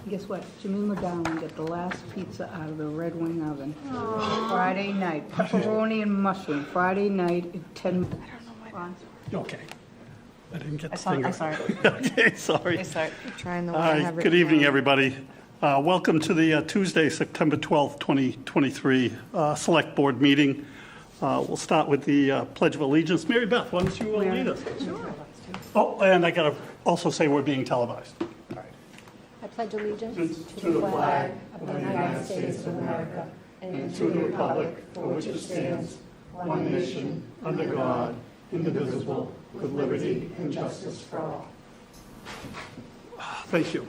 Guess what? Jimmy McGowan got the last pizza out of the Red Wing oven. Friday night, pepperoni and mushroom. Friday night at 10. I don't know why. Okay. I didn't get the I finger. saw it. Okay, sorry. I saw it. Trying the All one I right, have good written evening, down. everybody. Welcome to the Tuesday, September 12th, 2023 Select Board meeting. We'll start with the Pledge of Allegiance. Mary Beth, why don't you lead us? Sure. Oh, and I got to also say we're being televised. I pledge allegiance to the flag of the United States of America and to the republic for which it stands, one nation, under God, indivisible, with liberty and justice for all. Thank you.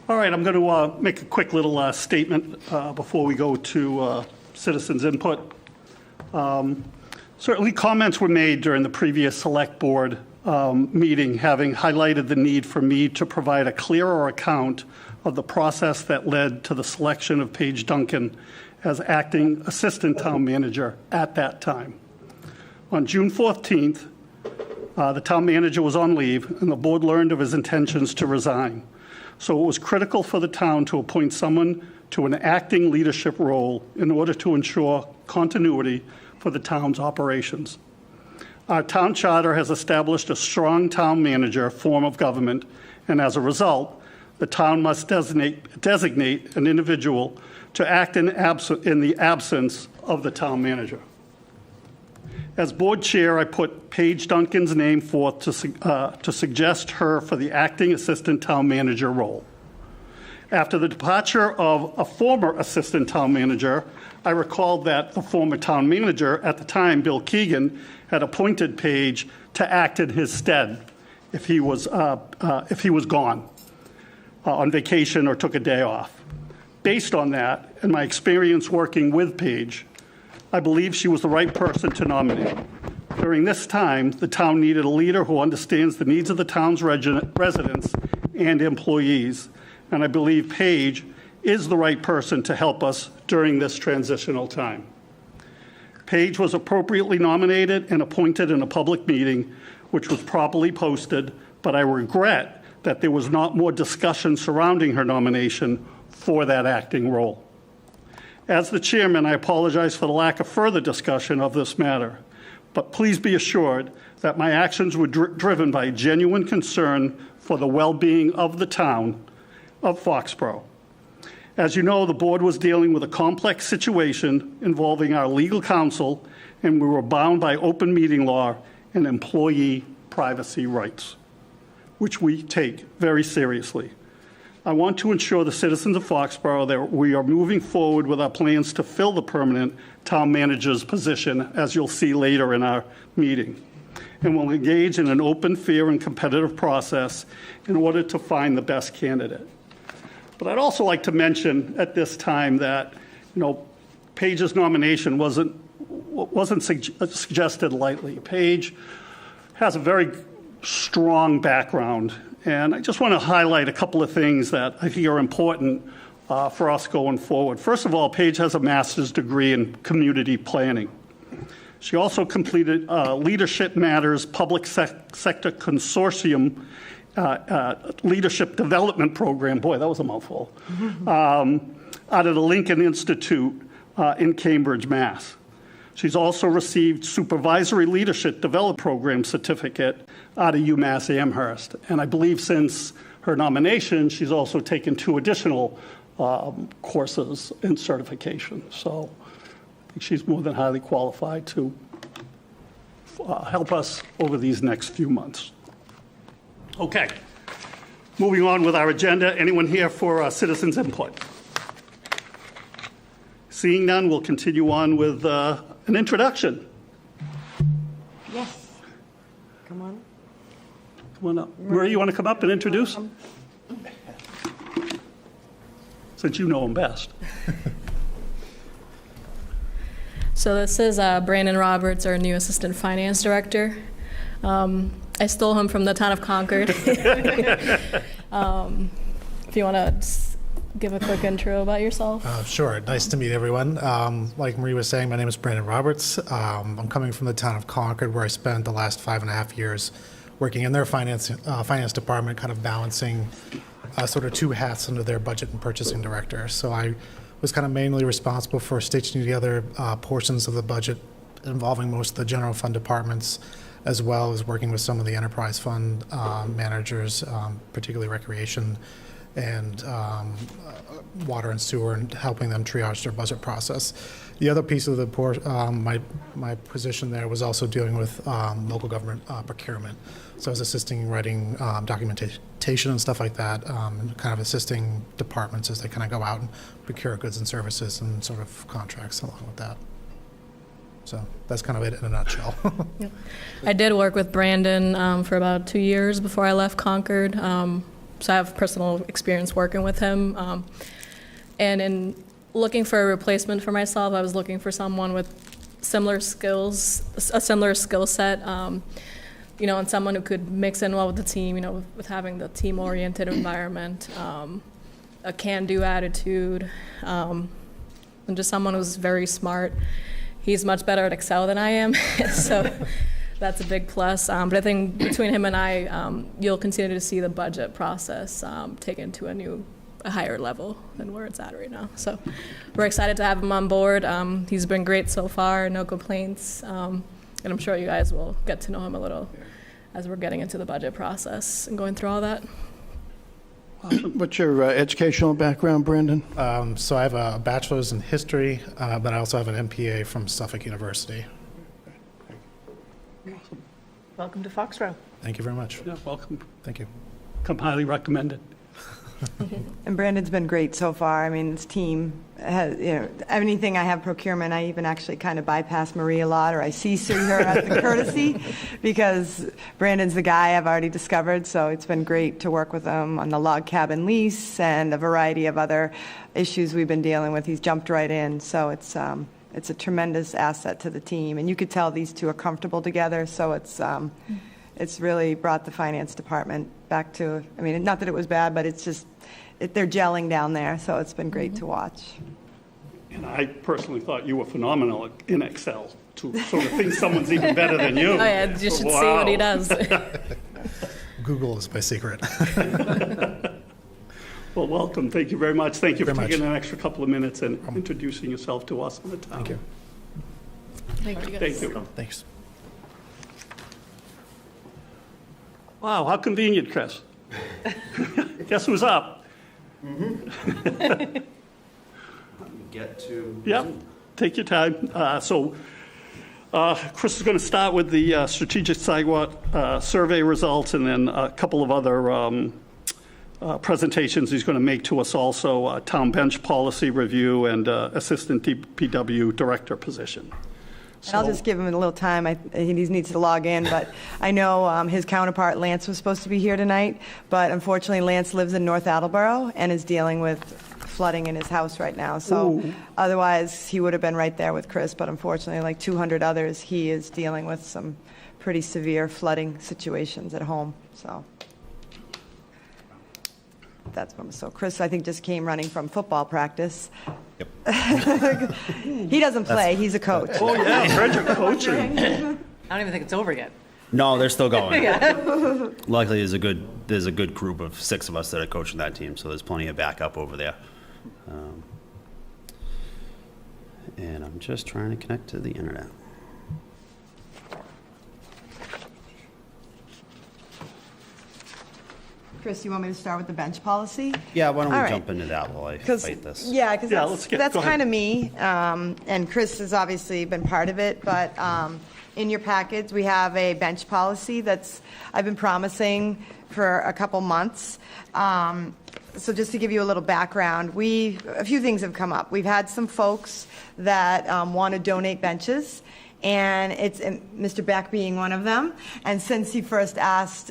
All right, I'm going to make a quick little statement before we go to citizens' input. Certainly, comments were made during the previous Select Board meeting, having highlighted the need for me to provide a clearer account of the process that led to the selection of Paige Duncan as acting Assistant Town Manager at that time. On June 14th, the Town Manager was on leave, and the Board learned of his intentions to resign. So it was critical for the town to appoint someone to an acting leadership role in order to ensure continuity for the town's operations. Our town charter has established a strong town manager form of government, and as a result, the town must designate an individual to act in the absence of the town manager. As board chair, I put Paige Duncan's name forth to suggest her for the acting assistant town manager role. After the departure of a former assistant town manager, I recalled that the former town manager at the time, Bill Keegan, had appointed Paige to act in his stead if he was gone on vacation or took a day off. Based on that and my experience working with Paige, I believe she was the right person to nominate. During this time, the town needed a leader who understands the needs of the town's residents and employees, and I believe Paige is the right person to help us during this transitional time. Paige was appropriately nominated and appointed in a public meeting, which was properly posted, but I regret that there was not more discussion surrounding her nomination for that acting role. As the chairman, I apologize for the lack of further discussion of this matter, but please be assured that my actions were driven by genuine concern for the well-being of the town of Foxborough. As you know, the board was dealing with a complex situation involving our legal counsel, and we were bound by open meeting law and employee privacy rights, which we take very seriously. I want to ensure the citizens of Foxborough that we are moving forward with our plans to fill the permanent town manager's position, as you'll see later in our meeting, and will engage in an open, fair, and competitive process in order to find the best candidate. But I'd also like to mention at this time that, Paige's nomination wasn't suggested lightly. Paige has a very strong background, and I just want to highlight a couple of things that I think are important for us going forward. First of all, Paige has a master's degree in community planning. She also completed Leadership Matters Public Sector Consortium Leadership Development Program. Boy, that was a mouthful. Out of the Lincoln Institute in Cambridge, Mass. She's also received Supervisory Leadership Development Program certificate out of UMass Amherst. And I believe since her nomination, she's also taken 2 additional courses in certification. So I think she's more than highly qualified to help us over these next few months. Okay, moving on with our agenda. Anyone here for citizens' input? Seeing none, we'll continue on with an introduction. Yes. Come on. Come on up. Marie, you want to come up and introduce? Since you know him best. So this is Brandon Roberts, our new Assistant Finance Director. I stole him from the town of Concord. If you want to give a quick intro about yourself. Sure. Nice to meet everyone. Like Marie was saying, my name is Brandon Roberts. I'm coming from the town of Concord, where I spent the last 5.5 years working in their finance department, kind of balancing sort of 2 hats under their budget and purchasing director. So I was kind of mainly responsible for stitching together portions of the budget involving most of the general fund departments, as well as working with some of the enterprise fund managers, particularly recreation, and water and sewer, and helping them triage their budget process. The other piece of my position there was also dealing with local government procurement. So I was assisting writing documentation and stuff like that, and kind of assisting departments as they kind of go out and procure goods and services and sort of contracts along with that. So that's kind of it in a nutshell. Yeah. I did work with Brandon for about 2 years before I left Concord. So I have personal experience working with him. And in looking for a replacement for myself, I was looking for someone with similar skills, a similar skill set, and someone who could mix in well with the team, with having the team-oriented environment, a can-do attitude, and just someone who's very smart. He's much better at Excel than I am, so that's a big plus. But I think between him and I, you'll continue to see the budget process taken to a higher level than where it's at right now. So we're excited to have him on board. He's been great so far, no complaints. And I'm sure you guys will get to know him a little as we're getting into the budget process and going through all that. What's your educational background, Brandon? So I have a bachelor's in history, but I also have an MPA from Suffolk University. Welcome to Foxborough. Thank you very much. Yeah, welcome. Thank you. Come highly recommended. And Brandon's been great so far. I mean, his team has, anything I have procurement, I even actually kind of bypass Marie a lot, or I see her as a courtesy, because Brandon's the guy I've already discovered. So it's been great to work with him on the log cabin lease and a variety of other issues we've been dealing with. He's jumped right in. So it's a tremendous asset to the team. And you could tell these two are comfortable together. So it's really brought the finance department back to, not that it was bad, but it's just, they're gelling down there, so it's been great to watch. And I personally thought you were phenomenal in Excel, to sort of think someone's even better than you. Oh yeah, you should see what he does. Google is my secret. Well, welcome. Thank you very much. Thank you for Very much. taking an extra couple of minutes and introducing yourself to us in the town. Thank you. Thank you guys. Thank you. Thanks. Wow, how convenient, Chris. Guess who's up? Get to. Yep, take your time. Chris is going to start with the strategic sidewalk survey results, and then a couple of other presentations he's going to make to us also, town bench policy review and assistant DPW director position. And I'll just give him a little time. He needs to log in, but I know his counterpart, Lance, was supposed to be here tonight, but unfortunately, Lance lives in North Attleboro and is dealing with flooding in his house right now. So otherwise, he would have been right there with Chris, but unfortunately, like 200 others, he is dealing with some pretty severe flooding situations at home. So that's what. So Chris, I think, just came running from football practice. Yep. He doesn't play. He's a coach. Oh, yeah, I heard you're coaching. I don't even think it's over yet. No, they're still going. Luckily, there's a good group of 6 of us that are coaching that team, so there's plenty of backup over there. And I'm just trying to connect to the internet. Chris, you want me to start with the bench policy? Yeah, why don't we All right. jump into that while I fight this? Yeah, because let's that's go ahead. kind of me, and Chris has obviously been part of it, but in your packets, we have a bench policy that's I've been promising for a couple months. So just to give you a little background, a few things have come up. We've had some folks that want to donate benches, and it's Mr. Beck being one of them. And since he first asked,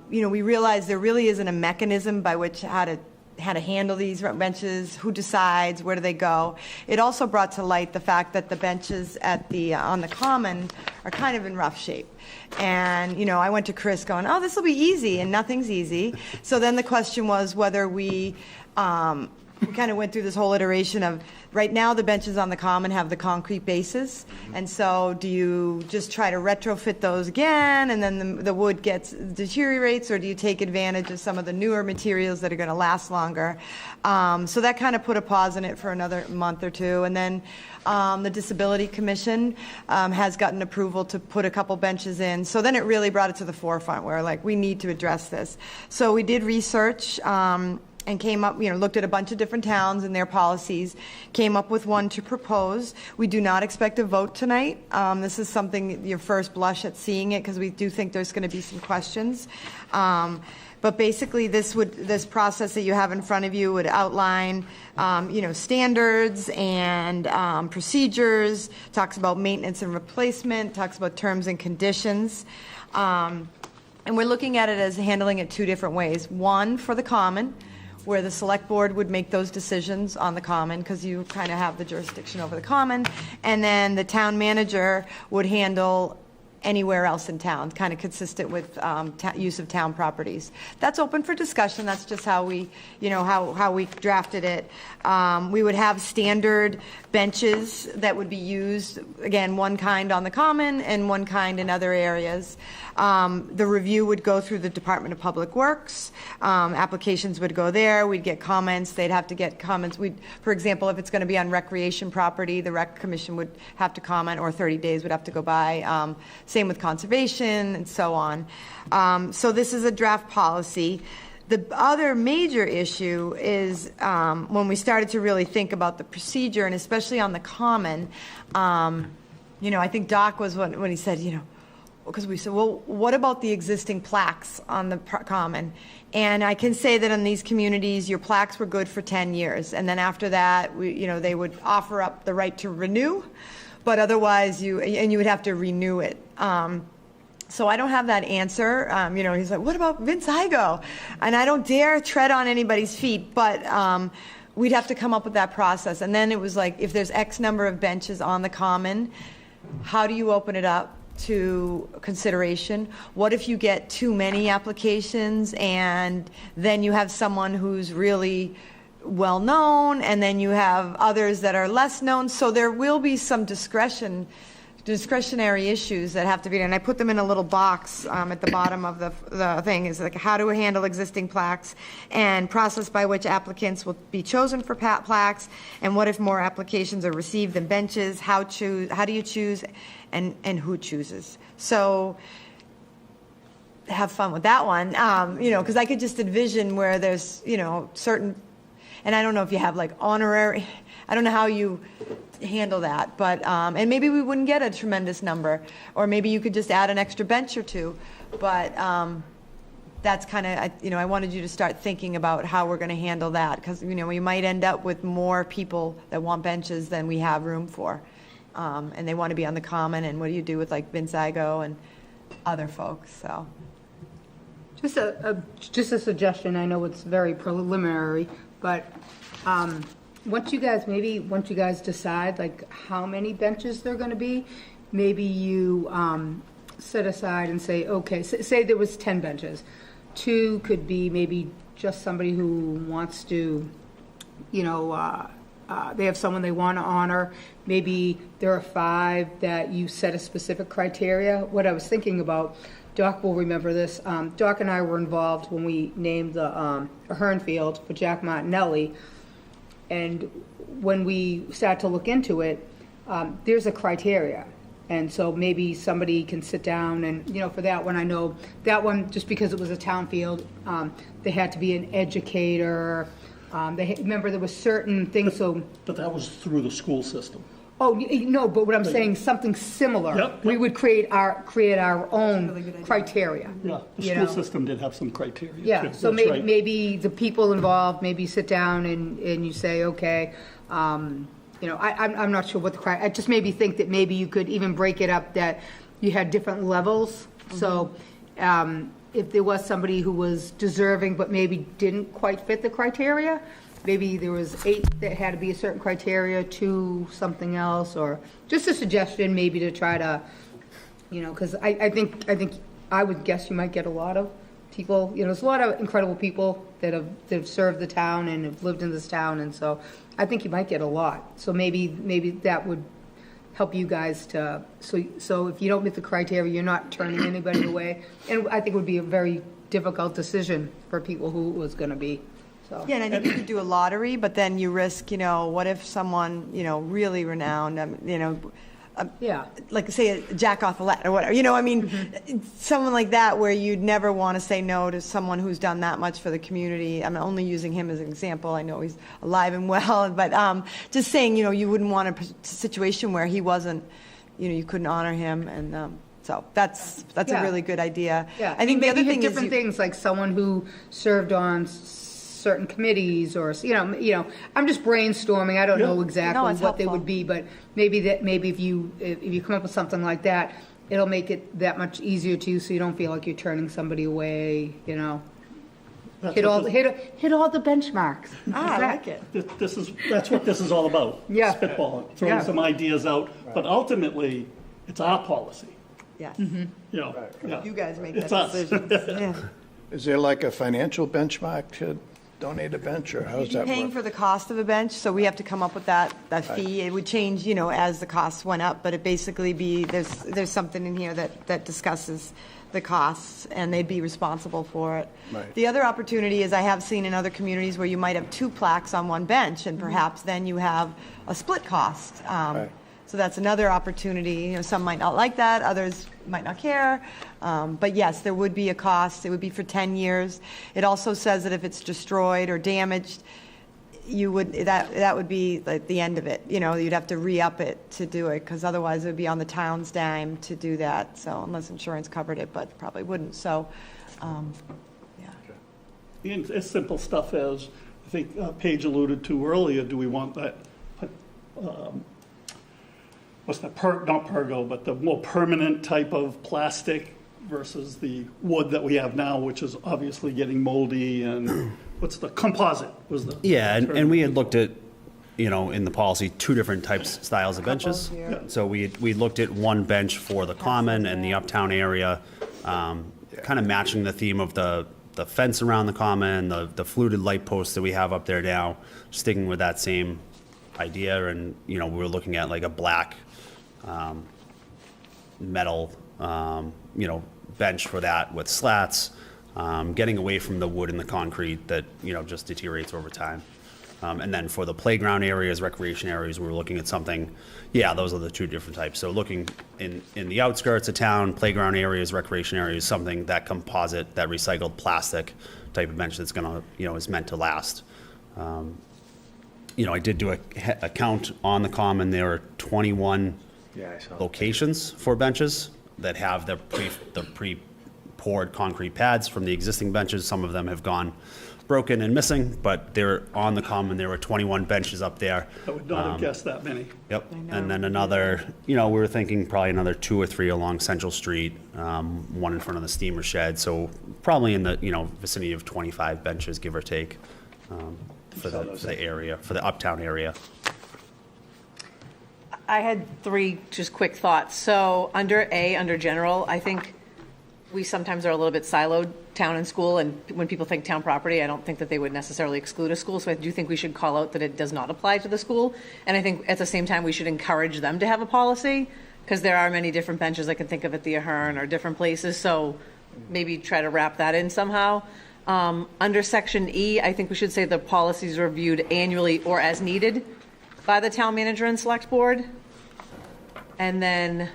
we realized there really isn't a mechanism by which how to handle these benches, who decides, where do they go. It also brought to light the fact that the benches on the common are kind of in rough shape. And, I went to Chris going, oh, this will be easy, and nothing's easy. So then the question was whether we kind of went through this whole iteration of, right now the benches on the common have the concrete bases, and so do you just try to retrofit those again and then the wood deteriorates, or do you take advantage of some of the newer materials that are going to last longer? So that kind of put a pause in it for another month or two, and then the Disability Commission has gotten approval to put a couple benches in. So then it really brought it to the forefront where we need to address this. So we did research and came up, looked at a bunch of different towns and their policies, came up with one to propose. We do not expect a vote tonight. This is something, your first blush at seeing it, because we do think there's going to be some questions. But basically, this process that you have in front of you would outline, standards and procedures, talks about maintenance and replacement, talks about terms and conditions. And we're looking at it as handling it two different ways. One, for the common, where the select board would make those decisions on the common, because you kind of have the jurisdiction over the common. And then the town manager would handle anywhere else in town, kind of consistent with use of town properties. That's open for discussion. That's just how we, how we drafted it. We would have standard benches that would be used, again, one kind on the common and one kind in other areas. The review would go through the Department of Public Works. Applications would go there. We'd get comments. They'd have to get comments. For example, if it's going to be on recreation property, the Rec Commission would have to comment, or 30 days would have to go by. Same with conservation and so on. So this is a draft policy. The other major issue is when we started to really think about the procedure, and especially on the common, I think Doc was when he said, because we said, well, what about the existing plaques on the common? And I can say that in these communities, your plaques were good for 10 years. And then after that, they would offer up the right to renew, but otherwise you would have to renew it. So I don't have that answer. He's like, what about Vince Igo? And I don't dare tread on anybody's feet, but we'd have to come up with that process. And then it was like, if there's X number of benches on the common, how do you open it up to consideration? What if you get too many applications and then you have someone who's really well known and then you have others that are less known? So there will be some discretionary issues that have to be done. And I put them in a little box at the bottom of the thing, is like how to handle existing plaques and process by which applicants will be chosen for plaques, and what if more applications are received than benches, how do you choose, and who chooses. So have fun with that one, because I could just envision where there's, certain, and I don't know if you have like honorary, I don't know how you handle that, but, and maybe we wouldn't get a tremendous number, or maybe you could just add an extra bench or two, but that's kind of, I wanted you to start thinking about how we're going to handle that, because, we might end up with more people that want benches than we have room for. And they want to be on the common, and what do you do with like Vince Igo and other folks? So, Just a suggestion. I know it's very preliminary, but once you guys decide like how many benches they're going to be, maybe you set aside and say, okay, say there was 10 benches. 2 could be maybe just somebody who wants to, they have someone they want to honor. Maybe there are 5 that you set a specific criteria. What I was thinking about, Doc will remember this. Doc and I were involved when we named the Hearn Field for Jack Martinelli. And when we start to look into it, there's a criteria. And so maybe somebody can sit down and, for that one, I know that one, just because it was a town field, they had to be an educator. Remember, there were certain things, But that was through the school system. Oh, no, but what I'm saying, something similar. Yep. We would create our own criteria. Yeah, the school system did have some criteria. Yeah, too. so That's right. maybe the people involved, maybe sit down and you say, okay, I'm not sure what I just maybe think that maybe you could even break it up that you had different levels. Mm-hmm. So if there was somebody who was deserving but maybe didn't quite fit the criteria, maybe there was 8 that had to be a certain criteria, 2 something else, or just a suggestion maybe to try to, because I think I would guess you might get a lot of people, there's a lot of incredible people that have served the town and have lived in this town, and so I think you might get a lot. So maybe that would help you guys to, so if you don't meet the criteria, you're not turning anybody away. And I think it would be a very difficult decision for people who it was going to be. So. Yeah, and I think you could do a lottery, but then you risk, what if someone, really renowned, Yeah. like say a Jack Othelet or whatever, I mean, someone like that where you'd never want to say no to someone who's done that much for the community. I'm only using him as an example. I know he's alive and well, but just saying, you wouldn't want a situation where he wasn't, you couldn't honor him, and so that's Yeah. a really good idea. Yeah, I think the maybe other thing is different things, like someone who served on certain committees, or, I'm just brainstorming, I don't know No, exactly it's what they helpful. would be, but maybe if you come up with something like that, it'll make it that much easier to you, so you don't feel like you're turning somebody away, That's Hit what all, this- hit all the benchmarks. I like it. That's what this is all about. Yeah. Spitballing, Yeah. throwing some ideas out, but ultimately, it's our policy, Yes. Yeah. You guys make It's that us. decision. Yeah. Is there like a financial benchmark to donate a bench, or how does You'd that be paying work? for the cost of a bench, so we have to come up with that fee. It would change, as the costs went up, but it basically there's something in here that discusses the costs, and they'd be responsible for it. Right. The other opportunity is I have seen in other communities where you might have 2 plaques on one bench, and perhaps then you have a split cost. Right. So that's another opportunity. Some might not like that, others might not care. But yes, there would be a cost. It would be for 10 years. It also says that if it's destroyed or damaged, that would be like the end of it. You'd have to re-up it to do it, because otherwise it would be on the town's dime to do that. So unless insurance covered it, but probably wouldn't. So, yeah. And as simple stuff as, I think Paige alluded to earlier, do we want that, what's that, not pergo, but the more permanent type of plastic versus the wood that we have now, which is obviously getting moldy, and what's the, composite was the. Yeah, term. and we had looked at, in the policy, 2 different styles of benches. here. So we looked at one bench for the common and the uptown area, kind of matching the theme of the fence around the common, the fluted light posts that we have up there now, sticking with that same idea. And, we were looking at like a black metal, bench for that with slats, getting away from the wood and the concrete that, just deteriorates over time. And then for the playground areas, recreation areas, we were looking at something, those are the 2 different types. So looking in the outskirts of town, playground areas, recreation areas, something that composite, that recycled plastic type of bench that's gonna, is meant to last. I did do a count on the common. There are 21 locations for benches that have the pre-poured concrete pads from the existing benches. Some of them have gone broken and missing, but they're on the common. There were 21 benches up there. I would not have guessed that many. Yep. And then another, we were thinking probably another 2 or 3 along Central Street, one in front of the steamer shed. So probably in the, vicinity of 25 benches, give or take, for the area, for the uptown area. I had 3 just quick thoughts. So under general, I think we sometimes are a little bit siloed, town and school, and when people think town property, I don't think that they would necessarily exclude a school. So I do think we should call out that it does not apply to the school. And I think at the same time, we should encourage them to have a policy, because there are many different benches I can think of at the Ahern or different places. So maybe try to wrap that in somehow. Under section E, I think we should say the policies are reviewed annually or as needed by the town manager and select board. And then,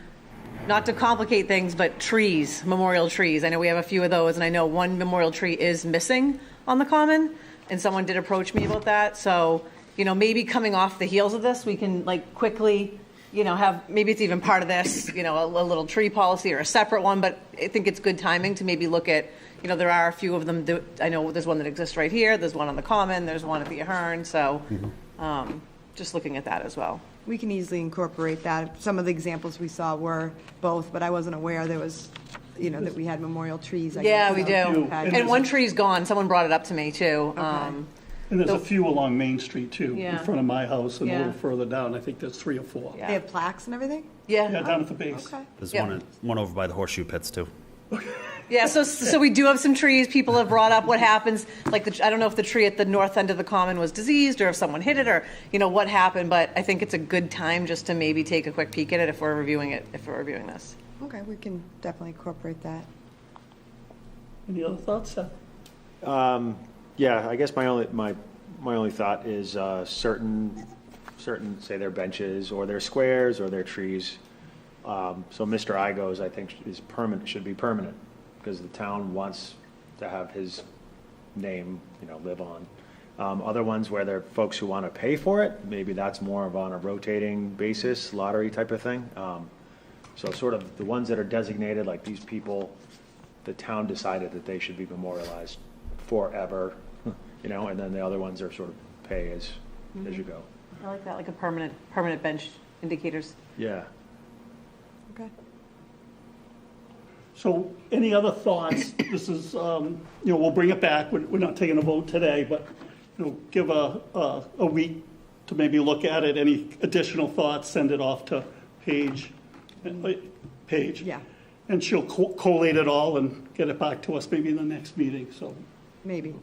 not to complicate things, but trees, memorial trees. I know we have a few of those, and I know one memorial tree is missing on the common, and someone did approach me about that. So, maybe coming off the heels of this, we can quickly, have, maybe it's even part of this, a little tree policy or a separate one, but I think it's good timing to maybe look at, there are a few of them. I know there's one that exists right here, there's one on the common, there's one at the Ahern, so just looking at that as well. We can easily incorporate that. Some of the examples we saw were both, but I wasn't aware there was, that we had memorial trees. I Yeah, guess. we So, do. okay. And one tree's gone. Someone brought it up to me, too. And there's a few along Main Street, too, in Yeah. front of my house, and a Yeah. little further down. I think there's 3 or 4. Yeah. They have plaques and everything? Yeah, Yeah. down at the base. Okay. There's Yep. one over by the horseshoe pits too. Yeah, so we do have some trees. People have brought up what happens. I don't know if the tree at the north end of the common was diseased, or if someone hit it, or what happened. But I think it's a good time just to maybe take a quick peek at it if we're reviewing this. Okay, we can definitely incorporate that. Any other thoughts, Seth? Yeah, I guess my only thought is certain certain, say their benches or their squares or their trees. So Mr. Igo's, I think, is permanent, should be permanent, because the town wants to have his name, live on. Other ones where there are folks who want to pay for it, maybe that's more of on a rotating basis, lottery type of thing. So sort of the ones that are designated, like these people, the town decided that they should be memorialized forever, and then the other ones are sort of pay as you go. I like that, like a permanent bench indicators. Yeah. Okay. So any other thoughts? This is, we'll bring it back. We're not taking a vote today, but, give a week to maybe look at it. Any additional thoughts, send it off to Paige. Yeah, And she'll collate it all and get it back to us maybe in the next meeting, so maybe.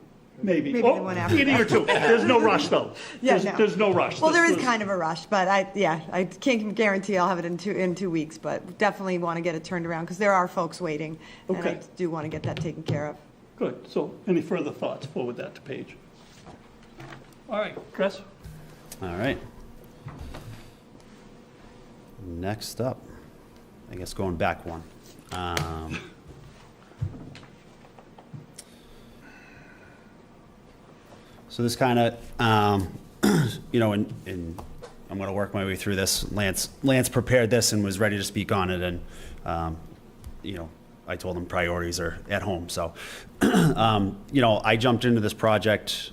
maybe. Maybe the one after Meeting or two. There's no rush, though. Yeah, There's no rush. Well, there This is was- kind of a rush, but I can't guarantee I'll have it in 2 weeks, but definitely want to get it turned around, because there are folks waiting, and I Okay. do want to get that taken care of. Good. So any further thoughts? Forward that to Paige. All right, Chris? All right. Next up, I guess going back one. So this kind of, and I'm going to work my way through this. Lance prepared this and was ready to speak on it, and I told him priorities are at home. So, I jumped into this project,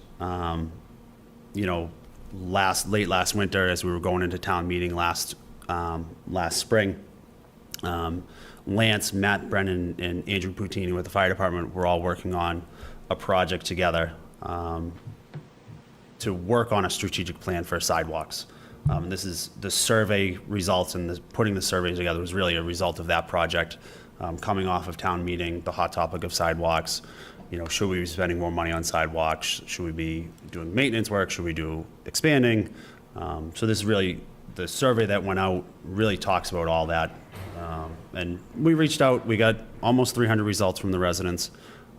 late last winter as we were going into town meeting last spring. Lance, Matt Brennan, and Andrew Putini with the fire department were all working on a project together to work on a strategic plan for sidewalks. This is the survey results, and putting the survey together was really a result of that project. Coming off of town meeting, the hot topic of sidewalks, should we be spending more money on sidewalks? Should we be doing maintenance work? Should we do expanding? So this is really, the survey that went out really talks about all that. And we reached out, we got almost 300 results from the residents.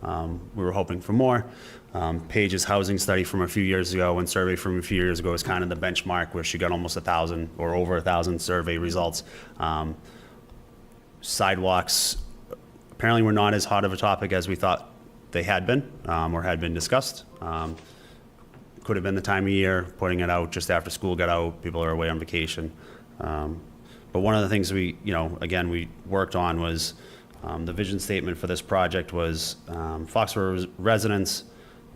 We were hoping for more. Paige's housing study from a few years ago and survey from a few years ago is kind of the benchmark, where she got almost 1,000 or over 1,000 survey results. Sidewalks apparently were not as hot of a topic as we thought they had been, or had been discussed. Could have been the time of year, putting it out just after school got out, people are away on vacation. But one of the things we worked on was, the vision statement for this project was, Foxborough residents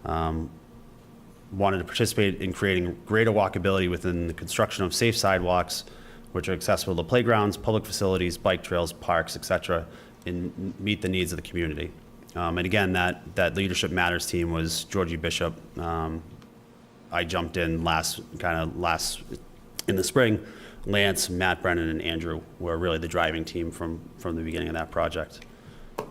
wanted to participate in creating greater walkability within the construction of safe sidewalks, which are accessible to playgrounds, public facilities, bike trails, parks, etc., and meet the needs of the community. And again, that Leadership Matters team was Georgie Bishop. I jumped in last in the spring. Lance, Matt Brennan, and Andrew were really the driving team from the beginning of that project.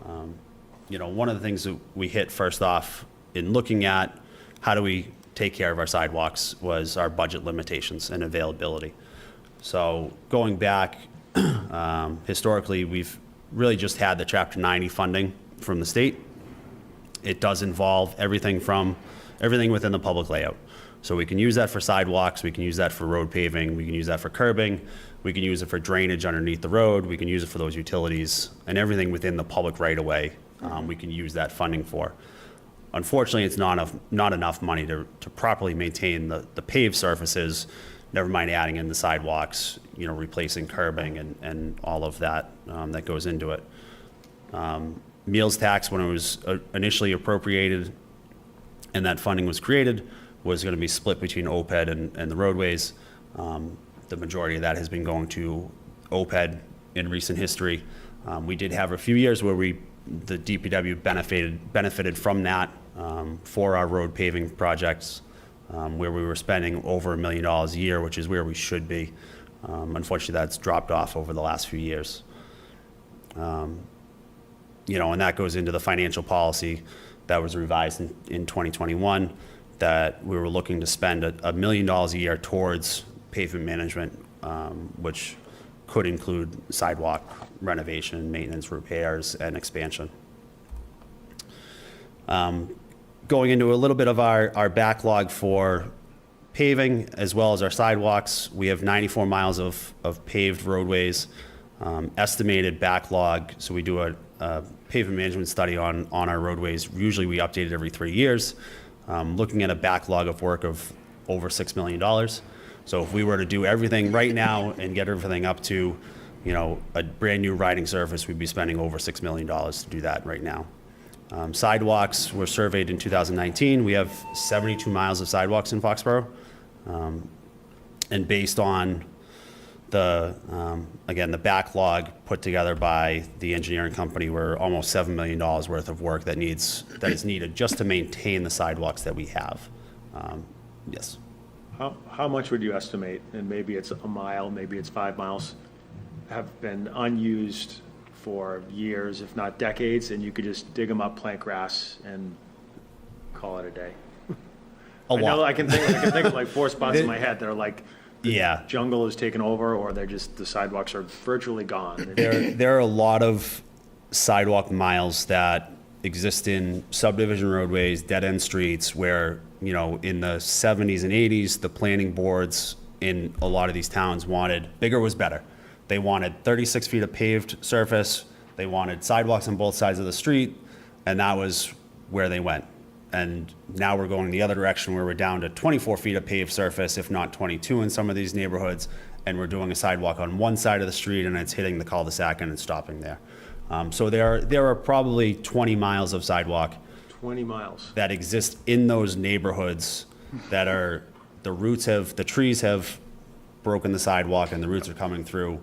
One of the things that we hit first off in looking at how do we take care of our sidewalks was our budget limitations and availability. So going back, historically, we've really just had the Chapter 90 funding from the state. It does involve everything within the public layout. So we can use that for sidewalks, we can use that for road paving, we can use that for curbing, we can use it for drainage underneath the road, we can use it for those utilities, and everything within the public right-of-way, we can use that funding for. Unfortunately, it's not enough money to properly maintain the paved surfaces, never mind adding in the sidewalks, replacing curbing and all of that that goes into it. Meals tax, when it was initially appropriated and that funding was created, was going to be split between OPED and the roadways. The majority of that has been going to OPED in recent history. We did have a few years where the DPW benefited from that for our road paving projects, where we were spending over $1 million a year, which is where we should be. Unfortunately, that's dropped off over the last few years. And that goes into the financial policy that was revised in 2021, that we were looking to spend $1 million a year towards pavement management, which could include sidewalk renovation, maintenance, repairs, and expansion. Going into a little bit of our backlog for paving as well as our sidewalks. We have 94 miles of paved roadways, estimated backlog. So we do a pavement management study on our roadways. Usually we update it every 3 years, looking at a backlog of work of over $6 million. So if we were to do everything right now and get everything up to, a brand new riding surface, we'd be spending over $6 million to do that right now. Sidewalks were surveyed in 2019. We have 72 miles of sidewalks in Foxborough. And based on again, the backlog put together by the engineering company, we're almost $7 million worth of work that is needed just to maintain the sidewalks that we have. Yes. How much would you estimate, and maybe it's a mile, maybe it's 5 miles, have been unused for years, if not decades, and you could just dig them up, plant grass, and call it a day? A lot. I can think of like 4 spots in my head that are like, Yeah. jungle is taken over, or the sidewalks are virtually gone. There are a lot of sidewalk miles that exist in subdivision roadways, dead-end streets, where, in the 70s and 80s, the planning boards in a lot of these towns wanted, bigger was better. They wanted 36 feet of paved surface, they wanted sidewalks on both sides of the street, and that was where they went. And now we're going the other direction, where we're down to 24 feet of paved surface, if not 22 in some of these neighborhoods, and we're doing a sidewalk on one side of the street and it's hitting the cul-de-sac and it's stopping there. So there are probably 20 miles of sidewalk 20 miles. that exist in those neighborhoods that the trees have broken the sidewalk and the roots are coming through.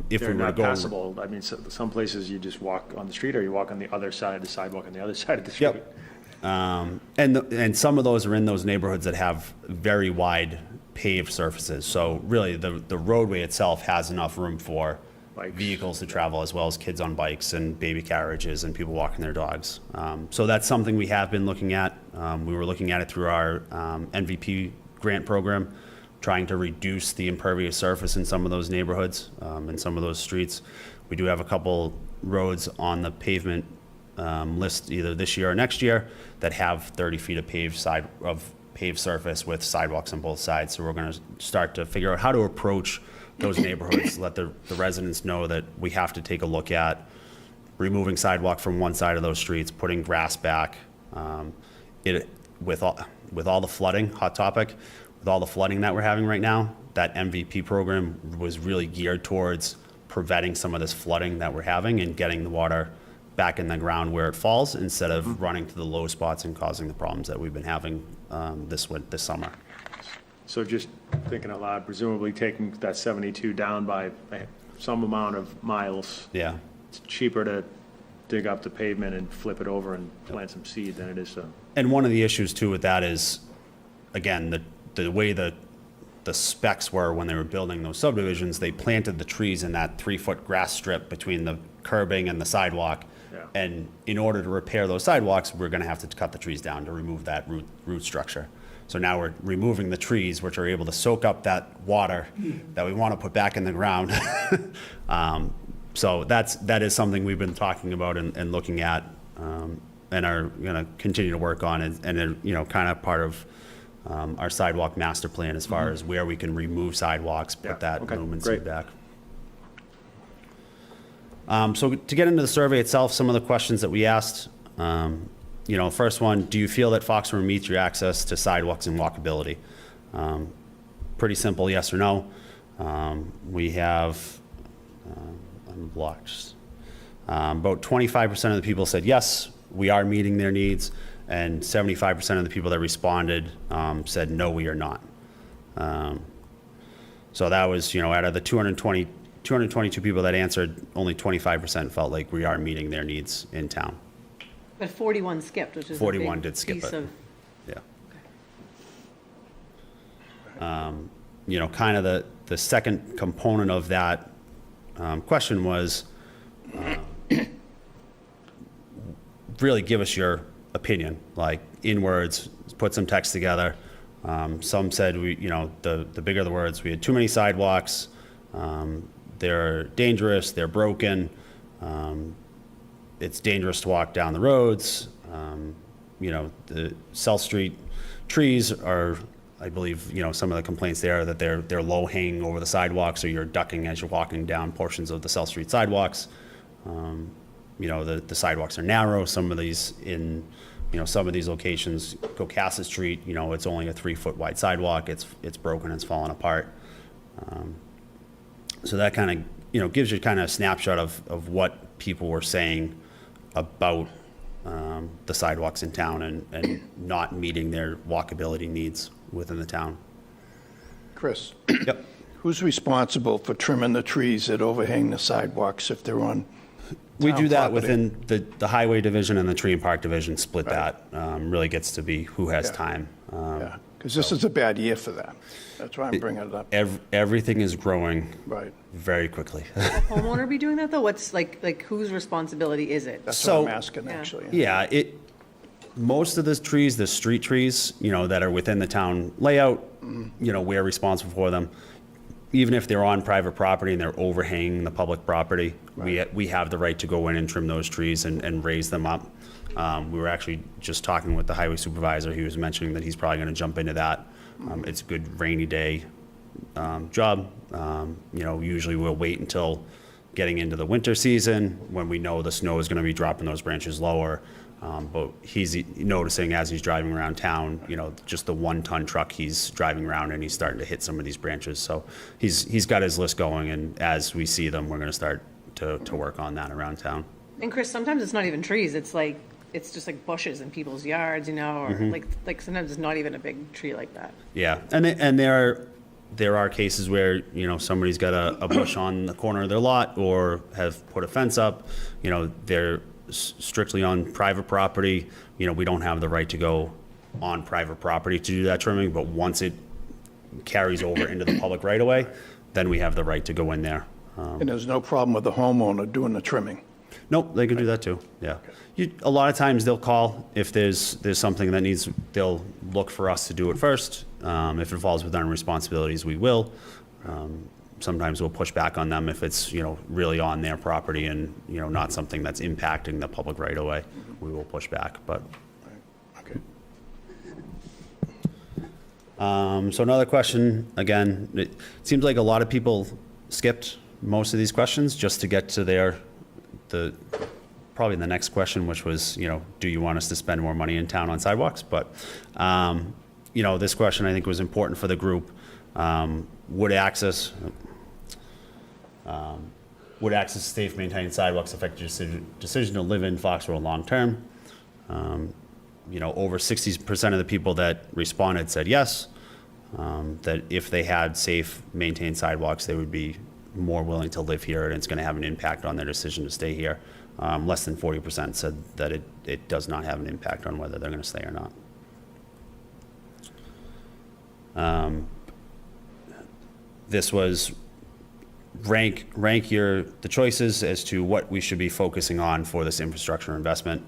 If They're we were to not go, passable. I mean, some places you just walk on the street, or you walk on the other side of the sidewalk on the other side of the street. Yep. And some of those are in those neighborhoods that have very wide paved surfaces. So really, the roadway itself has enough room for Bikes. vehicles to travel, as well as kids on bikes and baby carriages and people walking their dogs. So that's something we have been looking at. We were looking at it through our MVP grant program, trying to reduce the impervious surface in some of those neighborhoods, in some of those streets. We do have a couple roads on the pavement list either this year or next year that have 30 feet of paved surface with sidewalks on both sides. So we're going to start to figure out how to approach those neighborhoods, let the residents know that we have to take a look at removing sidewalk from one side of those streets, putting grass back. With all the flooding, hot topic, with all the flooding that we're having right now, that MVP program was really geared towards preventing some of this flooding that we're having and getting the water back in the ground where it falls, instead of running to the low spots and causing the problems that we've been having this summer. So just thinking out loud, presumably taking that 72 down by some amount of miles, Yeah. it's cheaper to dig up the pavement and flip it over and plant some seed than it is to. And one of the issues too with that is, again, the way the specs were when they were building those subdivisions, they planted the trees in that 3-foot grass strip between the curbing and the sidewalk. Yeah. And in order to repair those sidewalks, we're gonna have to cut the trees down to remove that root structure. So now we're removing the trees, which are able to soak up that water that we want to put back in the ground. So that is something we've been talking about and looking at, and are going to continue to work on, and kind of part of our sidewalk master plan as far as where we can remove sidewalks, Yeah, put that okay, lumency great. back. So to get into the survey itself, some of the questions that we asked, first one, do you feel that Foxborough meets your access to sidewalks and walkability? Pretty simple, yes or no. We have, I'm blocked. About 25% of the people said yes, we are meeting their needs, and 75% of the people that responded said no, we are not. So that was, out of the 222 people that answered, only 25% felt like we are meeting their needs in town. But 41 skipped, which is a 41 big did skip piece it. of. Yeah. Kind of the second component of that question was really give us your opinion, like in words, put some text together. Some said the bigger the words, we had too many sidewalks, they're dangerous, they're broken, it's dangerous to walk down the roads, the South Street trees are I believe, some of the complaints there are that they're low hanging over the sidewalks, or you're ducking as you're walking down portions of the South Street sidewalks. The sidewalks are narrow. Some of these some of these locations, Comcast Street, it's only a 3-foot wide sidewalk. It's broken, it's falling apart. So that kind of, gives you kind of a snapshot of what people were saying about the sidewalks in town and not meeting their walkability needs within the town. Chris, Yep. who's responsible for trimming the trees that overhang the sidewalks if they're on We town do that property? within the highway division and the tree and park division, split that. Really gets to be who has Yeah. time. Yeah, because this is a bad year for that. That's why I'm bringing it up. Everything is growing Right. very quickly. Homeowner be doing that, though? What's, like, whose responsibility is it? That's what I'm So- asking, Yeah. actually. Yeah, most of the trees, the street trees, that are within the town layout, we're responsible for them. Even if they're on private property and they're overhanging the public property, we have the right to go in and trim those trees and raise them up. We were actually just talking with the highway supervisor. He was mentioning that he's probably going to jump into that. It's a good rainy day job. Usually we'll wait until getting into the winter season when we know the snow is going to be dropping those branches lower. But he's noticing as he's driving around town, just the 1-ton truck he's driving around, and he's starting to hit some of these branches. So he's got his list going, and as we see them, we're going to start to work on that around town. And Chris, sometimes it's not even trees, it's just like bushes in people's yards, or like sometimes it's not even a big tree like that. Yeah, and there are cases where, somebody's got a bush on the corner of their lot or have put a fence up, they're strictly on private property. We don't have the right to go on private property to do that trimming, but once it carries over into the public right of way, then we have the right to go in there. And there's no problem with the homeowner doing the trimming? Nope, they can do that too, yeah. A lot of times they'll call if there's something that they'll look for us to do it first. If it falls within our responsibilities, we will. Sometimes we'll push back on them if it's, really on their property and, not something that's impacting the public right of way. We will push back, but. Okay. So another question, again, it seems like a lot of people skipped most of these questions just to get to probably the next question, which was, do you want us to spend more money in town on sidewalks? But, this question I think was important for the group. Would access safe maintained sidewalks affect your decision to live in Foxborough long term? Over 60% of the people that responded said yes, that if they had safe maintained sidewalks, they would be more willing to live here, and it's going to have an impact on their decision to stay here. Less than 40% said that it does not have an impact on whether they're going to stay or not. This was rank the choices as to what we should be focusing on for this infrastructure investment.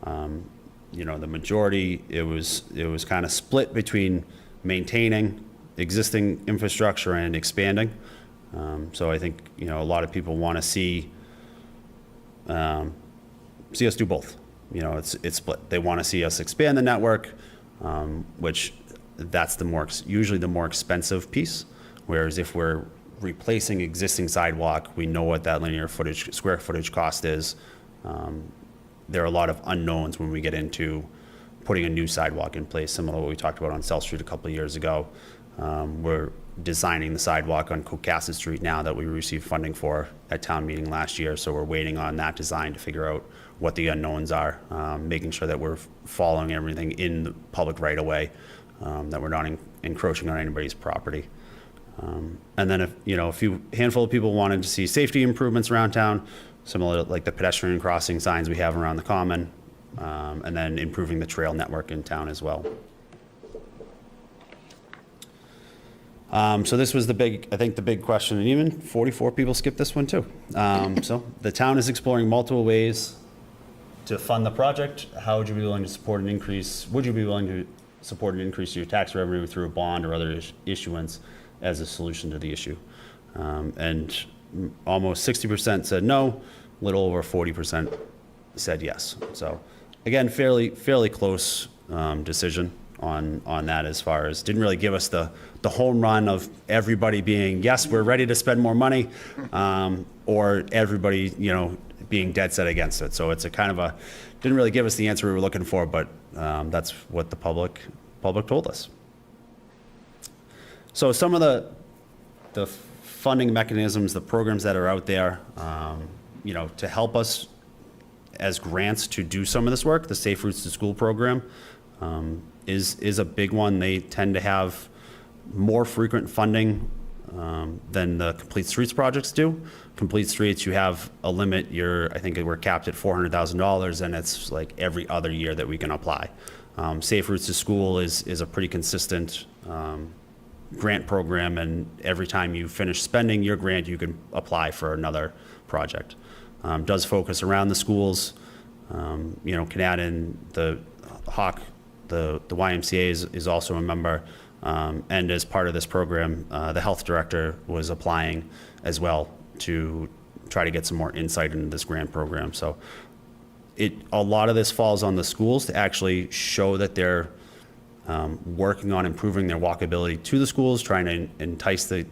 The majority, it was kind of split between maintaining existing infrastructure and expanding. So I think, a lot of people want to see us do both. It's split. They want to see us expand the network, which that's usually the more expensive piece. Whereas if we're replacing existing sidewalk, we know what that square footage cost is. There are a lot of unknowns when we get into putting a new sidewalk in place, similar to what we talked about on South Street a couple of years ago. We're designing the sidewalk on Comcast Street now that we received funding for at town meeting last year. So we're waiting on that design to figure out what the unknowns are, making sure that we're following everything in the public right of way, that we're not encroaching on anybody's property. And then a handful of people wanted to see safety improvements around town, similar to like the pedestrian crossing signs we have around the common, and then improving the trail network in town as well. So this was the big question, and even 44 people skipped this one too. So the town is exploring multiple ways to fund the project. How would you be willing to support an increase? Would you be willing to support an increase to your tax revenue through a bond or other issuance as a solution to the issue? And almost 60% said no, a little over 40% said yes. So again, fairly close decision on that as far as, didn't really give us the home run of everybody being, yes, we're ready to spend more money, or everybody, being dead set against it. So it's a kind of didn't really give us the answer we were looking for, but that's what the public told us. So some of the funding mechanisms, the programs that are out there, to help us as grants to do some of this work, the Safe Routes to School program is a big one. They tend to have more frequent funding than the Complete Streets projects do. Complete Streets, you have a limit. I think we're capped at $400,000, and it's like every other year that we can apply. Safe Routes to School is a pretty consistent grant program, and every time you finish spending your grant, you can apply for another project. Does focus around the schools, can add in the Hawk, the YMCA is also a member, and as part of this program, the health director was applying as well to try to get some more insight into this grant program. So a lot of this falls on the schools to actually show that they're working on improving their walkability to the schools, trying to entice the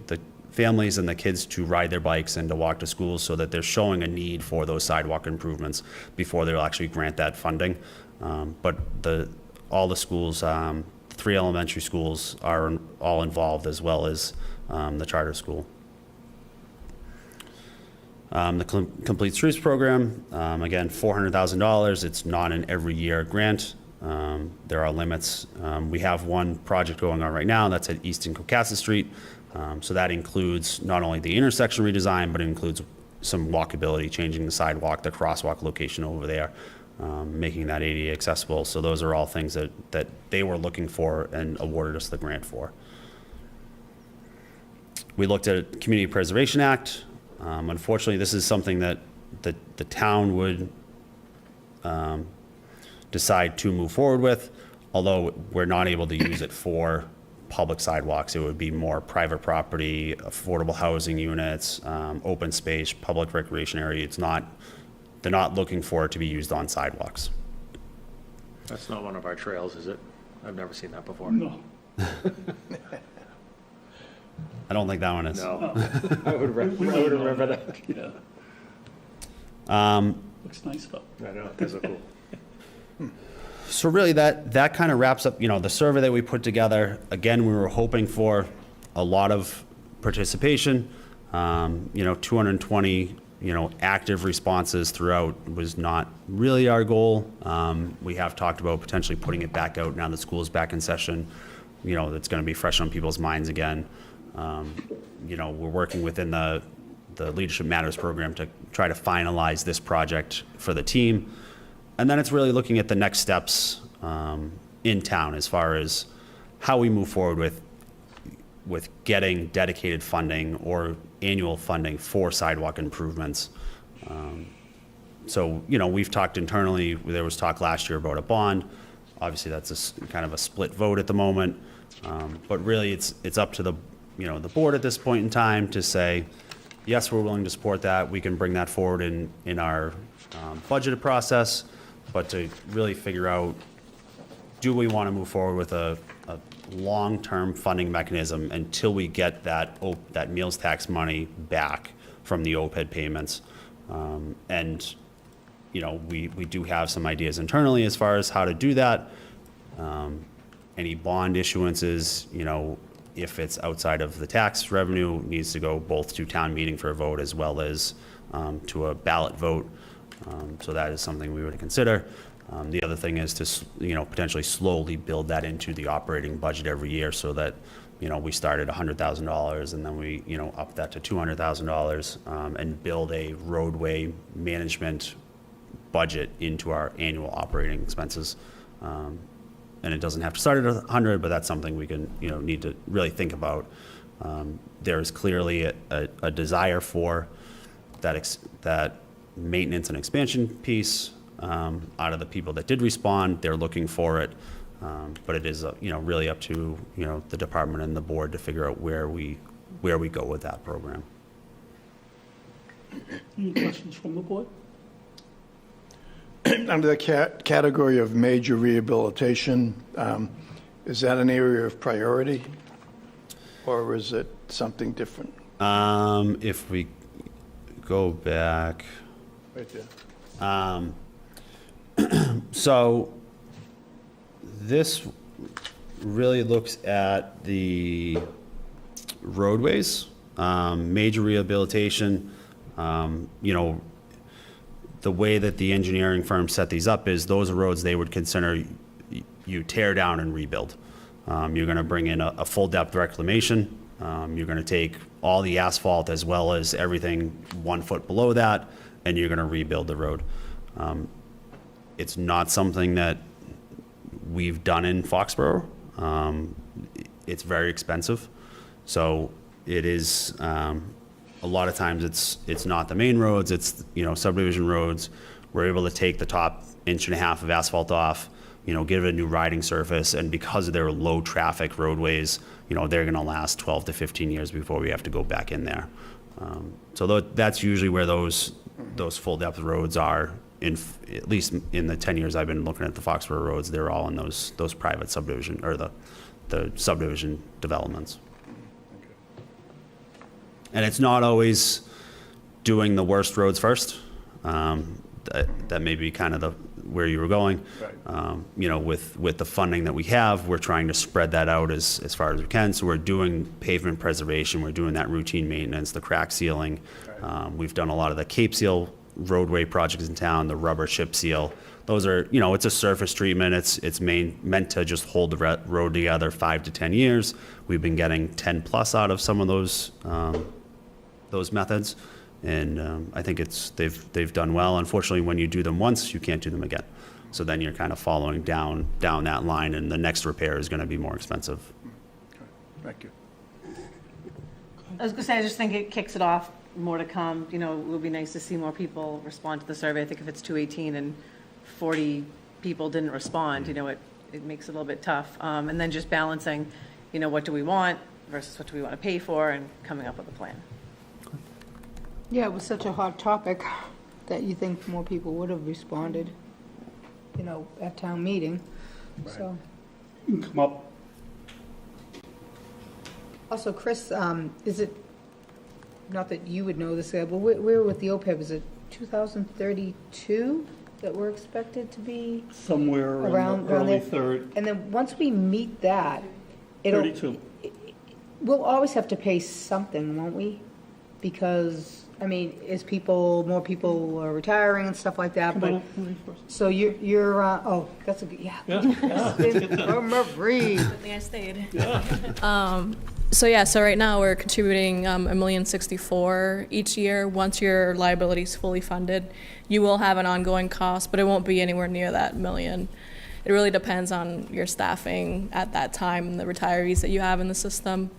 families and the kids to ride their bikes and to walk to schools, so that they're showing a need for those sidewalk improvements before they'll actually grant that funding. But all the schools, 3 elementary schools are all involved, as well as the charter school. The Complete Streets program, again, $400,000. It's not an every year grant. There are limits. We have one project going on right now that's at East and Comcast Street. So that includes not only the intersection redesign, but it includes some walkability, changing the sidewalk, the crosswalk location over there, making that ADA accessible. So those are all things that they were looking for and awarded us the grant for. We looked at Community Preservation Act. Unfortunately, this is something that the town would decide to move forward with, although we're not able to use it for public sidewalks. It would be more private property, affordable housing units, open space, public recreation area. They're not looking for it to be used on sidewalks. That's not one of our trails, is it? I've never seen that before. No. I don't think that one is. No. I would remember that. Yeah. Looks nice though. I know, those are cool. So really that kind of wraps up, the survey that we put together. Again, we were hoping for a lot of participation. 220, active responses throughout was not really our goal. We have talked about potentially putting it back out now that school's back in session. That's going to be fresh on people's minds again. We're working within the Leadership Matters program to try to finalize this project for the team. And then it's really looking at the next steps in town as far as how we move forward with getting dedicated funding or annual funding for sidewalk improvements. So we've talked internally. There was talk last year about a bond. Obviously, that's kind of a split vote at the moment. But really, it's up to the board at this point in time to say, yes, we're willing to support that. We can bring that forward in our budgeted process. But to really figure out, do we want to move forward with a long-term funding mechanism until we get that meals tax money back from the OPED payments? And we do have some ideas internally as far as how to do that. Any bond issuances, if it's outside of the tax revenue, needs to go both to town meeting for a vote as well as to a ballot vote. So that is something we would consider. The other thing is to, potentially slowly build that into the operating budget every year, so that, we start at $100,000 and then we, up that to $200,000 and build a roadway management budget into our annual operating expenses. And it doesn't have to start at 100, but that's something we can, need to really think about. There is clearly a desire for that maintenance and expansion piece out of the people that did respond. They're looking for it, but it is really up to the department and the board to figure out where we go with that program. Any questions from the board? Under the category of major rehabilitation, Is that an area of priority, or is it something different? If we go back, Right there. so this really looks at the roadways, major rehabilitation. You know, the way that the engineering firm set these up is those are roads they would consider you tear down and rebuild. You're going to bring in a full depth reclamation. You're going to take all the asphalt as well as everything 1 foot below that, and you're going to rebuild the road. It's not something that we've done in Foxborough. It's very expensive. So it is, a lot of times it's not the main roads, it's, you know, subdivision roads. We're able to take the top 1.5 inches of asphalt off, you know, give it a new riding surface, and because of their low traffic roadways, you know, they're gonna last 12 to 15 years before we have to go back in there. So that's usually where those full depth roads are, at least in the 10 years I've been looking at the Foxborough roads, they're all in those private subdivision, or the subdivision developments. And it's not always doing the worst roads first. That may be kind of where you were going. Right. You know, with the funding that we have, we're trying to spread that out as far as we can. So we're doing pavement preservation, we're doing that routine maintenance, the crack sealing. We've done a lot of the Cape Seal roadway projects in town, the rubber chip seal. Those are, you know, it's a surface treatment. It's meant to just hold the road together 5 to 10 years. We've been getting 10 plus out of some of those methods. And I think they've done well. Unfortunately, when you do them once, you can't do them again. So then you're kind of following down that line, and the next repair is going to be more expensive. Okay. Thank you. I was gonna say, I just think it kicks it off, more to come. You know, it would be nice to see more people respond to the survey. I think if it's 218 and 40 people didn't respond, you know, it makes it a little bit tough. And then just balancing, you know, what do we want versus what do we want to pay for, and coming up with a plan. Yeah, it was such a hot topic that you think more people would have responded, you know, at town meeting, so. Come up. Also, Chris, is it, not that you would know this, but we're with the OPEB, is it 2032 that we're expected to be? Somewhere around the early third. And then once we meet that, it'll. 32. We'll always have to pay something, won't we? Because, I mean, more people are retiring and stuff like that, but, so you're, oh, that's a good, yeah. Oh, Marie. Good thing I stayed. So right now we're contributing $1,064,000 each year. Once your liability is fully funded, you will have an ongoing cost, but it won't be anywhere near that million. It really depends on your staffing at that time and the retirees that you have in the system.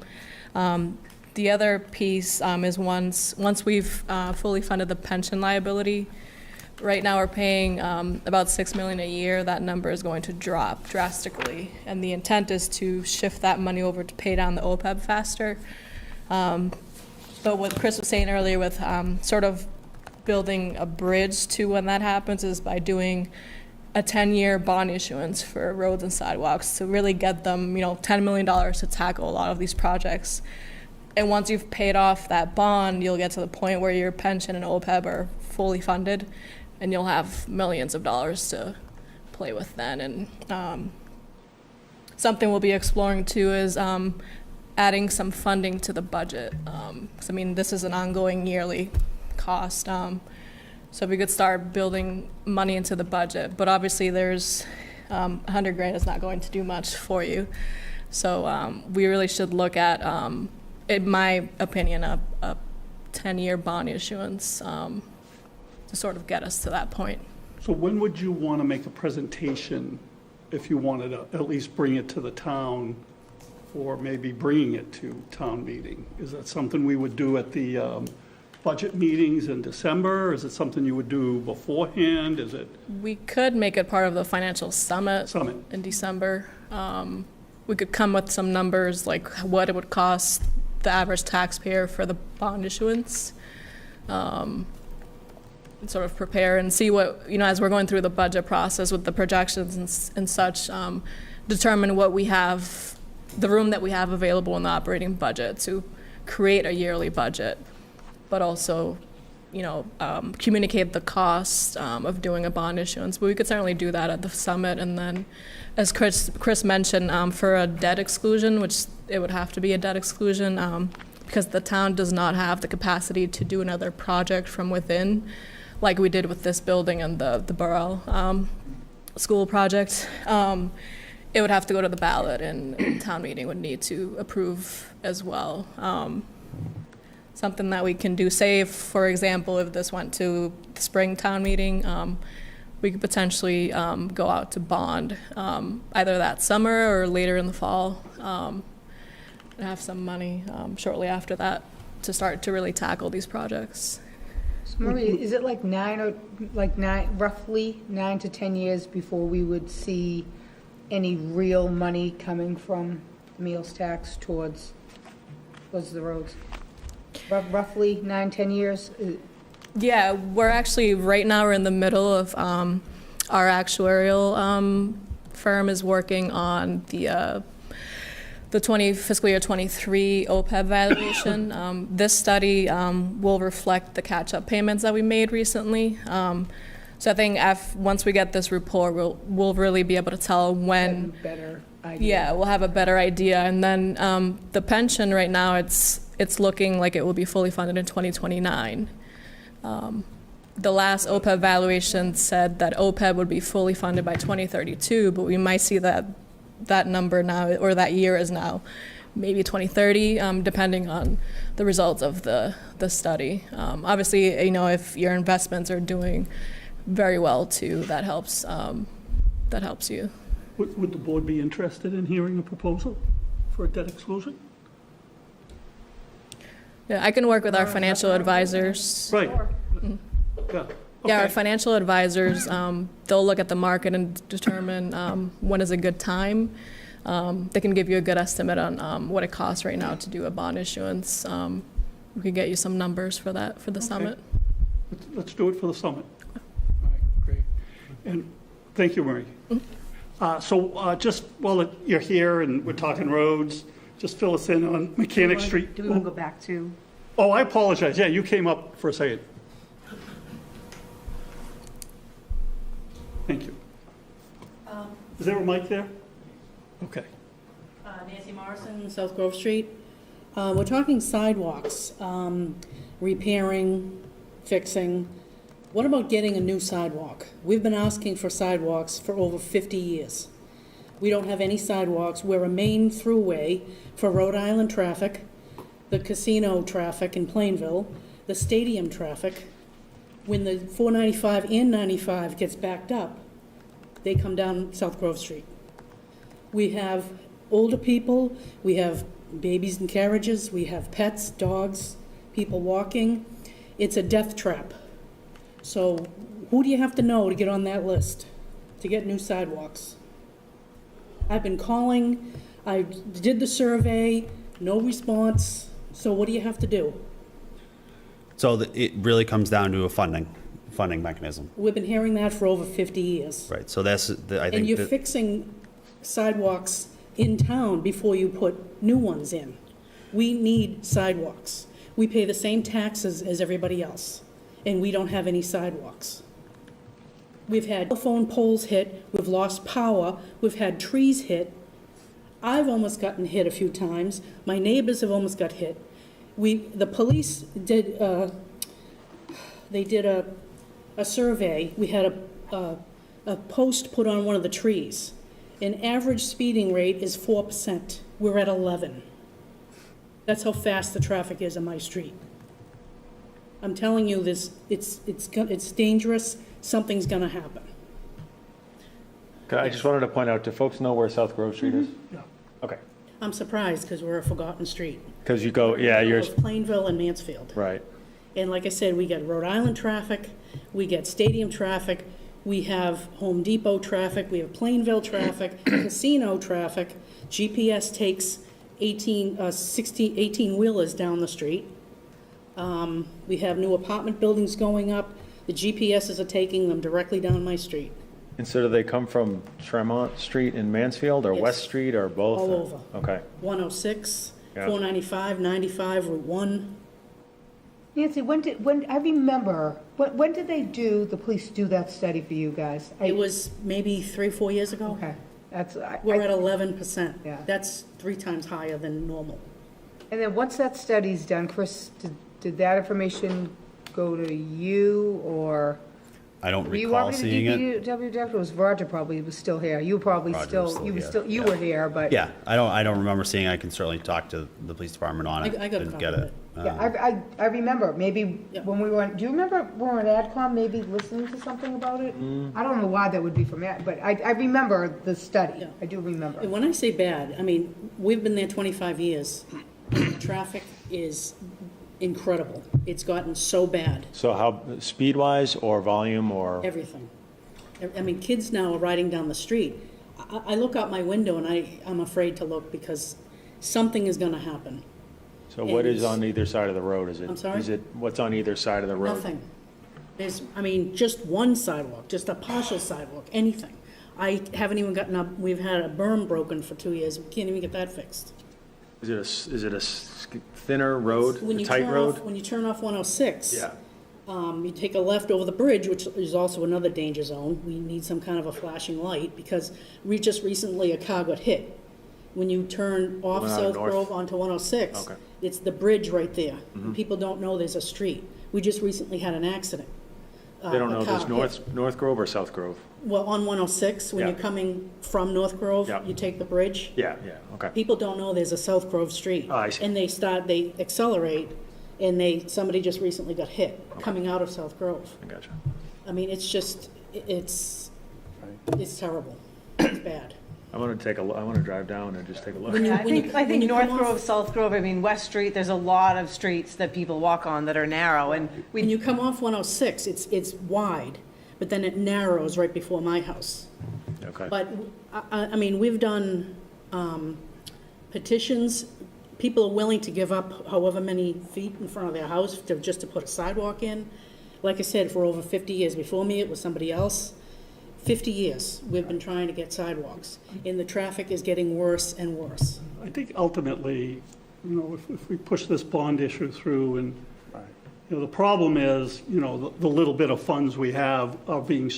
The other piece is once we've fully funded the pension liability. Right now we're paying about $6 million a year. That number is going to drop drastically, and the intent is to shift that money over to pay down the OPEB faster. But what Chris was saying earlier with sort of building a bridge to when that happens is by doing a 10-year bond issuance for roads and sidewalks to really get them, you know, $10 million to tackle a lot of these projects. And once you've paid off that bond, you'll get to the point where your pension and OPEB are fully funded, and you'll have millions of dollars to play with then. And something we'll be exploring too is adding some funding to the budget. 'Cause I mean, this is an ongoing yearly cost. So we could start building money into the budget, but obviously there's $100,000 is not going to do much for you. So we really should look at, in my opinion, a 10-year bond issuance to sort of get us to that point. So when would you want to make a presentation if you wanted to at least bring it to the town, or maybe bringing it to town meeting? Is that something we would do at the budget meetings in December? Is it something you would do beforehand? Is it? We could make it part of the financial summit in December. We could come with some numbers like what it would cost the average taxpayer for the bond issuance. And sort of prepare and see what, you know, as we're going through the budget process with the projections and such, determine what we have, the room that we have available in the operating budget to create a yearly budget, but also, communicate the cost of doing a bond issuance. But we could certainly do that at the summit. And then, as Chris mentioned, for a debt exclusion, which it would have to be a debt exclusion, because the town does not have the capacity to do another project from within, like we did with this building and the Burrell school project. It would have to go to the ballot, and town meeting would need to approve as well. Something that we can do, say, for example, if this went to the spring town meeting, we could potentially go out to bond either that summer or later in the fall, and have some money shortly after that to start to really tackle these projects. So Marie, is it roughly 9 to 10 years before we would see any real money coming from the meals tax towards the roads? Roughly 9, 10 years? Yeah, we're actually, right now, we're in the middle of, our actuarial firm is working on the fiscal year 23 OPEB valuation. This study will reflect the catch-up payments that we made recently. So I think once we get this report, we'll really be able to tell when. Better idea. Yeah, we'll have a better idea. And then the pension right now, it's looking like it will be fully funded in 2029. The last OPEB valuation said that OPEB would be fully funded by 2032, but we might see that number now, or that year is now maybe 2030, depending on the results of the study. Obviously, if your investments are doing very well too, that helps you. Would the board be interested in hearing a proposal for a debt exclusion? Yeah, I can work with our financial advisors. Right. Yeah. Yeah, our Okay. financial advisors, they'll look at the market and determine when is a good time. They can give you a good estimate on what it costs right now to do a bond issuance. We could get you some numbers for that for the summit. Let's do it for the summit. All right, great. And thank you, Marie. So just while you're here and we're talking roads, just fill us in on Mechanic Street. Do we want to go back to? Oh, I apologize. Yeah, you came up for a second. Thank you. Is there a mic there? Okay. Nancy Morrison, South Grove Street. We're talking sidewalks, repairing, fixing. What about getting a new sidewalk? We've been asking for sidewalks for over 50 years. We don't have any sidewalks. We're a main throughway for Rhode Island traffic, the casino traffic in Plainville, the stadium traffic. When the 495 and 95 gets backed up, they come down South Grove Street. We have older people, we have babies in carriages, we have pets, dogs, people walking. It's a death trap. So who do you have to know to get on that list to get new sidewalks? I've been calling, I did the survey, no response. So what do you have to do? So it really comes down to a funding mechanism. We've been hearing that for over 50 years. Right, so I think. And you're that- fixing sidewalks in town before you put new ones in. We need sidewalks. We pay the same taxes as everybody else, and we don't have any sidewalks. We've had telephone poles hit, we've lost power, we've had trees hit. I've almost gotten hit a few times. My neighbors have almost got hit. The police did, they did a survey. We had a post put on one of the trees. An average speeding rate is 4%. We're at 11. That's how fast the traffic is on my street. I'm telling you this, it's dangerous. Something's gonna happen. Okay, I just wanted to point out, do folks know where South Grove Street is? Yeah. Okay, I'm surprised because we're a forgotten street. because you go, yeah, you're, Of Plainville and Mansfield. right. And like I said, we get Rhode Island traffic, we get stadium traffic, we have Home Depot traffic, we have Plainville traffic, casino traffic. GPS takes 18-wheelers down the street. We have new apartment buildings going up. The GPSs are taking them directly down my street. And so do they come from Tremont Street in Mansfield, or Yes. West Street, or both? All over. Okay. 106, Yeah. 495, 95, Route 1. Nancy, when I remember, when did the police do that study for you guys? It was maybe 3 or 4 years ago. Okay, that's, We're at 11%. Yeah. That's 3 times higher than normal. and then once that study's done, Chris, did that information go to you, or? I don't Were you recall already seeing it. DPW director? It was Roger probably was still here. You probably Roger was still, still you were here, still, you yeah. were here, but. Yeah, I don't remember seeing it. I can certainly talk to the police department on it. I got a and copy get of it. it. Yeah, I remember, maybe Yeah. when we were, do you remember when we were at AdCom, maybe listening to something about it? I don't know why that would be from Ad, but I remember the study. Yeah. I do remember. And when I say bad, I mean, we've been there 25 years. Traffic is incredible. It's gotten so bad, So how, speed-wise or volume or? everything. I mean, kids now are riding down the street. I look out my window and I'm afraid to look because something is gonna happen. So what is and- on either side of the road? Is it? I'm sorry? Is it, what's on either side of the road? Nothing. There's, I mean, just one sidewalk, just a partial sidewalk, anything. I haven't even gotten up, we've had a berm broken for 2 years, we can't even get that fixed. Is it a thinner road, When a you tight turn road? off, when you turn off 106. Yeah. You take a left over the bridge, which is also another danger zone. We need some kind of a flashing light because just recently a car got hit. When you turn off Going out South north? Grove onto 106, Okay. it's the bridge right there. Mm-hmm. People don't know there's a street. We just recently had an accident. They don't A know if it's car hit. North Grove or South Grove? Well, on 106, when Yeah. you're coming from North Grove, Yeah. you take the bridge. Yeah, okay. People don't know there's a South Grove Street. Oh, I see. And they accelerate, and somebody just recently got hit coming out of South Grove. I gotcha. I mean, it's just, it's terrible. It's bad. I want to drive down and just take a look. When you- Yeah, I think when you North come Grove, off- South Grove, I mean, West Street, there's a lot of streets that people walk on that are narrow, and When you come off 106, it's wide, but then it narrows right before my house. Okay. But, I mean, we've done petitions. People are willing to give up however many feet in front of their house just to put a sidewalk in. Like I said, for over 50 years, before me, it was somebody else. 50 years, we've been trying to get sidewalks, and the traffic is getting worse and worse. I think ultimately, you know, if we push this bond issue through and, you know, the problem is, you know, the little bit of funds we have are being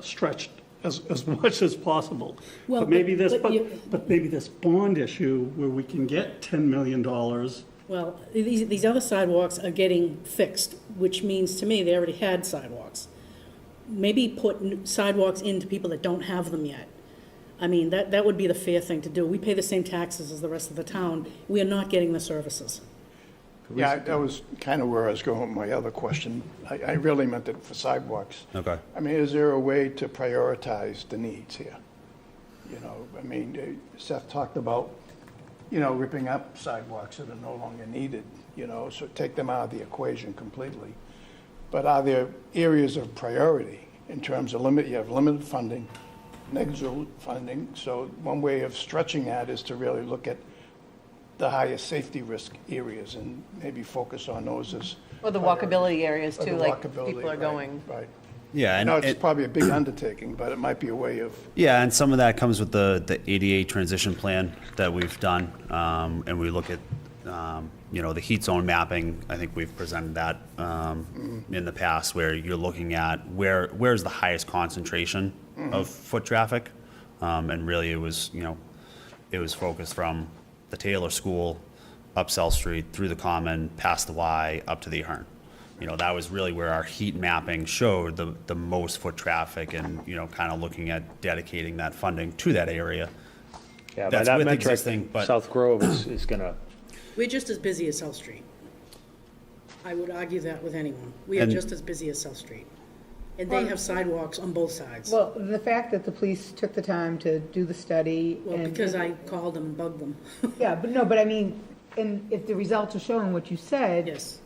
stretched as much as possible. Well, But maybe but maybe this bond issue where we can get $10 million. Well, these other sidewalks are getting fixed, which means to me, they already had sidewalks. Maybe put sidewalks into people that don't have them yet. I mean, that would be the fair thing to do. We pay the same taxes as the rest of the town. We are not getting the services. Yeah, that was kind of where I was going with my other question. I really meant it for sidewalks. Okay. I mean, is there a way to prioritize the needs here? You know, I mean, Seth talked about, you know, ripping up sidewalks that are no longer needed, you know, so take them out of the equation completely. But are there areas of priority in terms of you have limited funding, negligible funding, so one way of stretching that is to really look at the highest safety risk areas and maybe focus on those as. or the priorities. walkability areas Or the too, like walkability, people are right, going. Right. Yeah, I and know it's probably a big undertaking, but it might be a way of, yeah, and some of that comes with the ADA transition plan that we've done, and we look at, you know, the heat zone mapping. I think we've presented that in the past, where you're looking at where's the highest concentration of foot traffic, and really it was, you know, it was focused from the Taylor School, up South Street, through the Common, past the Y, up to the Ahern. You know, that was really where our heat mapping showed the most foot traffic, and, you know, kind of looking at dedicating that funding to that area. Yeah, by That's that with metric, existing, but- South Grove is gonna, We're just as busy as South Street. I would argue that with anyone. We are And- just as busy as South Street. And they have sidewalks on both sides. Well, the fact that the police took the time to do the study. Well, and- because I called them and bugged them. Yeah, but no, but I mean, and if the results are showing what you said. Yes.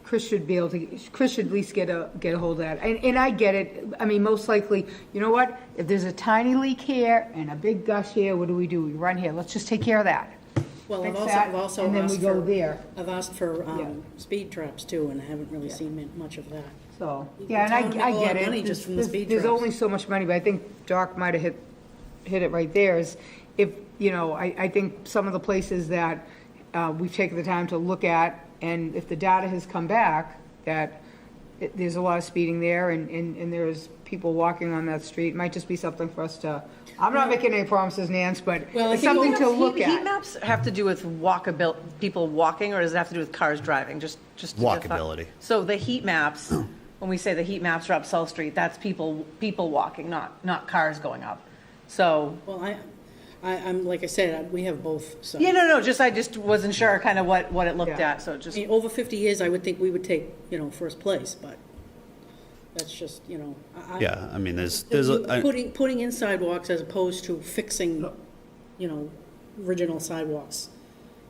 Chris should at least get a hold of that. And I get it. I mean, most likely, you know what? If there's a tiny leak here and a big gush here, what do? We run here. Let's just take care of that. Well, Fix I've that, also and then asked we go for, there. I've asked for Yeah. speed traps too, and I haven't really seen much of that. So, yeah, and I Town make a lot get of it. money just from the speed There's traps. only so much money, but I think Doc might have hit it right there, is if, you know, I think some of the places that we've taken the time to look at, and if the data has come back, that there's a lot of speeding there, and there's people walking on that street, it might just be something for us to, I'm not making any promises, Nance, but Well, I it's think something to Heat- look Heat at. maps have to do with people walking, or does it have to do with cars driving? Just to define- Walkability. So the heat maps, when we say the heat maps are up South Street, that's people walking, not cars going up. So, Well, I'm, like I said, we have both, so. yeah, no, I just wasn't sure kind of what it looked Yeah. at, so I just, mean, over 50 years, I would think we would take, first place, but that's just, Yeah, I mean, there's a, Putting in sidewalks as opposed to fixing, original sidewalks.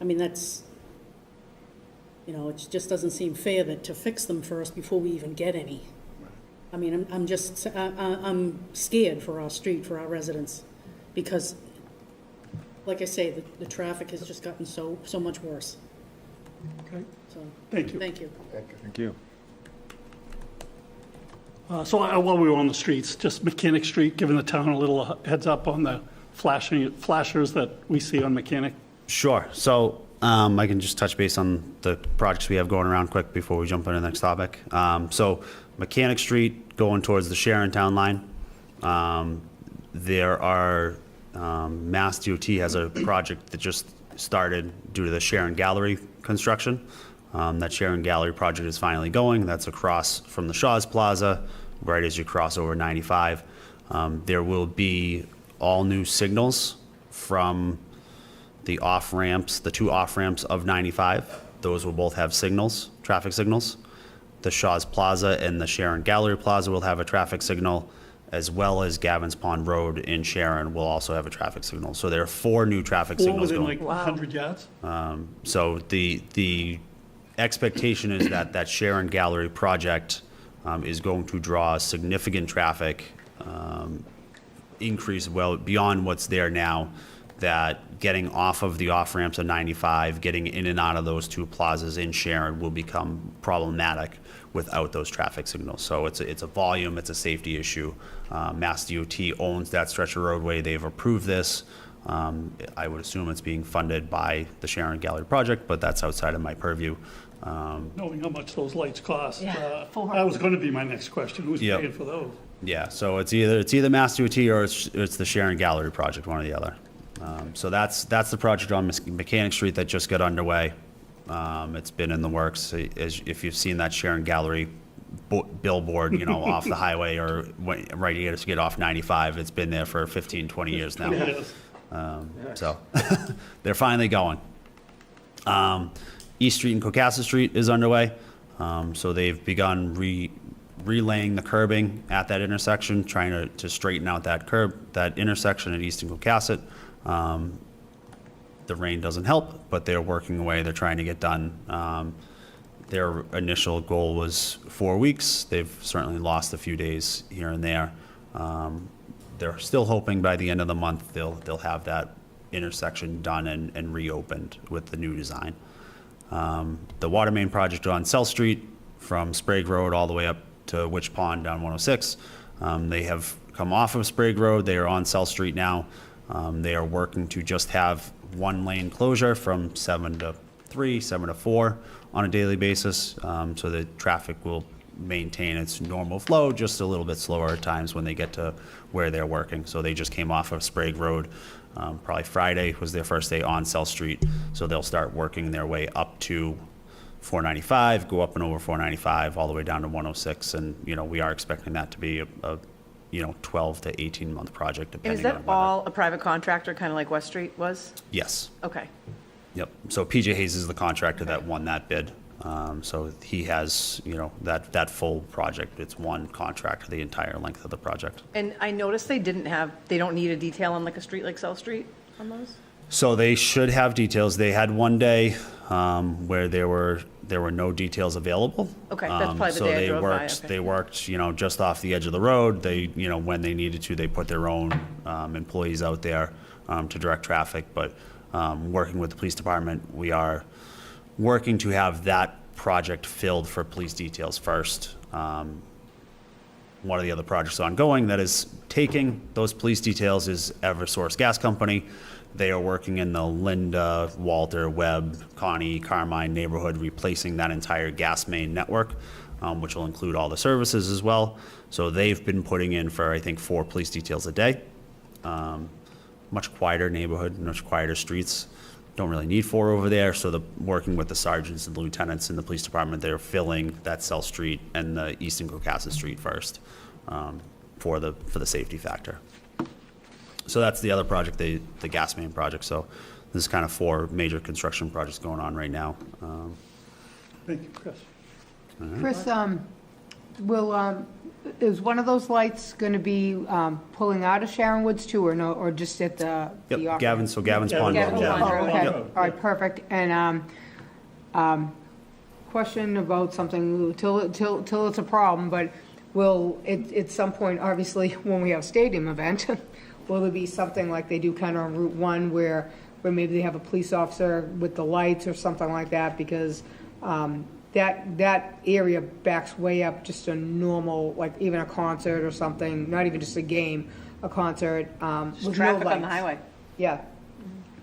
I mean, that's, it just doesn't seem fair to fix them first before we even get any. I mean, I'm scared for our street, for our residents, because, like I say, the traffic has just gotten so much worse, Okay, so. thank you. Thank you. Thank you. So while we were on the streets, just Mechanic Street, giving the town a little heads up on the flashers that we see on Mechanic. Sure. So I can just touch base on the projects we have going around quick before we jump into the next topic. So Mechanic Street going towards the Sharon Town line. There are, Mass DOT has a project that just started due to the Sharon Gallery construction. That Sharon Gallery project is finally going. That's across from the Shaw's Plaza, right as you cross over 95. There will be all new signals from the off-ramps, the two off-ramps of 95. Those will both have signals, traffic signals. The Shaw's Plaza and the Sharon Gallery Plaza will have a traffic signal, as well as Gavin's Pond Road in Sharon will also have a traffic signal. So there are 4 new traffic All signals within going. like 100 yards? So the expectation is that that Sharon Gallery project is going to draw significant traffic increase well beyond what's there now, that getting off of the off-ramps of 95, getting in and out of those 2 plazas in Sharon will become problematic without those traffic signals. So it's a volume, it's a safety issue. Mass DOT owns that stretch of roadway. They've approved this. I would assume it's being funded by the Sharon Gallery project, but that's outside of my purview. Knowing how much those lights cost, Yeah, that was going to be my next question. Who's Yep. paying for those? Yeah, so it's either Mass DOT or it's the Sharon Gallery project, one or the other. So that's the project on Mechanic Street that just got underway. It's been in the works. If you've seen that Sharon Gallery billboard, off the highway or right here to get off 95, it's been there for 15, 20 years now. Yes. So they're finally going. East Street and Cocassa Street is underway. So they've begun relaying the curbing at that intersection, trying to straighten out that intersection at East and Cocassa. The rain doesn't help, but they're working away. They're trying to get done. Their initial goal was 4 weeks. They've certainly lost a few days here and there. They're still hoping by the end of the month they'll have that intersection done and reopened with the new design. The water main project on South Street from Sprague Road all the way up to Witch Pond down 106. They have come off of Sprague Road. They are on South Street now. They are working to just have 1 lane closure from 7 to 3, 7 to 4 on a daily basis, so the traffic will maintain its normal flow, just a little bit slower at times when they get to where they're working. So they just came off of Sprague Road. Probably Friday was their first day on South Street, so they'll start working their way up to 495, go up and over 495, all the way down to 106, and, we are expecting that to be a 12 to 18-month project, and depending is on that weather. all a private contractor, kind of like West Street was? Yes. Okay. Yep. So PJ Hayes is the contractor that won that bid. So he has, that full project. It's one contract, the entire length of the project. And I noticed they don't need a detail on like a street like South Street on those? So they should have details. They had one day where there were no details available. Okay, that's probably the day I drove by, okay. They worked, just off the edge of the road. They, when they needed to, they put their own employees out there to direct traffic. But working with the police department, we are working to have that project filled for police details first. One of the other projects ongoing that is taking those police details is Eversource Gas Company. They are working in the Linda, Walter, Webb, Connie, Carmine neighborhood, replacing that entire gas main network, which will include all the services as well. So they've been putting in for, I think, 4 police details a day. Much quieter neighborhood, much quieter streets. Don't really need 4 over there. So working with the sergeants and lieutenants in the police department, they're filling that South Street and the Easton Caucasus Street first for the safety factor. So that's the other project, the gas main project. So this is kind of 4 major construction projects going on right now. Thank you, Chris. Chris, is one of those lights going to be pulling out of Sharon Woods too, or no, or just at the Yep, off- Gavin's Pond Gavin's Road, yeah. Oh, okay, Yep. all right, perfect. And question about something, till it's a problem, but will it, at some point, obviously, when we have a stadium event, will there be something like they do kind of on Route 1 where maybe they have a police officer with the lights or something like that? Because that area backs way up just a normal, like even a concert or something, not even just a game, a concert, with no Traffic on the lights. highway. Yeah,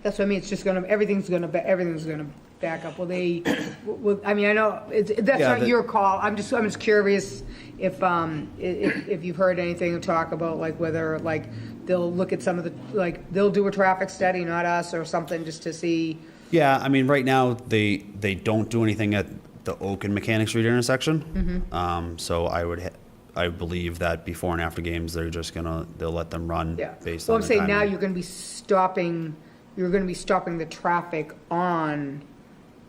that's what I mean, it's just everything's gonna back up. Will they, I mean, I know, that's Yeah, not your call, I'm just curious if you've heard anything talk about, like, whether, like, they'll look at some of the, like, they'll do a traffic study, not us, or something, just to see. Yeah, I mean, right now, they don't do anything at the Oak and Mechanic Street intersection. So I believe that before and after games, they'll let them run Yeah. based Well, on I'm the saying now timing. you're gonna be stopping the traffic on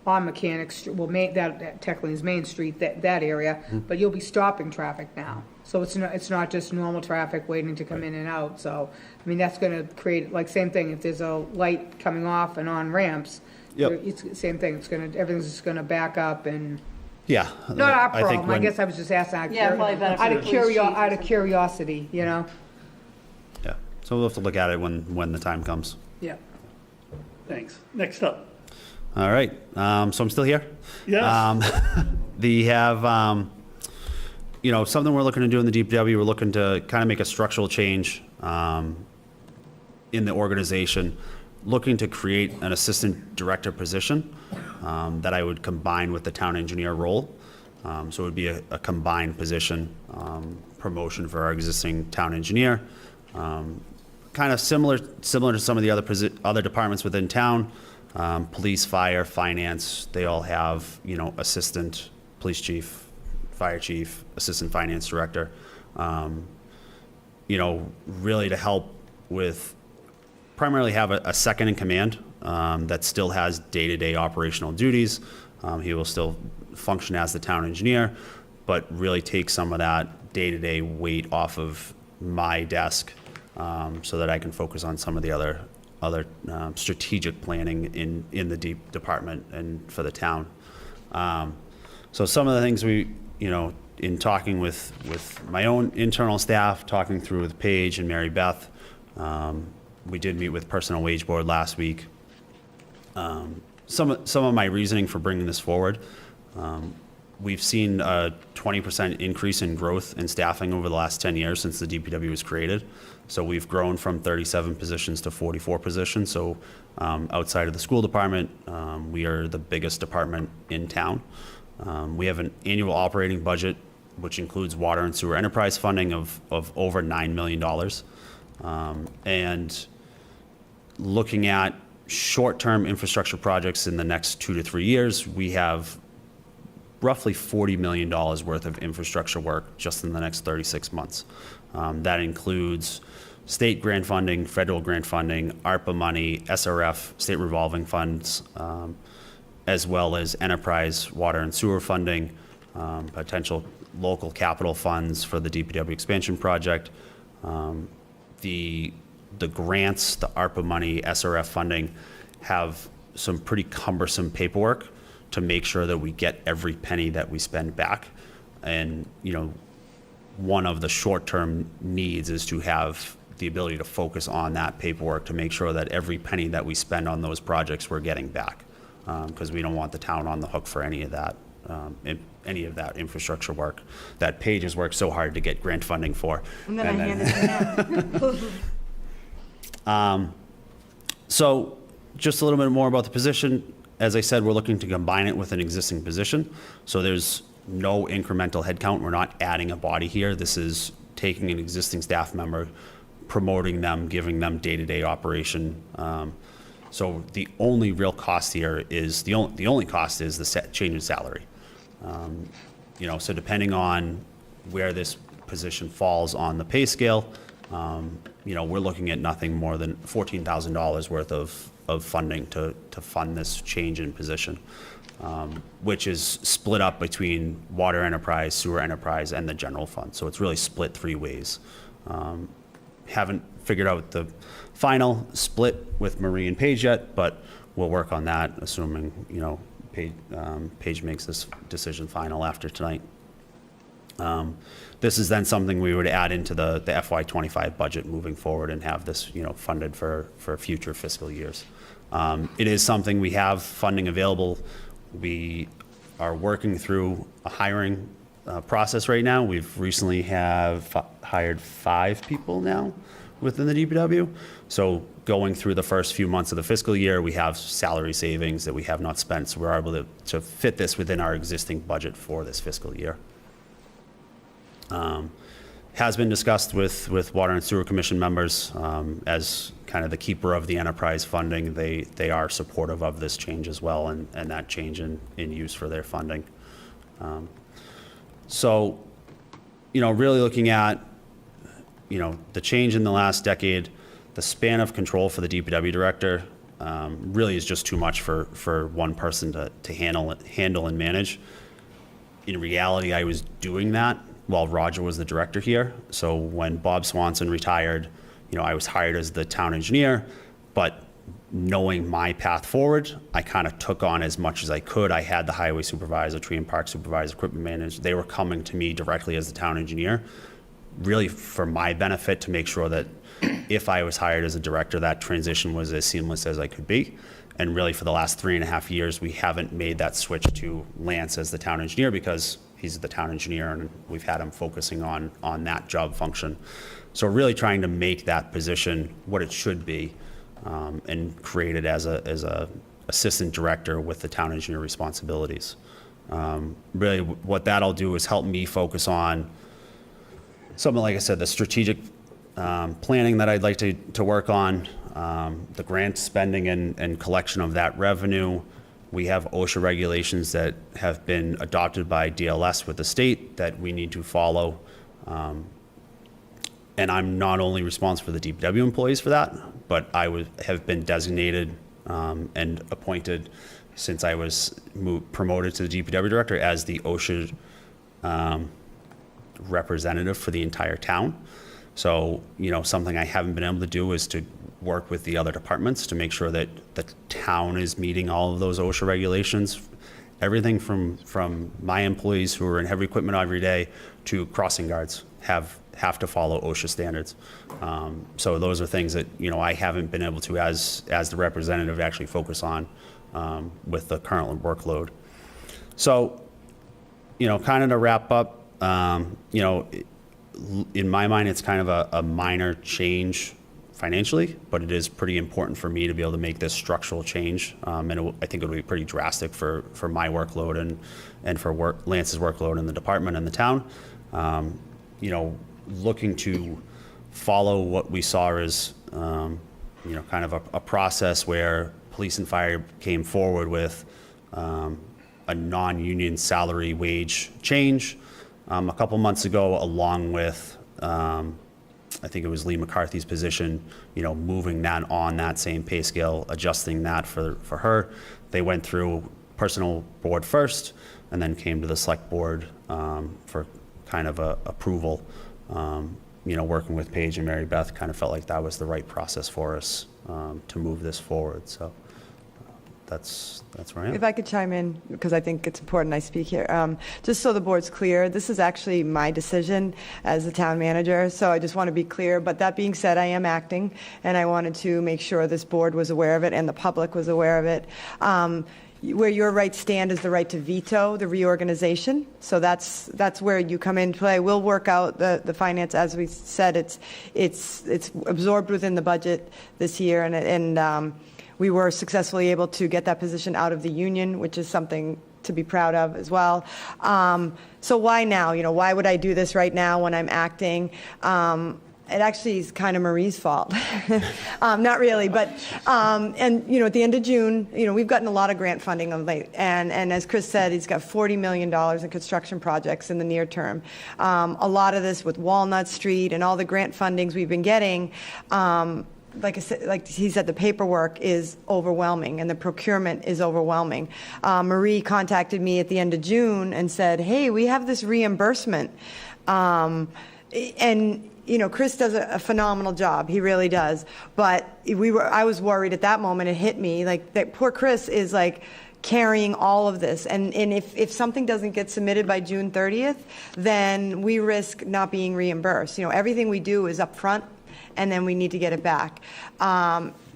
Mechanic Street, well, that technically is Main Street, that area, but you'll be stopping traffic now. So it's not just normal traffic waiting to come in and out, so, I mean, that's gonna create, like, same thing, if there's a light coming off and on ramps, Yep. it's the same thing, everything's just gonna back up and, Yeah. not our I think problem, I when- guess I was just asking Yeah, probably better for out the of police chief or out of something. curiosity, you know? Yeah, so we'll have to look at it when the time comes. Yeah. Thanks. Next up. All right, so I'm still here? Yes. They have, something we're looking to do in the DPW, we're looking to kind of make a structural change in the organization, looking to create an assistant director position that I would combine with the town engineer role. So it would be a combined position, promotion for our existing town engineer. Kind of similar to some of the other departments within town. Police, fire, finance, they all have, assistant police chief, fire chief, assistant finance director. Really to help with, primarily have a second in command that still has day-to-day operational duties. He will still function as the town engineer, but really take some of that day-to-day weight off of my desk so that I can focus on some of the other strategic planning in the deep department and for the town. So some of the things we, in talking with my own internal staff, talking through with Paige and Mary Beth, we did meet with Personnel Wage Board last week. Some of my reasoning for bringing this forward, we've seen a 20% increase in growth in staffing over the last 10 years since the DPW was created. So we've grown from 37 positions to 44 positions. So outside of the school department, we are the biggest department in town. We have an annual operating budget, which includes water and sewer enterprise funding of over $9 million. And looking at short-term infrastructure projects in the next 2 to 3 years, we have roughly $40 million worth of infrastructure work just in the next 36 months. That includes state grant funding, federal grant funding, ARPA money, SRF, state revolving funds, as well as enterprise water and sewer funding, potential local capital funds for the DPW expansion project. The grants, the ARPA money, SRF funding have some pretty cumbersome paperwork to make sure that we get every penny that we spend back. And, one of the short-term needs is to have the ability to focus on that paperwork to make sure that every penny that we spend on those projects we're getting back. Because we don't want the town on the hook for any of that any of that infrastructure work that Paige has worked so hard to get grant funding for. And then I hand it to them. So just a little bit more about the position. As I said, we're looking to combine it with an existing position. So there's no incremental headcount. We're not adding a body here. This is taking an existing staff member, promoting them, giving them day-to-day operation. So the only real cost here is, the only cost is the change in salary. So depending on where this position falls on the pay scale, we're looking at nothing more than $14,000 worth of funding to fund this change in position, which is split up between water enterprise, sewer enterprise, and the general fund. So it's really split 3 ways. Haven't figured out the final split with Marie and Paige yet, but we'll work on that, assuming, Paige makes this decision final after tonight. This is then something we would add into the FY25 budget moving forward and have this, funded for future fiscal years. It is something we have funding available. We are working through a hiring process right now. We've recently hired 5 people now within the DPW. So going through the first few months of the fiscal year, we have salary savings that we have not spent. So we're able to fit this within our existing budget for this fiscal year. Has been discussed with Water and Sewer Commission members as kind of the keeper of the enterprise funding. They are supportive of this change as well, and that change in use for their funding. So, really looking at, the change in the last decade, the span of control for the DPW director really is just too much for one person to handle and manage. In reality, I was doing that while Roger was the director here. So when Bob Swanson retired, I was hired as the town engineer, but knowing my path forward, I kind of took on as much as I could. I had the highway supervisor, tree and park supervisor, equipment manager. They were coming to me directly as the town engineer, really for my benefit, to make sure that if I was hired as a director, that transition was as seamless as I could be. And really for the last 3.5 years, we haven't made that switch to Lance as the town engineer because he's the town engineer and we've had him focusing on that job function. So really trying to make that position what it should be and create it as a assistant director with the town engineer responsibilities. Really what that'll do is help me focus on something, like I said, the strategic planning that I'd like to work on, the grant spending and collection of that revenue. We have OSHA regulations that have been adopted by DLS with the state that we need to follow. And I'm not only responsible for the DPW employees for that, but I have been designated and appointed since I was promoted to the DPW director as the OSHA representative for the entire town. So, something I haven't been able to do is to work with the other departments to make sure that the town is meeting all of those OSHA regulations. Everything from my employees who are in heavy equipment every day to crossing guards have to follow OSHA standards. So those are things that, I haven't been able to, as the representative, actually focus on with the current workload. So, kind of to wrap up, in my mind, it's kind of a minor change financially, but it is pretty important for me to be able to make this structural change. And I think it will be pretty drastic for my workload and for Lance's workload in the department and the town. Looking to follow what we saw as, kind of a process where police and fire came forward with a non-union salary wage change a couple months ago, along with, I think it was Lee McCarthy's position, moving that on that same pay scale, adjusting that for her. They went through personnel board first and then came to the select board for kind of approval. Working with Paige and Mary Beth kind of felt like that was the right process for us to move this forward. So that's where I am. If I could chime in, because I think it's important I speak here. Just so the board's clear, this is actually my decision as the town manager, so I just want to be clear. But that being said, I am acting, and I wanted to make sure this board was aware of it and the public was aware of it. where your rights stand is the right to veto the reorganization. So that's where you come into play. We'll work out the finance, as we said, it's absorbed within the budget this year, and we were successfully able to get that position out of the union, which is something to be proud of as well. So why now? Why would I do this right now when I'm acting? It actually is kind of Marie's fault. Not really, but, and, at the end of June, we've gotten a lot of grant funding of late. And as Chris said, he's got $40 million in construction projects in the near term. A lot of this with Walnut Street and all the grant fundings we've been getting, like he said, the paperwork is overwhelming and the procurement is overwhelming. Marie contacted me at the end of June and said, hey, we have this reimbursement. And Chris does a phenomenal job. He really does. But I was worried at that moment. It hit me like that. Poor Chris is like carrying all of this, and if something doesn't get submitted by June 30th, then we risk not being reimbursed. Everything we do is up front, and then we need to get it back.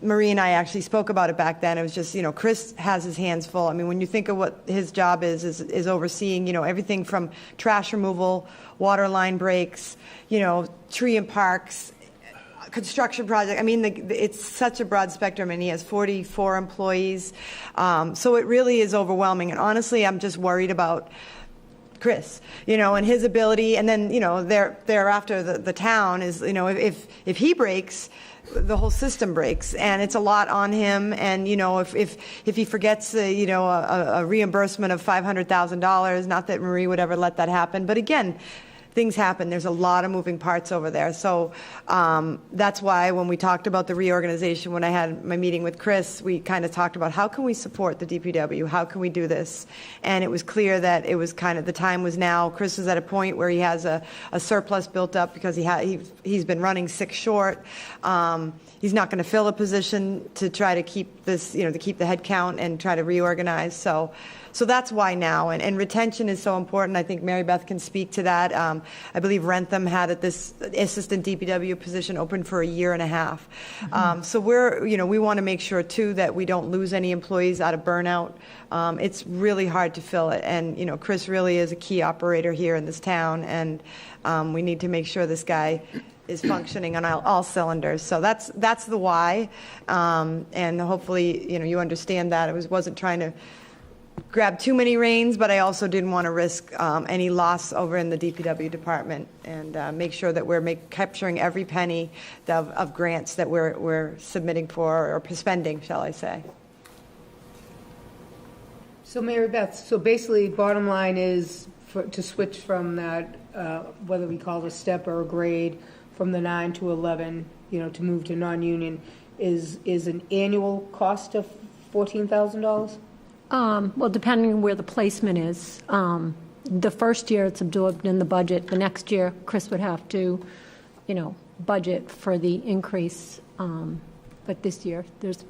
Marie and I actually spoke about it back then. It was just, Chris has his hands full. I mean, when you think of what his job is overseeing, everything from trash removal, water line breaks, tree and parks, construction project. I mean, it's such a broad spectrum, and he has 44 employees. So it really is overwhelming. And honestly, I'm just worried about Chris, and his ability. And then, thereafter, the town is, if he breaks, the whole system breaks, and it's a lot on him. And if he forgets a reimbursement of $500,000, not that Marie would ever let that happen, but again, things happen. There's a lot of moving parts over there. So that's why when we talked about the reorganization, when I had my meeting with Chris, we kind of talked about how can we support the DPW? How can we do this? And it was clear that it was kind of the time was now. Chris is at a point where he has a surplus built up because he's been running 6 short. He's not going to fill a position to try to keep this, to keep the head count and try to reorganize. So that's why now, and retention is so important. I think Mary Beth can speak to that. I believe Rentham had this assistant DPW position open for 1.5 years. So we want to make sure too that we don't lose any employees out of burnout. It's really hard to fill it, and Chris really is a key operator here in this town, and we need to make sure this guy is functioning on all cylinders. So that's the why, and hopefully you understand that. I wasn't trying to grab too many reins, but I also didn't want to risk any loss over in the DPW department, and make sure that we're capturing every penny of grants that we're submitting for, or spending, shall I say. So Mary Beth, so basically bottom line is to switch from that, whether we call it a step or a grade, from the 9 to 11, to move to non-union, is an annual cost of $14,000? Well, depending on where the placement is. The first year it's absorbed in the budget. The next year, Chris would have to, budget for the increase. But this year, there's...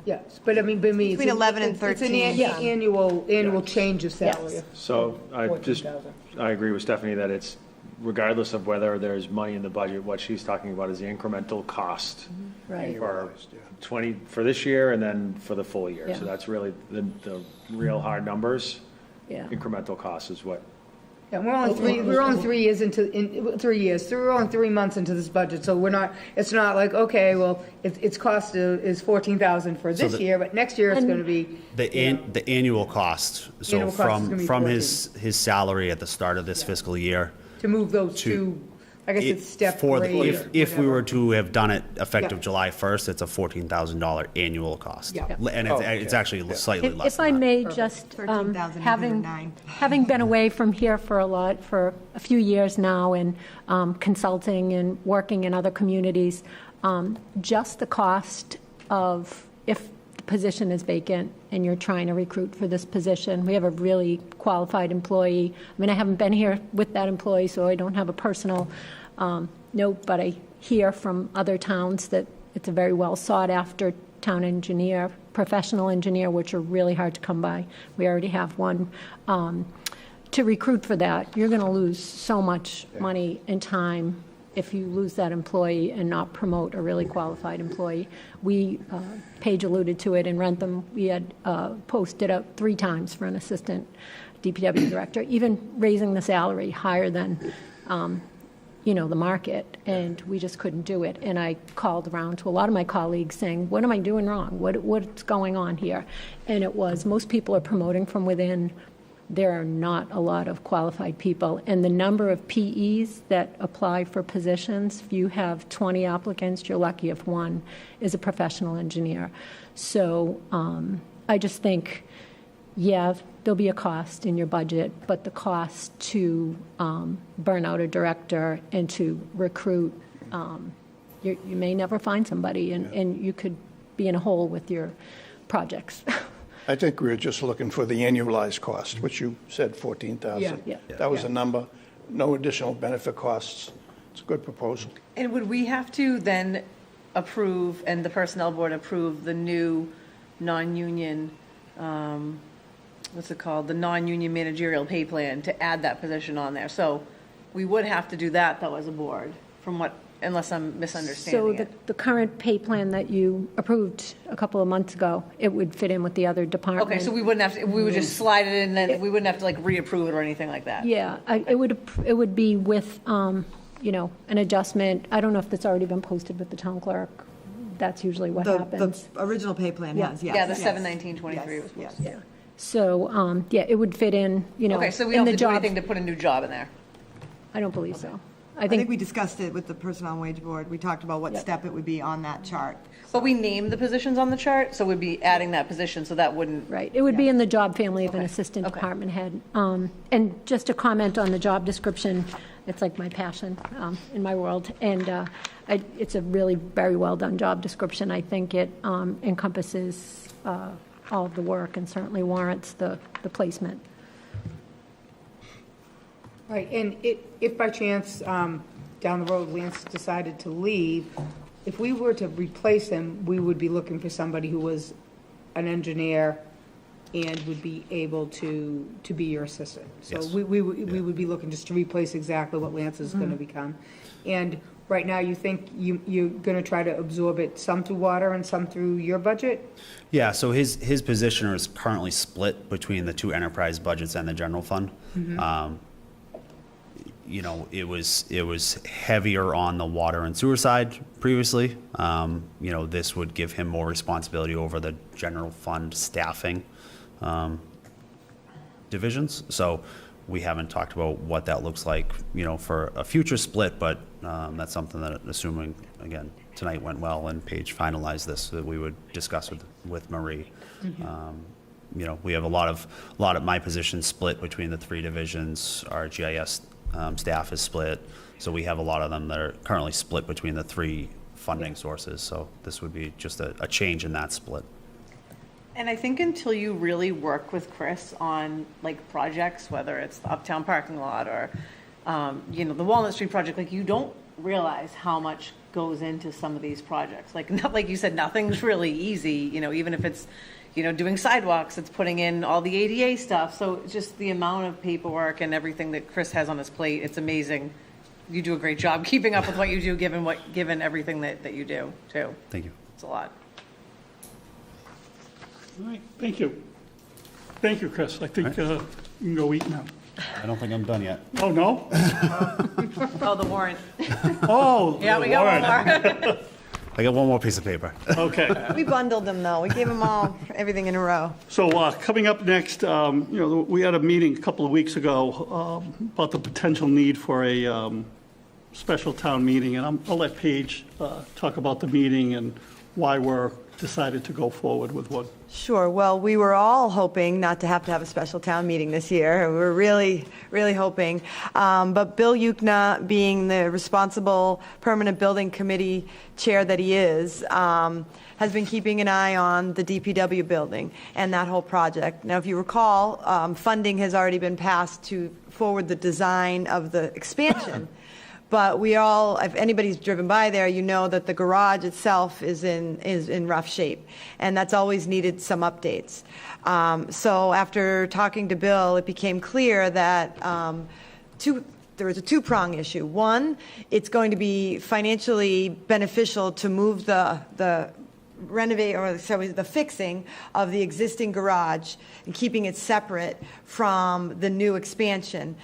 Yes, but I mean, Between 11 and 13. It's an annual change of salary. Yes. So I $14,000. agree with Stephanie that it's, regardless of whether there's money in the budget, what she's talking about is the incremental cost Right. for 20, for this year and then for the full year. Yeah. So that's really the real hard numbers. Yeah. Incremental cost is what. Yeah, we're only 3 years into, 3 years, so we're only 3 months into this budget, so it's not like, okay, well, its cost is $14,000 for this year, but next year it's gonna be. The annual cost, so Annual cost is gonna be from his salary at the start of this fiscal year. To move those two, I guess it's step For the- grade. If we were to have done it effective Yeah. July 1st, it's a $14,000 annual cost. Yeah. And it's actually slightly less If I than that. may just, $13,809. having been away from here for a few years now, and consulting and working in other communities, just the cost of, if the position is vacant and you're trying to recruit for this position, we have a really qualified employee. I mean, I haven't been here with that employee, so I don't have a personal note, but I hear from other towns that it's a very well sought-after town engineer, professional engineer, which are really hard to come by. We already have one. To recruit for that, you're going to lose so much money and time if you lose that employee and not promote a really qualified employee. We, Paige alluded to it in Rentham, we had posted up 3 times for an assistant DPW director, even raising the salary higher than, the market, and we just couldn't do it. And I called around to a lot of my colleagues saying, what am I doing wrong? What's going on here? And it was, most people are promoting from within. There are not a lot of qualified people. And the number of PEs that apply for positions, if you have 20 applicants, you're lucky if one is a professional engineer. So I just think, yeah, there'll be a cost in your budget, but the cost to burn out a director and to recruit, you may never find somebody, and you could be in a hole with your projects. I think we were just looking for the annualized cost, which you said 14,000. Yeah. That was a number, no additional benefit costs. It's a good proposal. And would we have to then approve, and the Personnel Board approve, the new non-union, what's it called, the non-union managerial pay plan to add that position on there? So we would have to do that, though, as a board, from what, unless I'm misunderstanding So it. the current pay plan that you approved a couple of months ago, it would fit in with the other departments. Okay, so we wouldn't have to, we would just slide it in, then we wouldn't have to like reapprove it or anything like that? Yeah, it would be with, an adjustment. I don't know if that's already been posted with the town clerk. That's usually what The happens. original pay plan Yeah. has, yes. Yeah, the yes. 7/19/23 was Yes, posted. yes. So, it would fit in, Okay, so we in don't the have to do job. anything to put a new job in there? I don't believe so. I think we discussed it with the Personnel and Wage Board. We talked about what Yep. step it would be on that chart. But we named the positions on the chart, so we'd be adding that position, so that wouldn't. Right, it would be in the job family of an Okay, assistant okay. department head. And just to comment on the job description, it's like my passion in my world, and it's a really very well-done job description. I think it encompasses all of the work and certainly warrants the placement. Right, and if by chance, down the road, Lance decided to leave, if we were to replace him, we would be looking for somebody who was an engineer and would be able to be your assistant. So Yes. we would be looking just to replace exactly what Lance is going to become. And right now, you think you're going to try to absorb it, some through water and some through your budget? Yeah, so his position is currently split between the 2 enterprise budgets and the general fund. It was heavier on the water and sewer side previously. This would give him more responsibility over the general fund staffing divisions. So we haven't talked about what that looks like, for a future split, but that's something that, assuming, again, tonight went well and Paige finalized this, that we would discuss with Marie. We have a lot of my positions split between the 3 divisions. Our GIS staff is split, so we have a lot of them that are currently split between the 3 funding sources. So this would be just a change in that split. And I think until you really work with Chris on like projects, whether it's the Uptown parking lot or, the Walnut Street project, like you don't realize how much goes into some of these projects. Like you said, nothing's really easy, even if it's, doing sidewalks, it's putting in all the ADA stuff. So just the amount of paperwork and everything that Chris has on his plate, it's amazing. You do a great job keeping up with what you do, given everything that you do too. Thank you. It's a lot. All right, thank you. Thank you, Chris. I think you can go eat now. I don't think I'm done yet. Oh, no? Oh, the warrant. Oh. Yeah, we got one more. I got one more piece of paper. Okay. We bundled them, though. We gave them all, everything in a row. So coming up next, we had a meeting a couple of weeks ago about the potential need for a special town meeting, and I'll let Paige talk about the meeting and why we're decided to go forward with one. Sure. Well, we were all hoping not to have a special town meeting this year. We were really, really hoping. But Bill Yukna, being the responsible permanent building committee chair that he is, has been keeping an eye on the DPW building and that whole project. Now, if you recall, funding has already been passed to forward the design of the expansion. But we all, if anybody's driven by there, you know that the garage itself is in rough shape, and that's always needed some updates. So after talking to Bill, it became clear that there there was a two-prong issue. One, it's going to be financially beneficial to move the renovate, or sorry, the fixing of the existing garage and keeping it separate from the new expansion,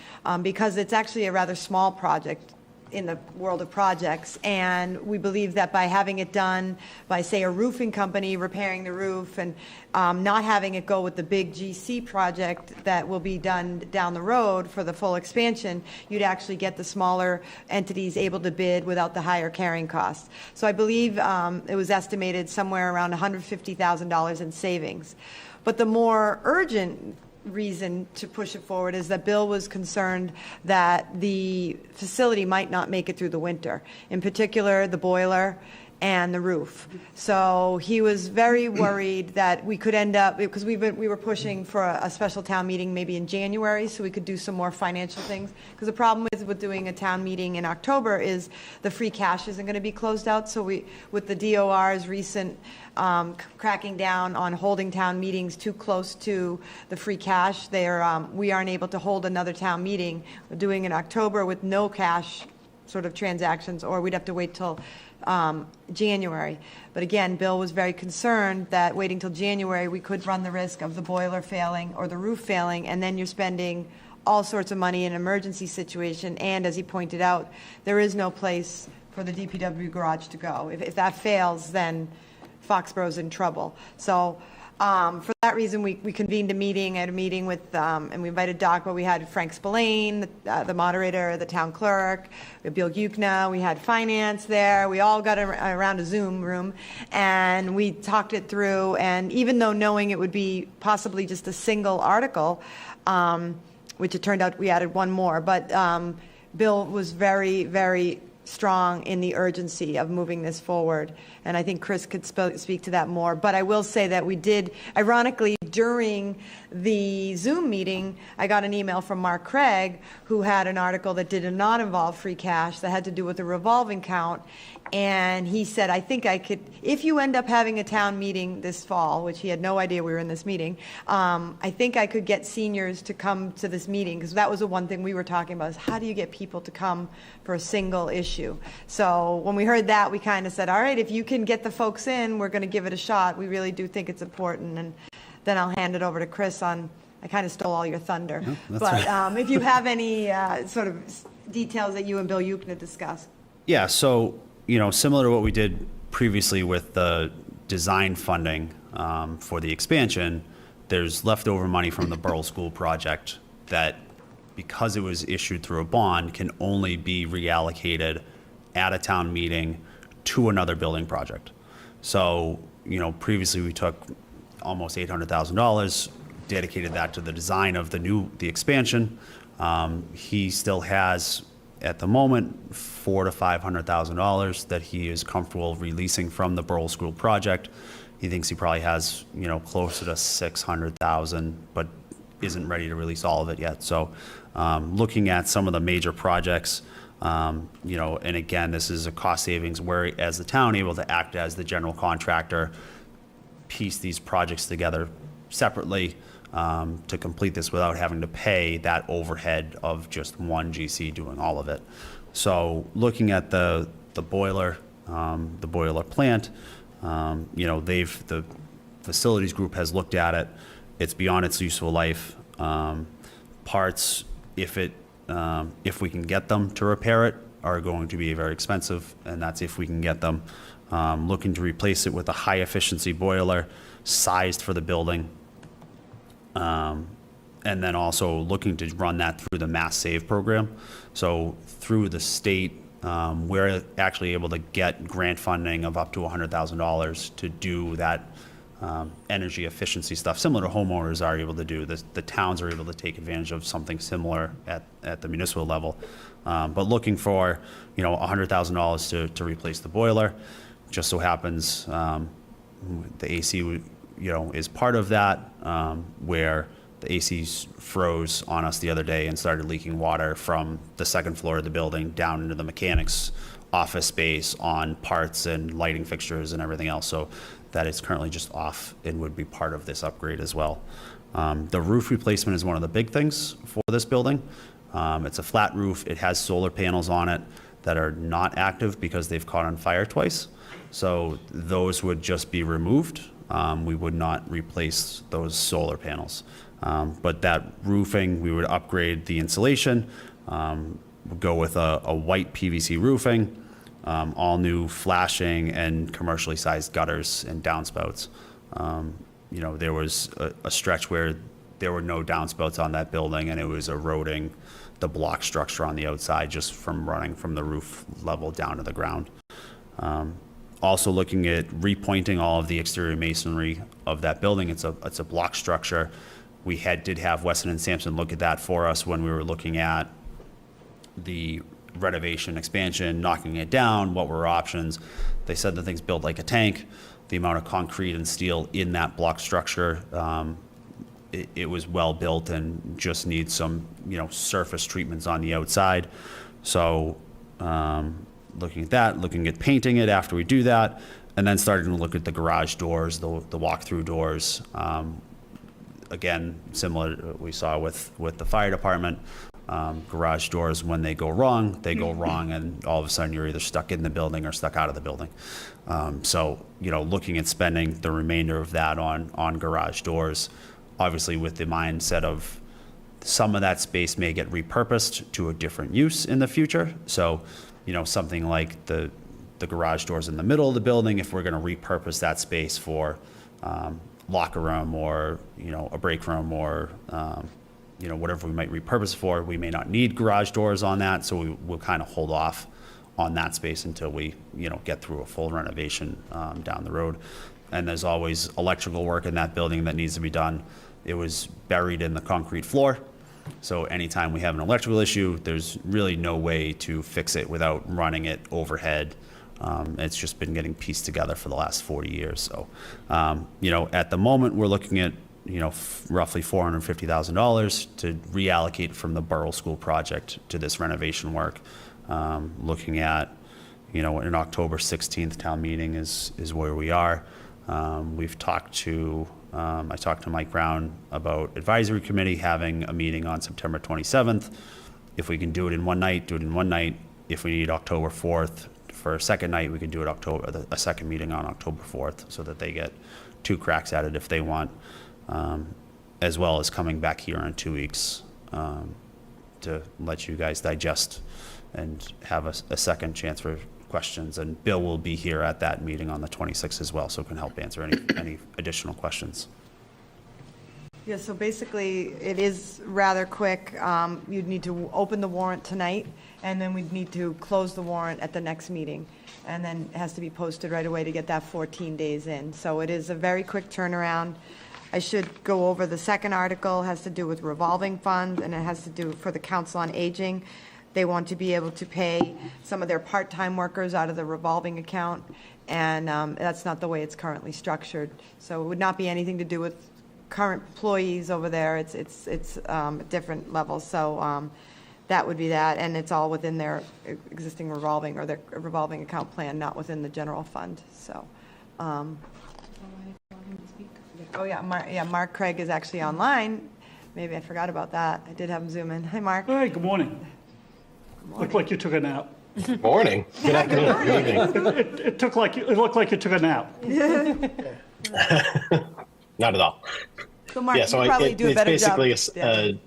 because it's actually a rather small project in the world of projects, and we believe that by having it done by, say, a roofing company repairing the roof and not having it go with the big GC project that will be done down the road for the full expansion, you'd actually get the smaller entities able to bid without the higher carrying costs. So I believe it was estimated somewhere around $150,000 in savings. But the more urgent reason to push it forward is that Bill was concerned that the facility might not make it through the winter, in particular the boiler and the roof. So he was very worried that we could end up, because we were pushing for a special town meeting maybe in January so we could do some more financial things. Because the problem with doing a town meeting in October is the free cash isn't going to be closed out. So with the DOR's recent cracking down on holding town meetings too close to the free cash, we aren't able to hold another town meeting. We're doing it in October with no cash sort of transactions, or we'd have to wait till January. But again, Bill was very concerned that waiting till January, we could run the risk of the boiler failing or the roof failing, and then you're spending all sorts of money in an emergency situation. And as he pointed out, there is no place for the DPW garage to go. If that fails, then Foxborough's in trouble. So for that reason, we convened a meeting. I had a meeting with, and we invited Doc, but we had Frank Spillane, the moderator, the town clerk, we had Bill Yukna, we had finance there. We all got around a Zoom room, and we talked it through. And even though knowing it would be possibly just a single article, which it turned out we added one more, but Bill was very, very strong in the urgency of moving this forward. And I think Chris could speak to that more. But I will say that we did, ironically, during the Zoom meeting, I got an email from Mark Craig, who had an article that did not involve free cash, that had to do with a revolving count. And he said, I think I could, if you end up having a town meeting this fall, which he had no idea we were in this meeting, I think I could get seniors to come to this meeting, because that was the one thing we were talking about, is how do you get people to come for a single issue? So when we heard that, we kind of said, all right, if you can get the folks in, we're going to give it a shot. We really do think it's important. And then I'll hand it over to Chris on, I kind of stole all your thunder. No, that's but right. If you have any sort of details that you and Bill Yukna discuss. Yeah, so, similar to what we did previously with the design funding for the expansion, there's leftover money from the Borough School project that, because it was issued through a bond, can only be reallocated at a town meeting to another building project. So, previously we took almost $800,000, dedicated that to the design of the expansion. He still has, at the moment, $400,000 to $500,000 that he is comfortable releasing from the Borough School project. He thinks he probably has, closer to $600,000, but isn't ready to release all of it yet. So, looking at some of the major projects, and again, this is a cost savings where, as the town, able to act as the general contractor, piece these projects together separately to complete this without having to pay that overhead of just one GC doing all of it. So looking at the boiler plant, the facilities group has looked at it. It's beyond its useful life. Parts, if we can get them to repair it, are going to be very expensive, and that's if we can get them. Looking to replace it with a high-efficiency boiler sized for the building. And then also looking to run that through the Mass Save program. So through the state, we're actually able to get grant funding of up to $100,000 to do that energy efficiency stuff, similar to homeowners are able to do. The towns are able to take advantage of something similar at the municipal level. But looking for, $100,000 to replace the boiler. Just so happens the AC, is part of that, where the AC froze on us the other day and started leaking water from the second floor of the building down into the mechanics office space on parts and lighting fixtures and everything else. So that is currently just off and would be part of this upgrade as well. The roof replacement is one of the big things for this building. It's a flat roof. It has solar panels on it that are not active because they've caught on fire twice. So those would just be removed. We would not replace those solar panels. But that roofing, we would upgrade the insulation, go with a white PVC roofing, all new flashing and commercially sized gutters and downspouts. There was a stretch where there were no downspouts on that building, and it was eroding the block structure on the outside just from running from the roof level down to the ground. Also looking at repointing all of the exterior masonry of that building. It's a block structure. We did have Weston and Sampson look at that for us when we were looking at the renovation, expansion, knocking it down, what were options. They said the thing's built like a tank. The amount of concrete and steel in that block structure, it was well built and just needs some, surface treatments on the outside. So looking at that, looking at painting it after we do that, and then starting to look at the garage doors, the walk-through doors. Again, similar to what we saw with the fire department. Garage doors, when they go wrong, and all of a sudden you're either stuck in the building or stuck out of the building. So, looking at spending the remainder of that on garage doors, obviously with the mindset of some of that space may get repurposed to a different use in the future. So, something like the garage doors in the middle of the building, if we're going to repurpose that space for locker room or, a break room or, whatever we might repurpose for, we may not need garage doors on that. So we'll kind of hold off on that space until we, get through a full renovation down the road. And there's always electrical work in that building that needs to be done. It was buried in the concrete floor. So anytime we have an electrical issue, there's really no way to fix it without running it overhead. It's just been getting pieced together for the last 40 years. So, at the moment, we're looking at, roughly $450,000 to reallocate from the Borough School project to this renovation work. Looking at, an October 16th town meeting is where we are. We've talked to, I talked to Mike Brown about advisory committee having a meeting on September 27th. If we can do it in one night, do it in one night. If we need October 4th for a second night, we can do it a second meeting on October 4th so that they get 2 cracks at it if they want, as well as coming back here in 2 weeks to let you guys digest and have a second chance for questions. And Bill will be here at that meeting on the 26th as well, so can help answer any additional questions. Yeah, so basically, it is rather quick. You'd need to open the warrant tonight, and then we'd need to close the warrant at the next meeting. And then it has to be posted right away to get that 14 days in. So it is a very quick turnaround. I should go over the second article, has to do with revolving funds, and it has to do for the Council on Aging. They want to be able to pay some of their part-time workers out of the revolving account, and that's not the way it's currently structured. So it would not be anything to do with current employees over there. It's different levels. So that would be that, and it's all within their existing revolving or their revolving account plan, not within the general fund. So. Oh yeah, Mark Craig is actually online. Maybe I forgot about that. I did have him zoom in. Hi, Mark. Hey, good morning. Looked like you took a nap. Morning. Good afternoon. Good evening. It looked like you took a nap. Not at all. So Mark, Yeah, you so probably do a better job. it's basically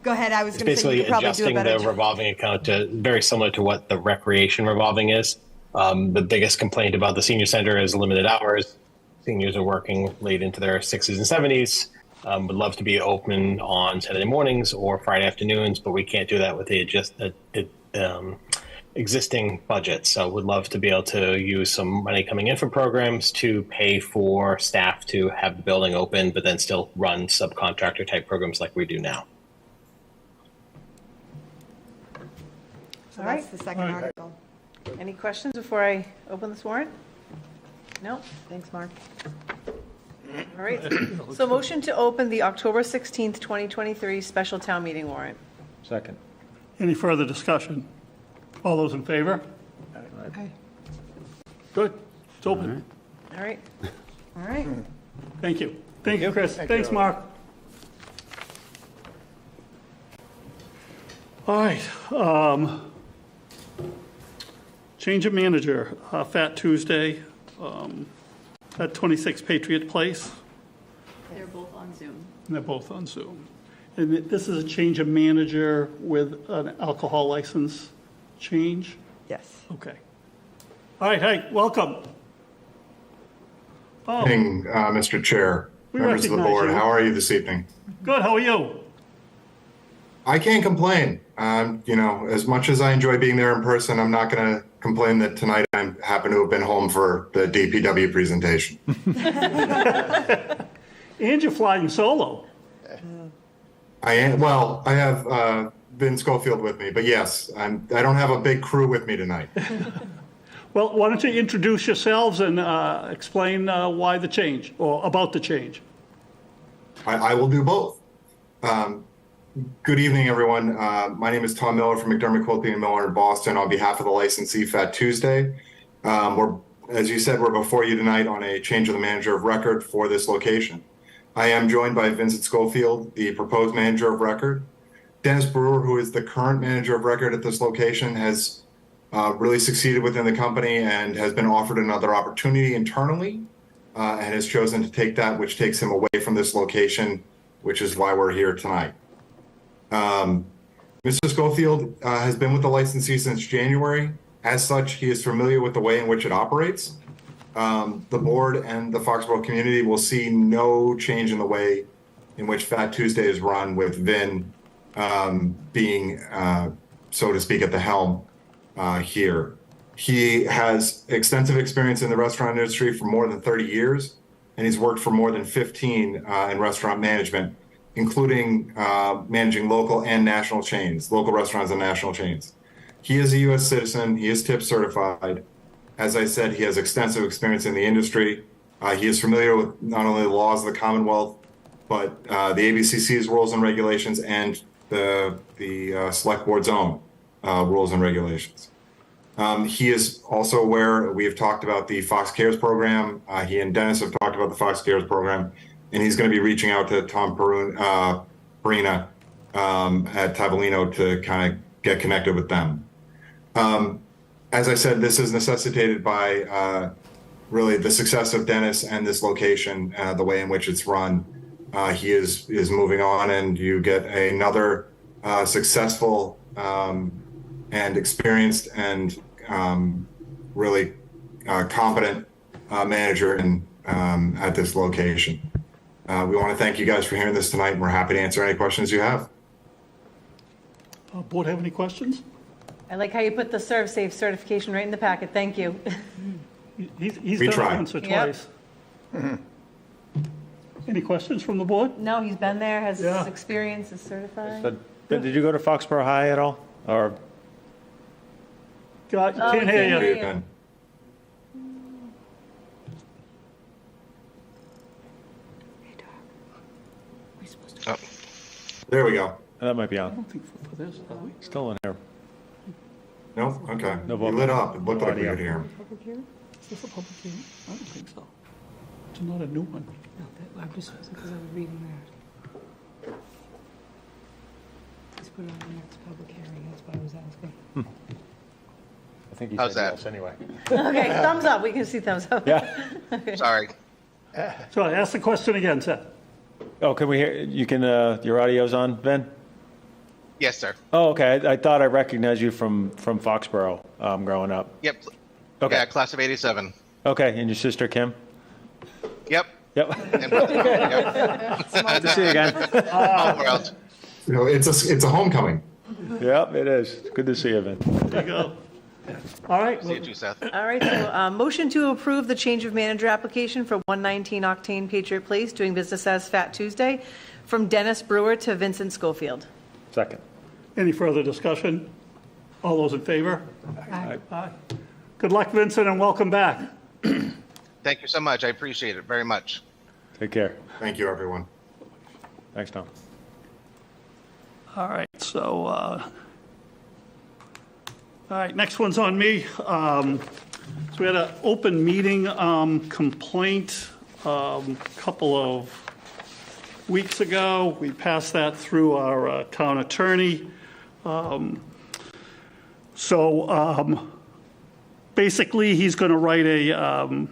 Go ahead. I was it's going to say you basically could probably do a adjusting better the job. revolving account to very similar to what the recreation revolving is. The biggest complaint about the senior center is limited hours. Seniors are working late into their 60s and 70s. Would love to be open on Saturday mornings or Friday afternoons, but we can't do that with the existing budget. So would love to be able to use some money coming in from programs to pay for staff to have the building open, but then still run subcontractor type programs like we do now. So that's the second article. Any questions before I open this warrant? No? Thanks, Mark. All right. So motion to open the October 16th, 2023 special town meeting warrant. Second. Any further discussion? All those in favor? Okay. Good. It's open. All right. All right. Thank you. Thank you, Chris. Thanks, Mark. All right. Change of manager, Fat Tuesday at 26 Patriot Place. They're both on Zoom. And they're both on Zoom. And this is a change of manager with an alcohol license change? Yes. Okay. All right, hey, welcome. Oh, Evening, Mr. Chair, We members of the recognize board. you. How are you this evening? good, how are you? I can't complain. As much as I enjoy being there in person, I'm not going to complain that tonight I happen to have been home for the DPW presentation. And you're flying solo. I have Vin Schofield with me, but yes, I don't have a big crew with me tonight. Well, why don't you introduce yourselves and explain why the change, or about the change? I will do both. Good evening, everyone. My name is Tom Miller from McDermott Quilty & Miller in Boston on behalf of the licensee Fat Tuesday. As you said, we're before you tonight on a change of the manager of record for this location. I am joined by Vincent Schofield, the proposed manager of record. Dennis Brewer, who is the current manager of record at this location, has really succeeded within the company and has been offered another opportunity internally and has chosen to take that, which takes him away from this location, which is why we're here tonight. Mr. Schofield has been with the licensee since January. As such, he is familiar with the way in which it operates. The board and the Foxborough community will see no change in the way in which Fat Tuesday is run, with Vin being, so to speak, at the helm here. He has extensive experience in the restaurant industry for more than 30 years, and he's worked for more than 15 in restaurant management, including managing local and national chains, local restaurants and national chains. He is a U.S. citizen. He is TIP certified. As I said, he has extensive experience in the industry. He is familiar with not only the laws of the Commonwealth, but the ABCC's rules and regulations and the Select Board's own rules and regulations. He is also aware, we have talked about the Fox Cares program. He and Dennis have talked about the Fox Cares program, and he's going to be reaching out to Tom Perina at Tavolino to kind of get connected with them. As I said, this is necessitated by really the success of Dennis and this location, the way in which it's run. He is moving on, and you get another successful and experienced and really competent manager at this location. We want to thank you guys for hearing this tonight, and we're happy to answer any questions you have. Board have any questions? I like how you put the ServSafe certification right in the packet. Thank you. He's We done try. it once or Yep. twice. Any questions from the board? No, he's been there, has Yeah. experience, is certified. But did you go to Foxborough High at all? Or God, Oh, can't we hear can't you. hear you. Ben. There we go. that might be I on. don't think for this, are we? Still in here. No? Okay. No You vote. lit up. It looked like we Audio. could hear him. Is this a public hearing? I don't think so. It's not a new one. No, I'm just, because I was reading that. Let's put it on the next public hearing, that's why I was asking. I think he How's said that? yes anyway. Okay, thumbs up. We can see thumbs up. Yeah. Sorry. So ask the question again, Seth. Oh, can we hear, you can, your audio's on, Ben? Yes, sir. Oh, okay. I thought I recognized you from Foxborough growing up. Yep. Okay. Yeah, class of 87. Okay, and your sister Kim? Yep. Yep. And yep. Good to see you again. All world. It's a homecoming. Yep, it is. Good to see you, Ben. There you go. All right. See you too, Seth. All right, so motion to approve the change of manager application for 119 Octane Patriot Place, doing business as Fat Tuesday, from Dennis Brewer to Vincent Schofield. Second. Any further discussion? All those in favor? Aye. Aye. Good luck, Vincent, and welcome back. Thank you so much. I appreciate it very much. Take care. Thank you, everyone. Thanks, Tom. All right, so, all right, next one's on me. So we had an open meeting complaint a couple of weeks ago. We passed that through our town attorney. Basically, he's going to write a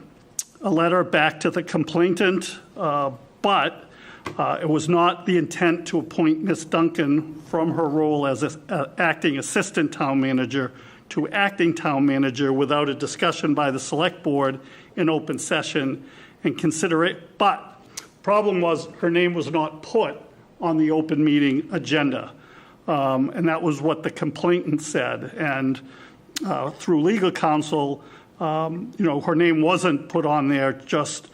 letter back to the complainant, but it was not the intent to appoint Ms. Duncan from her role as acting assistant town manager to acting town manager without a discussion by the select board in open session and consider it. But problem was her name was not put on the open meeting agenda. And that was what the complainant said. And through legal counsel, her name wasn't put on there just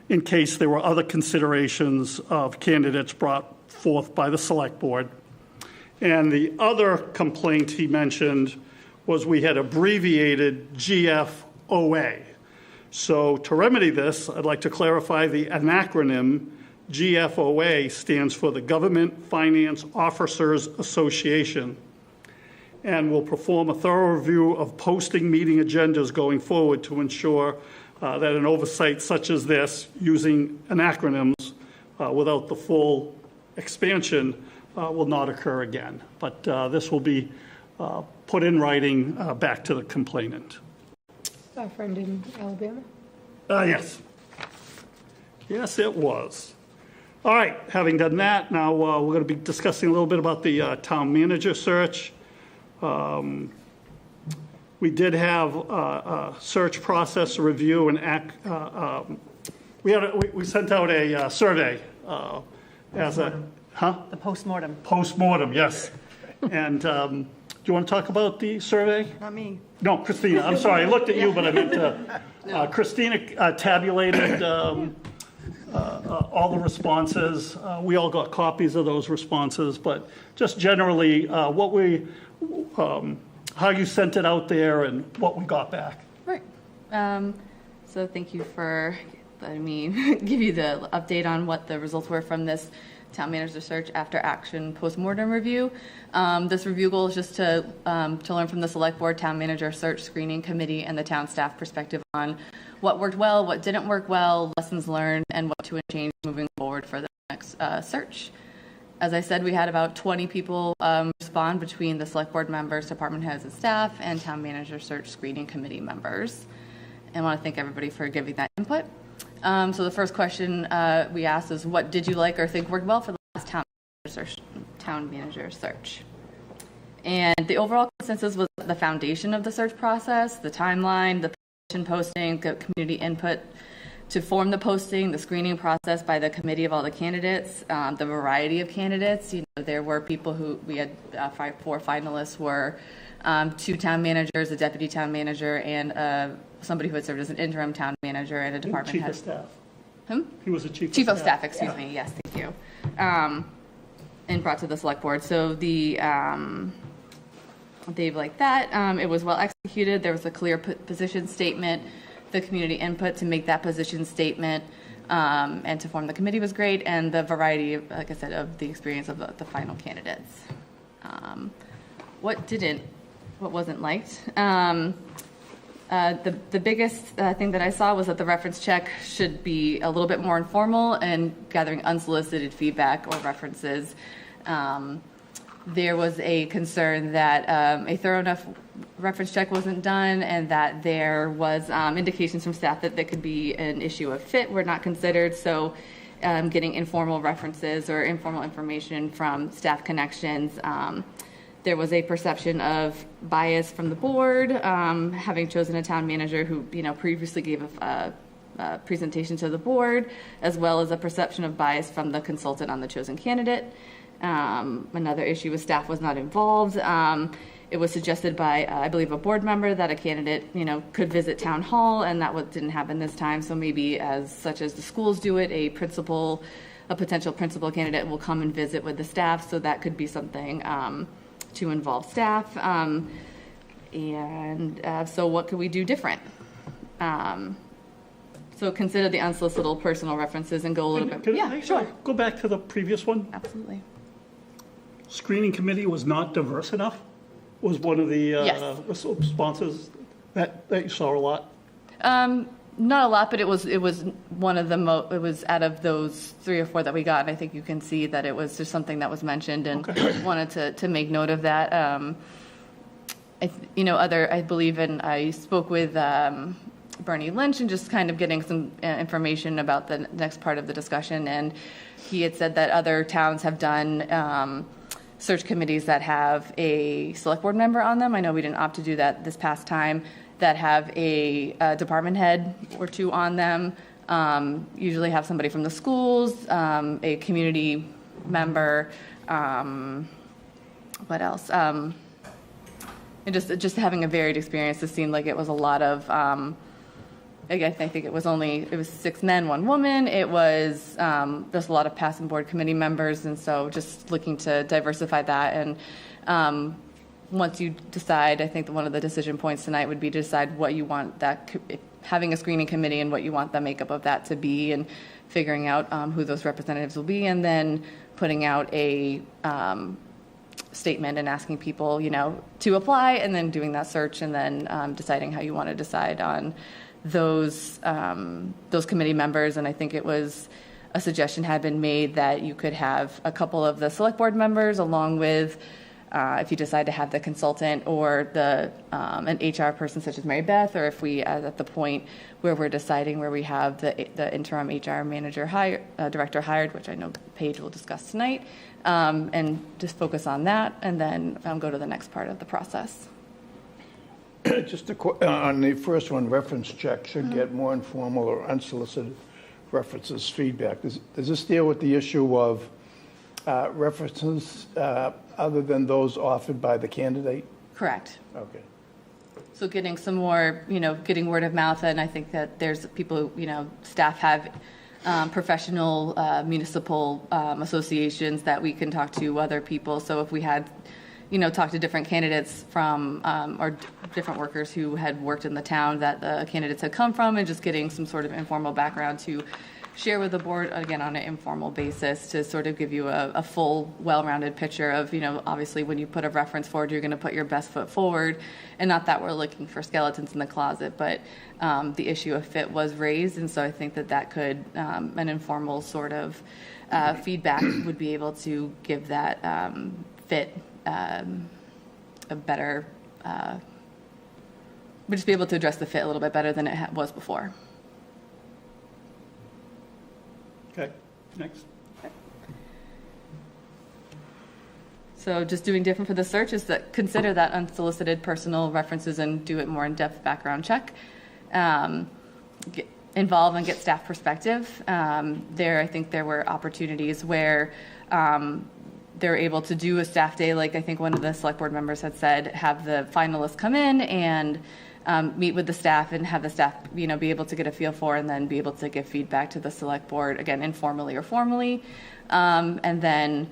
in case there were other considerations of candidates brought forth by the select board. And the other complaint he mentioned was we had abbreviated GFOA. So to remedy this, I'd like to clarify the acronym. GFOA stands for the Government Finance Officers Association, and will perform a thorough review of posting meeting agendas going forward to ensure that an oversight such as this, using acronyms without the full expansion, will not occur again. But this will be put in writing back to the complainant. Our friend in Alabama? Yes. Yes, it was. All right, having done that, now we're going to be discussing a little bit about the town manager search. We did have a search process review and we sent out a survey as a, The postmortem. Postmortem, yes. And do you want to talk about the survey? Not me. No, Christina, I'm sorry, I looked at you, but I meant Christina tabulated all the responses. We all got copies of those responses, but just generally, how you sent it out there and what we got back. Right. So thank you for letting me give you the update on what the results were from this town manager search after action postmortem review. This review goal is just to learn from the select board, town manager search screening committee, and the town staff perspective on what worked well, what didn't work well, lessons learned, and what to change moving forward for the next search. As I said, we had about 20 people respond between the select board members, department heads and staff, and town manager search screening committee members. And I want to thank everybody for giving that input. So the first question we asked is, what did you like or think worked well for the last town manager search? And the overall consensus was the foundation of the search process, the timeline, the position posting, the community input to form the posting, the screening process by the committee of all the candidates, the variety of candidates. There were people who, we had 4 finalists were 2 town managers, a deputy town manager, and somebody who had served as an interim town manager and a department head. Chief of staff. Whom? He was a chief of staff, excuse me. Yes, thank you. And brought to the select board. So they liked that. It was well executed. There was a clear position statement. The community input to make that position statement and to form the committee was great, and the variety, like I said, of the experience of the final candidates. What wasn't liked? The biggest thing that I saw was that the reference check should be a little bit more informal and gathering unsolicited feedback or references. There was a concern that a thorough enough reference check wasn't done, and that there was indications from staff that there could be an issue of fit were not considered. So getting informal references or informal information from staff connections. There was a perception of bias from the board, having chosen a town manager who previously gave a presentation to the board, as well as a perception of bias from the consultant on the chosen candidate. Another issue was staff was not involved. It was suggested by, I believe, a board member that a candidate, could visit town hall, and that didn't happen this time. So maybe, such as the schools do it, a potential principal candidate will come and visit with the staff. So that could be something to involve staff. So what could we do different? So consider the unsolicited personal references and go a little bit. Yeah, sure. Go back to the previous one. Absolutely. Screening committee was not diverse enough, was one of the Yes. responses that you saw a lot. Not a lot, but it was one of the it was out of those 3 or 4 that we got, and I think you can see that it was just something that was mentioned, and wanted to make note of that. I believe I spoke with Bernie Lynch and just kind of getting some information about the next part of the discussion, and he had said that other towns have done search committees that have a select board member on them. I know we didn't opt to do that this past time, that have a department head or 2 on them, usually have somebody from the schools, a community member, what else? And just having a varied experience, it seemed like it was a lot of, I think it was 6 men, 1 woman. It was, there's a lot of past and board committee members, and so just looking to diversify that. And once you decide, I think one of the decision points tonight would be to decide what you want having a screening committee and what you want the makeup of that to be, and figuring out who those representatives will be, and then putting out a statement and asking people, to apply, and then doing that search, and then deciding how you want to decide on those committee members. And I think it was a suggestion had been made that you could have a couple of the select board members along with, if you decide to have the consultant or an HR person such as Mary Beth, or if we at the point where we're deciding where we have the interim HR manager director hired, which I know Paige will discuss tonight, and just focus on that, and then go to the next part of the process. Just on the first one, reference check should get more informal or unsolicited references feedback. Does this deal with the issue of references other than those offered by the candidate? Correct. Okay. So getting some more, getting word of mouth, and I think that there's people, staff have professional municipal associations that we can talk to other people. So if we had, talked to different candidates from, or different workers who had worked in the town that the candidates had come from, and just getting some sort of informal background to share with the board, again, on an informal basis, to sort of give you a full, well-rounded picture of, obviously when you put a reference forward, you're going to put your best foot forward, and not that we're looking for skeletons in the closet, but the issue of fit was raised, and so I think that could, an informal sort of feedback would be able to give that fit a better, would just be able to address the fit a little bit better than it was before. Okay, next. So just doing different for the search is that consider that unsolicited personal references and do it more in-depth background check. Get involved and get staff perspective. I think there were opportunities where they're able to do a staff day, like I think one of the select board members had said, have the finalists come in and meet with the staff, and have the staff, be able to get a feel for, and then be able to give feedback to the select board, again, informally or formally. And then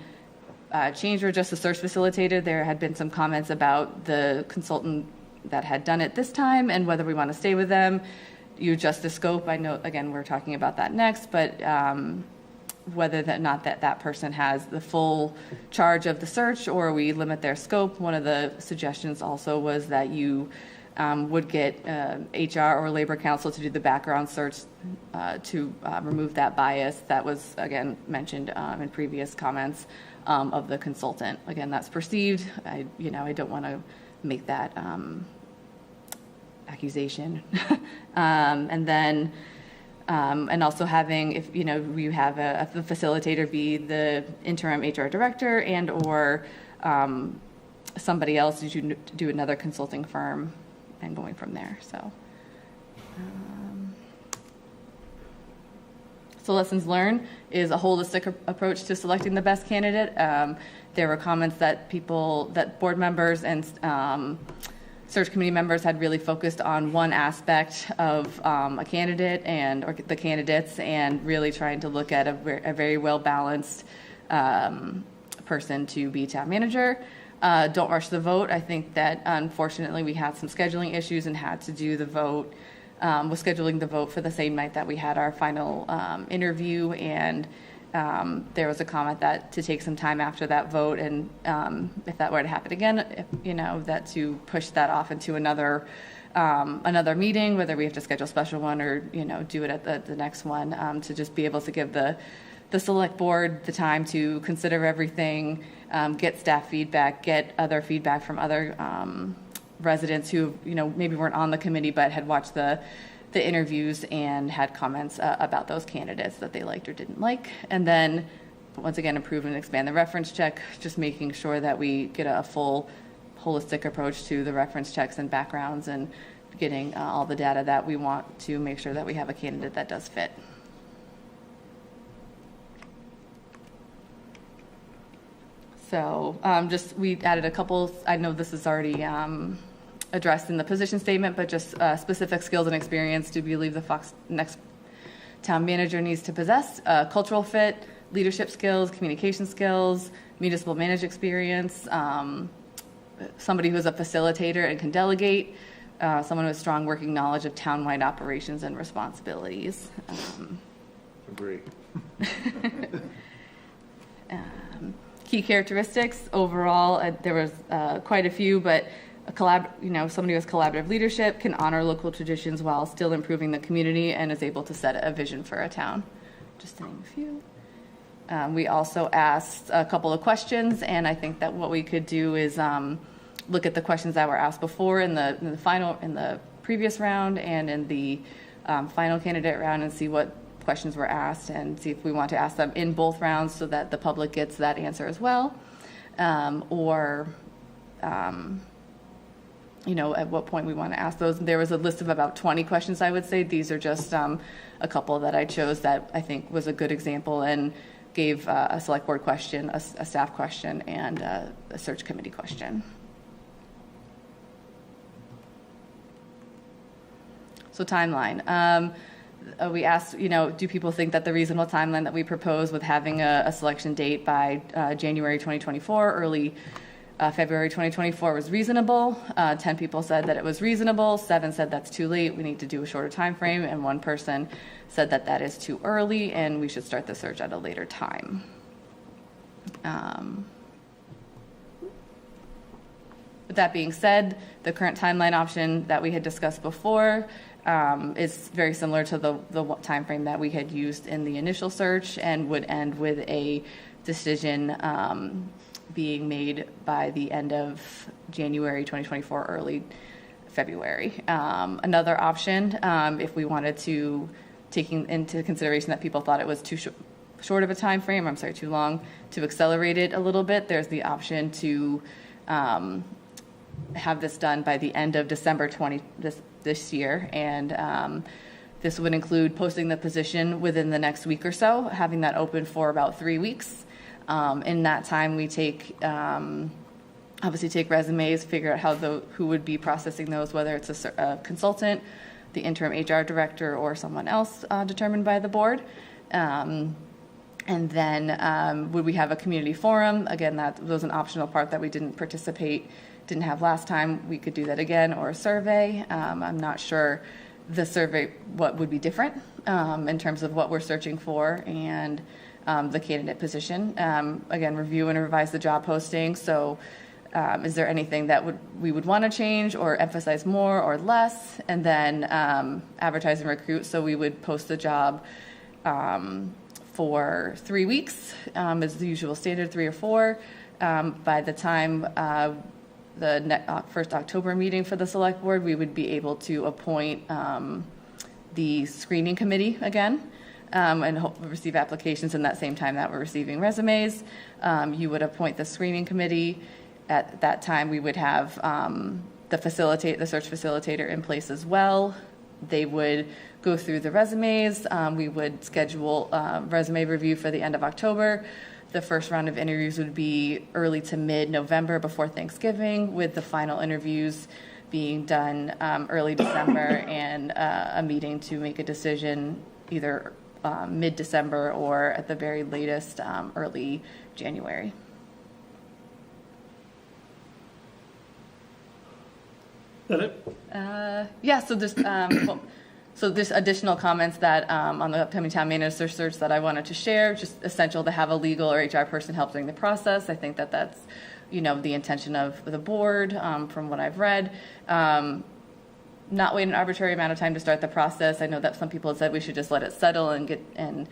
change or adjust the search facilitator. There had been some comments about the consultant that had done it this time and whether we want to stay with them. You adjust the scope. I know, again, we're talking about that next, but whether that person has the full charge of the search, or we limit their scope. One of the suggestions also was that you would get HR or labor counsel to do the background search to remove that bias that was, again, mentioned in previous comments of the consultant. Again, that's perceived. I don't want to make that accusation. And then, and also having, if you have a facilitator be the interim HR director and or somebody else to do another consulting firm, and going from there. So lessons learned is a holistic approach to selecting the best candidate. There were comments that board members and search committee members had really focused on one aspect of a candidate or the candidates, and really trying to look at a very well-balanced person to be town manager. Don't rush the vote. I think that unfortunately we had some scheduling issues and had to do the vote, was scheduling the vote for the same night that we had our final interview, and there was a comment that to take some time after that vote, and if that were to happen again, that to push that off into another another meeting, whether we have to schedule a special one or, do it at the next one, to just be able to give the select board the time to consider everything, get staff feedback, get other feedback from other residents who, maybe weren't on the committee but had watched the interviews and had comments about those candidates that they liked or didn't like. And then, once again, improve and expand the reference check, just making sure that we get a full holistic approach to the reference checks and backgrounds and getting all the data that we want to make sure that we have a candidate that does fit. So we added a couple, I know this is already addressed in the position statement, but just specific skills and experience do we believe the next town manager needs to possess: cultural fit, leadership skills, communication skills, municipal management experience, somebody who is a facilitator and can delegate, someone with strong working knowledge of town-wide operations and responsibilities. Agree. Key characteristics overall, there was quite a few, but somebody with collaborative leadership, can honor local traditions while still improving the community, and is able to set a vision for a town. Just to name a few. We also asked a couple of questions, and I think that what we could do is look at the questions that were asked before in the previous round and in the final candidate round, and see what questions were asked, and see if we want to ask them in both rounds so that the public gets that answer as well, or at what point we want to ask those. There was a list of about 20 questions, I would say. These are just a couple that I chose that I think was a good example and gave a select board question, a staff question, and a search committee question. So timeline. We asked, do people think that the reasonable timeline that we propose with having a selection date by January 2024, early February 2024 was reasonable? 10 people said that it was reasonable. 7 said that's too late, we need to do a shorter time frame, and 1 person said that that is too early and we should start the search at a later time. With that being said, the current timeline option that we had discussed before is very similar to the time frame that we had used in the initial search, and would end with a decision being made by the end of January 2024, early February. Another option, if we wanted to, taking into consideration that people thought it was too short of a time frame, too long, to accelerate it a little bit, there's the option to have this done by the end of December this year, and this would include posting the position within the next week or so, having that open for about 3 weeks. In that time, we obviously take resumes, figure out who would be processing those, whether it's a consultant, the interim HR director, or someone else determined by the board. And then would we have a community forum? Again, that was an optional part that we didn't have last time. We could do that again, or a survey. I'm not sure the survey, what would be different in terms of what we're searching for and the candidate position. Again, review and revise the job posting. So is there anything that we would want to change or emphasize more or less? And then advertise and recruit. So we would post the job for 3 weeks, is the usual standard, 3 or 4. By the time the first October meeting for the select board, we would be able to appoint the screening committee again, and receive applications in that same time that we're receiving resumes. You would appoint the screening committee. At that time, we would have the search facilitator in place as well. They would go through the resumes. We would schedule resume review for the end of October. The first round of interviews would be early to mid-November, before Thanksgiving, with the final interviews being done early December, and a meeting to make a decision either mid-December or at the very latest early January. Is that it? Yeah, so there's there's additional comments that on the upcoming town manager search that I wanted to share. Just essential to have a legal or HR person help during the process. I think that that's, the intention of the board from what I've read. not wait an arbitrary amount of time to start the process. I know that some people had said we should just let it settle and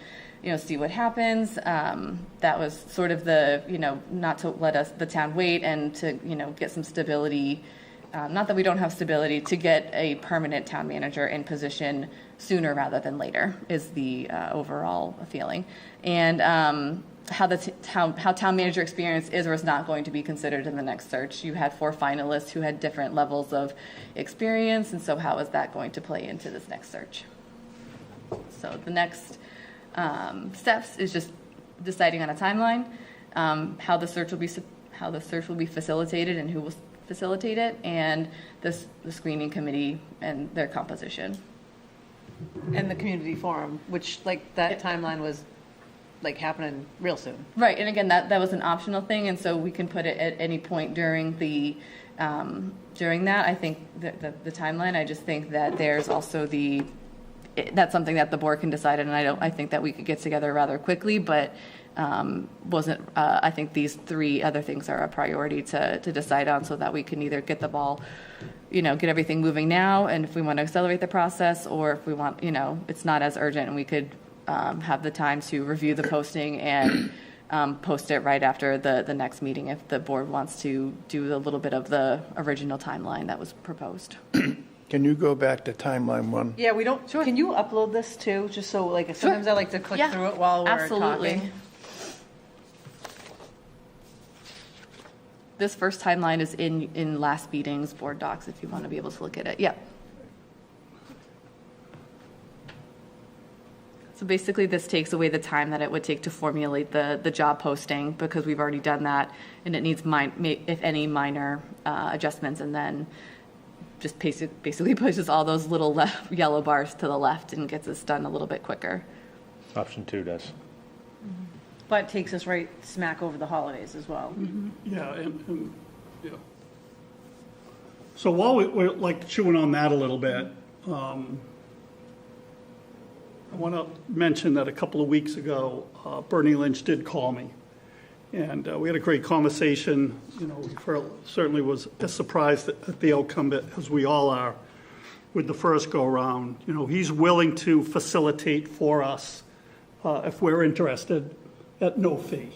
see what happens. That was sort of the, not to let the town wait and to, get some stability. Not that we don't have stability, to get a permanent town manager in position sooner rather than later is the overall feeling. And how town manager experience is or is not going to be considered in the next search. You had 4 finalists who had different levels of experience, and so how is that going to play into this next search? So the next steps is just deciding on a timeline, how the search will be facilitated and who will facilitate it, and the screening committee and their composition. And the community forum, which that timeline was happening real soon. Right, and again, that was an optional thing, and so we can put it at any point during that. I think the timeline. I just think that there's also that's something that the board can decide, and I think that we could get together rather quickly, but I think these 3 other things are a priority to decide on, so that we can either get the ball, get everything moving now, and if we want to accelerate the process, or if we want, it's not as urgent and we could have the time to review the posting and post it right after the next meeting if the board wants to do a little bit of the original timeline that was proposed. Can you go back to timeline 1? Yeah, we don't. Sure. Can you upload this too, just so sometimes I like to click through it while we're absolutely talking. This first timeline is in last meeting's board docs if you want to be able to look at it. Yeah. So basically this takes away the time that it would take to formulate the job posting, because we've already done that, and it needs, if any, minor adjustments, and then just basically pushes all those little yellow bars to the left and gets us done a little bit quicker. Option 2 does. But takes us right smack over the holidays as well. Yeah, and yeah. So while we're chewing on that a little bit, I want to mention that a couple of weeks ago, Bernie Lynch did call me, and we had a great conversation. Certainly was as surprised at the outcome as we all are with the first go-around. He's willing to facilitate for us if we're interested at no fee.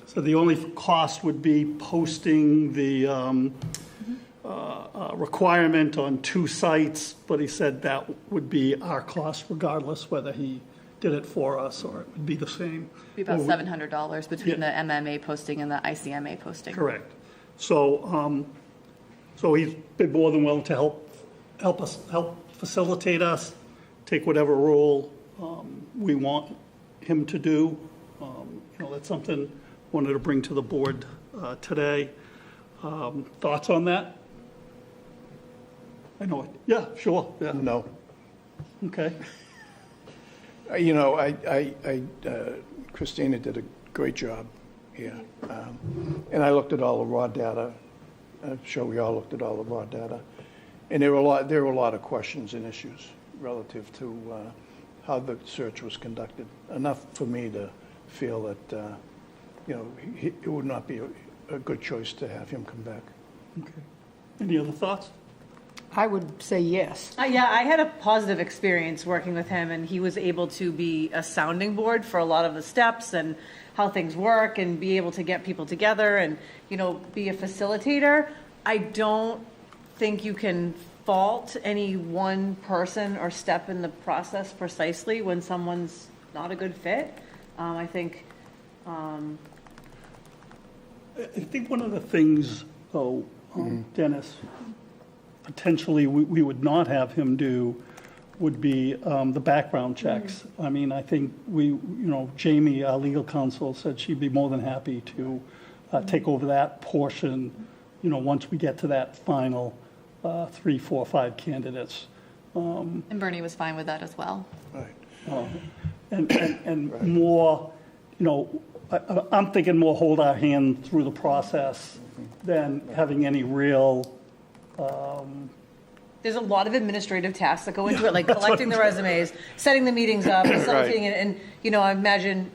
So the only cost would be posting the requirement on 2 sites, but he said that would be our cost regardless whether he did it for us or it would be the same. It'd be about $700 between the MMA posting and the ICMA posting. Correct. So he's been more than willing to help facilitate us, take whatever role we want him to do. That's something I wanted to bring to the board today. Thoughts on that? I know it. Yeah, sure. Yeah. No. Okay. Christina did a great job here. And I looked at all the raw data. I'm sure we all looked at all the raw data. And there were a lot of questions and issues relative to how the search was conducted. Enough for me to feel that, it would not be a good choice to have him come back. Okay. Any other thoughts? I would say yes. Yeah, I had a positive experience working with him, and he was able to be a sounding board for a lot of the steps and how things work, and be able to get people together and, be a facilitator. I don't think you can fault any one person or step in the process precisely when someone's not a good fit. I think one of the things, Dennis, potentially we would not have him do would be the background checks. I mean, I think Jamie, our legal counsel, said she'd be more than happy to take over that portion, once we get to that final 3, 4, 5 candidates. And Bernie was fine with that as well. Right. And more, I'm thinking more hold our hand through the process than having any real. There's a lot of administrative tasks that go into it, like collecting the resumes, setting the meetings up, facilitating it, and I imagine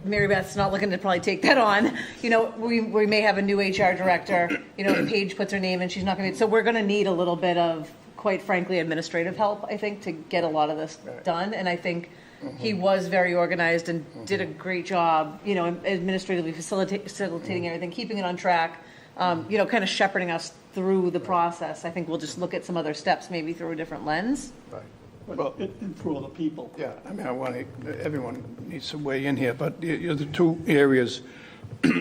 Mary Beth's not looking to probably take that on. We may have a new HR director. Paige puts her name in, she's not going to. So we're going to need a little bit of quite frankly, administrative help, I think, to get a lot of this done. And I think he was very organized and did a great job, you know, administratively facilitating everything, keeping it on track, you know, kind of shepherding us through the process. I think we'll just look at some other steps, maybe through a different lens. Right. Well, And through other people. yeah, I mean, everyone needs to weigh in here, but the two areas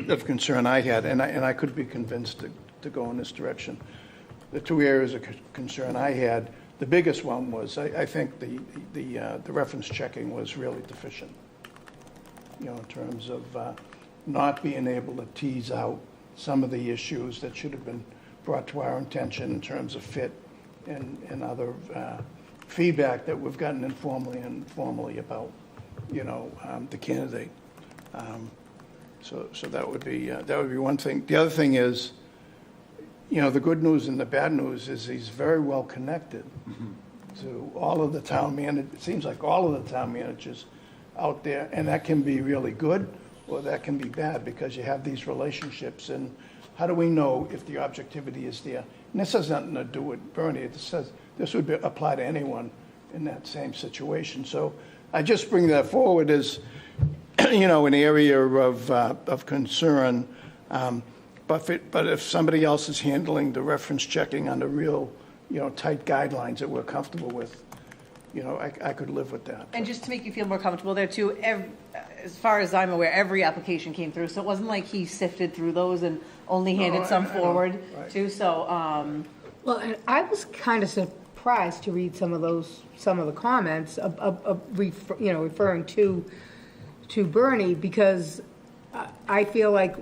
of concern I had, and I could be convinced to go in this direction. The two areas of concern I had, the biggest one was, I think the reference checking was really deficient. You know, in terms of not being able to tease out some of the issues that should have been brought to our attention in terms of fit and other feedback that we've gotten informally and formally about, you know, the candidate. So that would be one thing. The other thing is, you know, the good news and the bad news is he's very well connected to all of the town managers. It seems like all of the town managers out there, and that can be really good or that can be bad because you have these relationships. And how do we know if the objectivity is there? And this has nothing to do with Bernie. It says this would apply to anyone in that same situation. So I just bring that forward as, you know, an area of concern. But if somebody else is handling the reference checking under real, you know, tight guidelines that we're comfortable with, you know, I could live with that. And just to make you feel more comfortable there too, as far as I'm aware, every application came through. So it wasn't like he sifted through those and only handed some I know, forward right. too. So, Well, and I was kind of surprised to read some of the comments referring to Bernie, because I feel like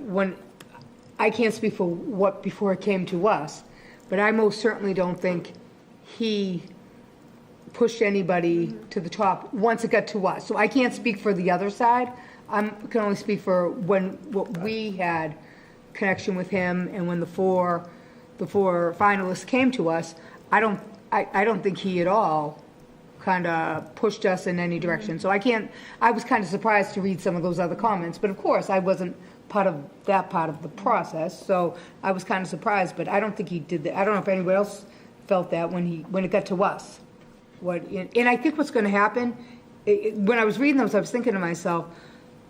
I can't speak for what before it came to us, but I most certainly don't think he pushed anybody to the top once it got to us. So I can't speak for the other side. I can only speak for what we had connection with him, and when the four finalists came to us. I don't think he at all kind of pushed us in any direction. So I was kind of surprised to read some of those other comments, but of course I wasn't part of that part of the process, so I was kind of surprised, but I don't think he did that. I don't know if anyone else felt that when it got to us. And I think what's going to happen, when I was reading those, I was thinking to myself,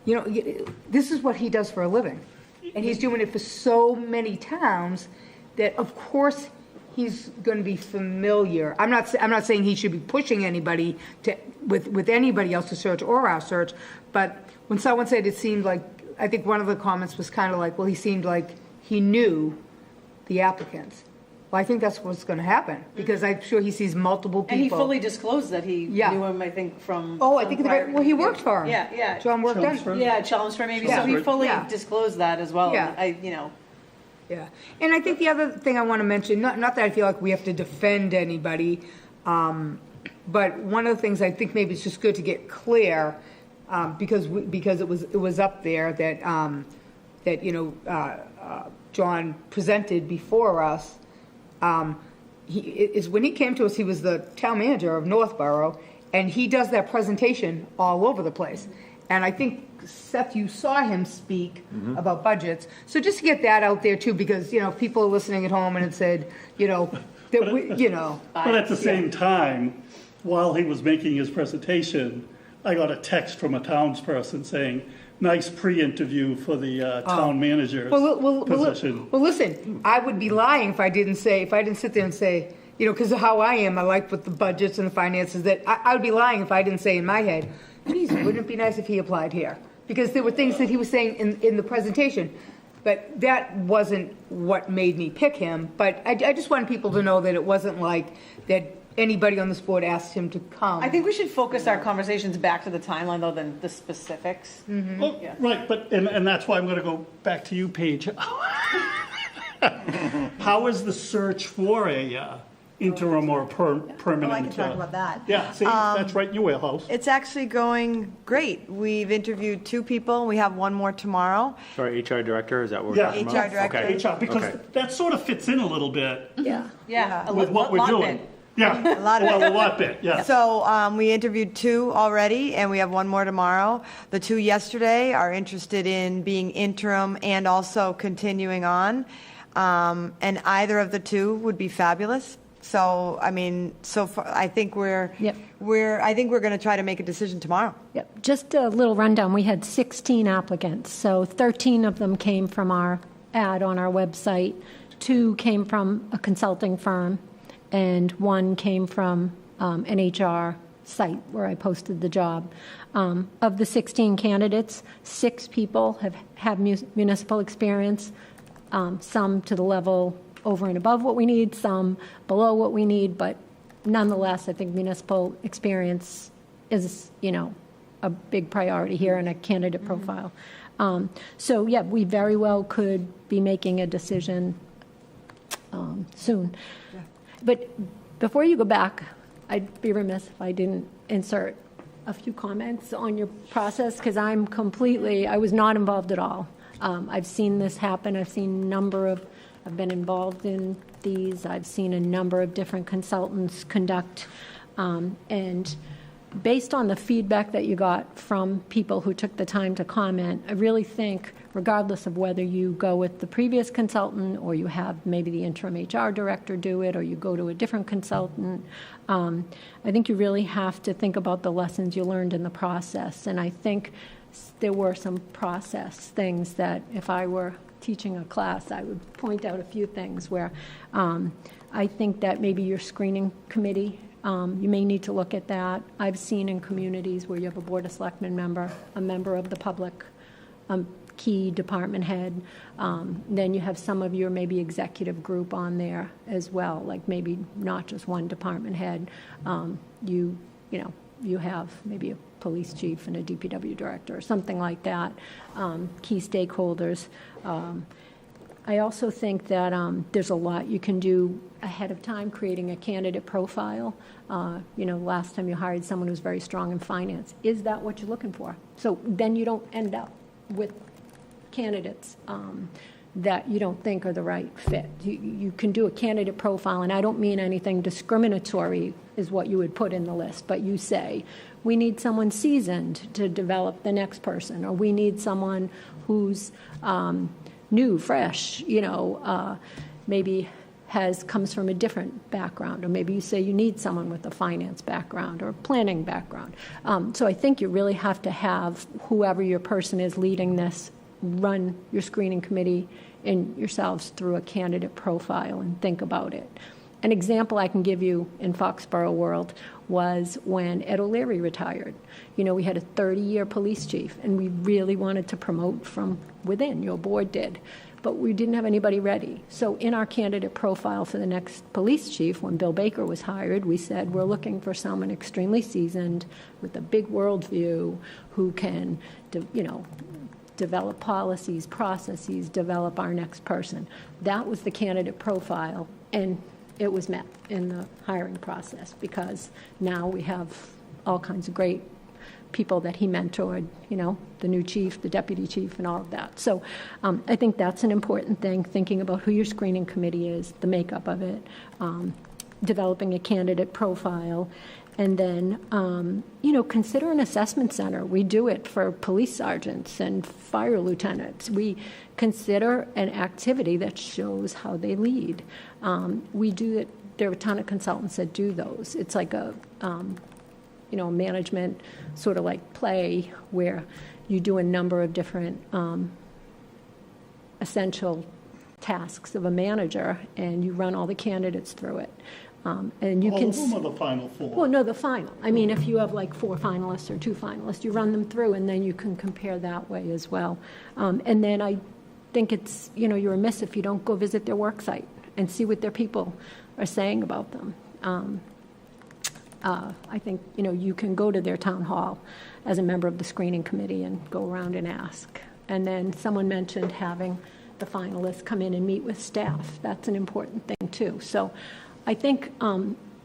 you know, this is what he does for a living, and he's doing it for so many towns that of course he's going to be familiar. I'm not saying he should be pushing anybody with anybody else's search or our search, but when someone said it seemed like, I think one of the comments was kind of like, well, he seemed like he knew the applicants. Well, I think that's what's going to happen, because I'm sure he sees multiple people. and he fully disclosed that he Yeah. knew him, I think, from. Oh, I think he worked for him. Yeah. John worked on. Chelmsford. Yeah, Chelmsford maybe. Yeah. So he fully Yeah. disclosed that as well. Yeah. You know. Yeah, and I think the other thing I want to mention, not that I feel like we have to defend anybody, but one of the things I think maybe it's just good to get clear, because it was up there that you know John presented before us. When he came to us, he was the town manager of Northborough, and he does that presentation all over the place. And I think, Seth, you saw him speak about budgets. So just to get that out there too, because, you know, people are listening at home and it said, you know, that we, you know. But at the same time, while he was making his presentation, I got a text from a townsperson saying, nice pre-interview for the town manager's position. Well, listen, I would be lying if I didn't sit there and say, you know, because of how I am, I like with the budgets and the finances, that I would be lying if I didn't say in my head, geez, wouldn't it be nice if he applied here? Because there were things that he was saying in the presentation, but that wasn't what made me pick him. But I just wanted people to know that it wasn't like that anybody on this board asked him to come. I think we should focus our conversations back to the timeline, though, than the specifics. Oh, right, but, and that's why I'm going to go back to you, Paige. How is the search for a interim or permanent? Oh, I can talk about that. Yeah, see, that's right in your wheelhouse. It's actually going great. We've interviewed 2 people. We have one more tomorrow. Sorry, HR director, is that what we're Yeah. talking HR about? director. Okay. HR, because Okay. that sort of fits in a little bit Yeah. with what we're lot doing. bit. Yeah. A lot of Well, it. a lot bit, yeah. So we interviewed 2 already, and we have one more tomorrow. The 2 yesterday are interested in being interim and also continuing on. And either of the 2 would be fabulous. So, I mean, so far, I think Yep. I think we're going to try to make a decision tomorrow. Yep. Just a little rundown. We had 16 applicants, so 13 of them came from our ad on our website, 2 came from a consulting firm, and 1 came from an HR site where I posted the job. Of the 16 candidates, 6 people have municipal experience, some to the level over and above what we need, some below what we need, but nonetheless, I think municipal experience is, a big priority here in a candidate profile. So, yeah, we very well could be making a decision soon. But before you go back, I'd be remiss if I didn't insert a few comments on your process, because I was not involved at all. I've seen this happen. I've been involved in these. I've seen a number of different consultants conduct, and based on the feedback that you got from people who took the time to comment, I really think, regardless of whether you go with the previous consultant or you have maybe the interim HR director do it or you go to a different consultant, I think you really have to think about the lessons you learned in the process. And I think there were some process things that if I were teaching a class, I would point out a few things where I think that maybe your screening committee, you may need to look at that. I've seen in communities where you have a Board of Selectmen member, a member of the public, key department head, then you have some of your maybe executive group on there as well, like maybe not just one department head. You have maybe a police chief and a DPW director or something like that, key stakeholders. I also think that there's a lot you can do ahead of time, creating a candidate profile. Last time you hired someone who's very strong in finance. Is that what you're looking for? So then you don't end up with candidates that you don't think are the right fit. You can do a candidate profile, and I don't mean anything discriminatory is what you would put in the list, but you say, we need someone seasoned to develop the next person, or we need someone who's new, fresh, maybe comes from a different background, or maybe you say you need someone with a finance background or planning background. So I think you really have to have whoever your person is leading this run your screening committee and yourselves through a candidate profile and think about it. An example I can give you in Foxborough world was when Ed O'Leary retired. We had a 30-year police chief, and we really wanted to promote from within. Your board did. But we didn't have anybody ready. So in our candidate profile for the next police chief, when Bill Baker was hired, we said, we're looking for someone extremely seasoned with a big worldview who can, develop policies, processes, develop our next person. That was the candidate profile, and it was met in the hiring process because now we have all kinds of great people that he mentored, the new chief, the deputy chief, and all of that. So I think that's an important thing, thinking about who your screening committee is, the makeup of it, developing a candidate profile, and then, consider an assessment center. We do it for police sergeants and fire lieutenants. We consider an activity that shows how they lead. We do it. There are a ton of consultants that do those. It's like a management sort of like play where you do a number of different essential tasks of a manager, and you run all the candidates through it. And you All can of them or the final 4? Well, no, the final. I mean, if you have like 4 finalists or 2 finalists, you run them through, and then you can compare that way as well. And then I think it's, you're remiss if you don't go visit their work site and see what their people are saying about them. I think, you can go to their town hall as a member of the screening committee and go around and ask. And then someone mentioned having the finalists come in and meet with staff. That's an important thing, too. So I think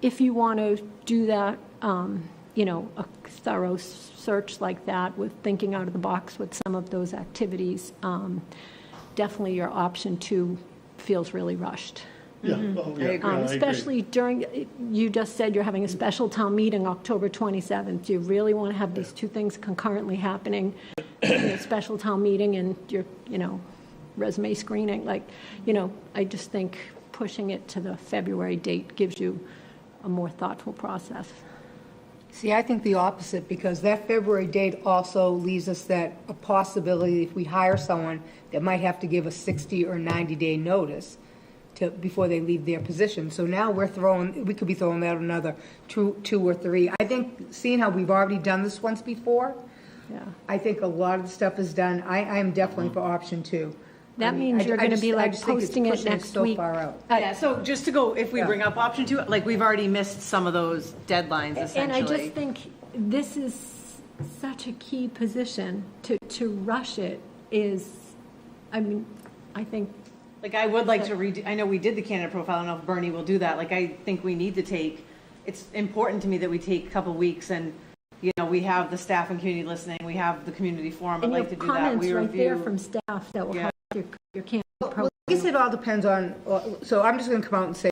if you want to do that, a thorough search like that with thinking out of the box with some of those activities, definitely your option 2 feels really rushed. Yeah, well, yeah, I agree. Especially you just said you're having a special town meeting October 27th. Do you really want to have these 2 things concurrently happening? Special town meeting and your, resume screening? I just think pushing it to the February date gives you a more thoughtful process. See, I think the opposite, because that February date also leaves us that a possibility if we hire someone that might have to give a 60 or 90-day notice before they leave their position. So now we could be throwing out another two or three. I think, seeing how we've already done this once before, Yeah. I think a lot of the stuff is done. I am definitely for option 2. That means you're going to be like posting it next so week. far out. Yeah, so just to go, if we Yeah. bring up option 2, like, we've already missed some of those deadlines, essentially. And I just think this is such a key position. To rush it is, I mean, I think, Like, I would like to redo, I know we did the candidate profile, I don't know if Bernie will do that. Like, I think we need to take, it's important to me that we take a couple weeks and, you know, we have the staff and community listening, we have the community forum, I'd and your like to do that. comments We right there review. from staff that will Yeah. help your candidate Well, profile. I guess it all depends on, so I'm just going to come out and say,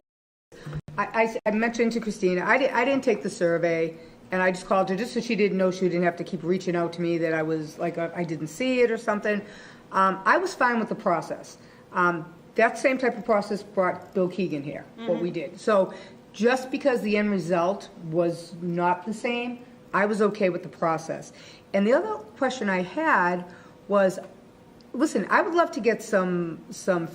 I mentioned to Christina, I didn't take the survey, and I just called her just so she didn't know, she didn't have to keep reaching out to me that I was, like, I didn't see it or something. I was fine with the process. That same type of process brought Bill Keegan here, what we did. So just because the end result was not the same, I was okay with the process. And the other question I had was, listen, I would love to get some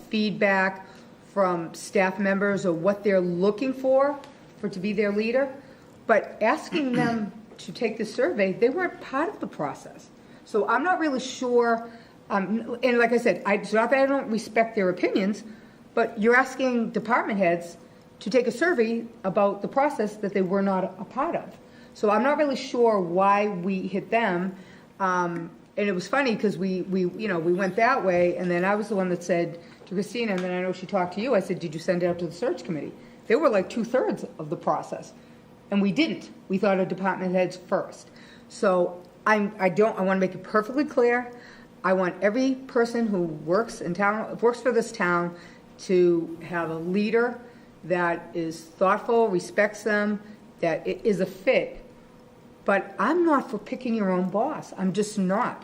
feedback from staff members or what they're looking for to be their leader, but asking them to take the survey, they weren't part of the process. So I'm not really sure, and like I said, it's not that I don't respect their opinions, but you're asking department heads to take a survey about the process that they were not a part of. So I'm not really sure why we hit them. And it was funny because we went that way, and then I was the one that said to Christina, and then I know she talked to you, I said, did you send it out to the search committee? They were like 2/3 of the process, and we didn't. We thought of department heads first. So I want to make it perfectly clear. I want every person who works for this town to have a leader that is thoughtful, respects them, that it is a fit. But I'm not for picking your own boss. I'm just not.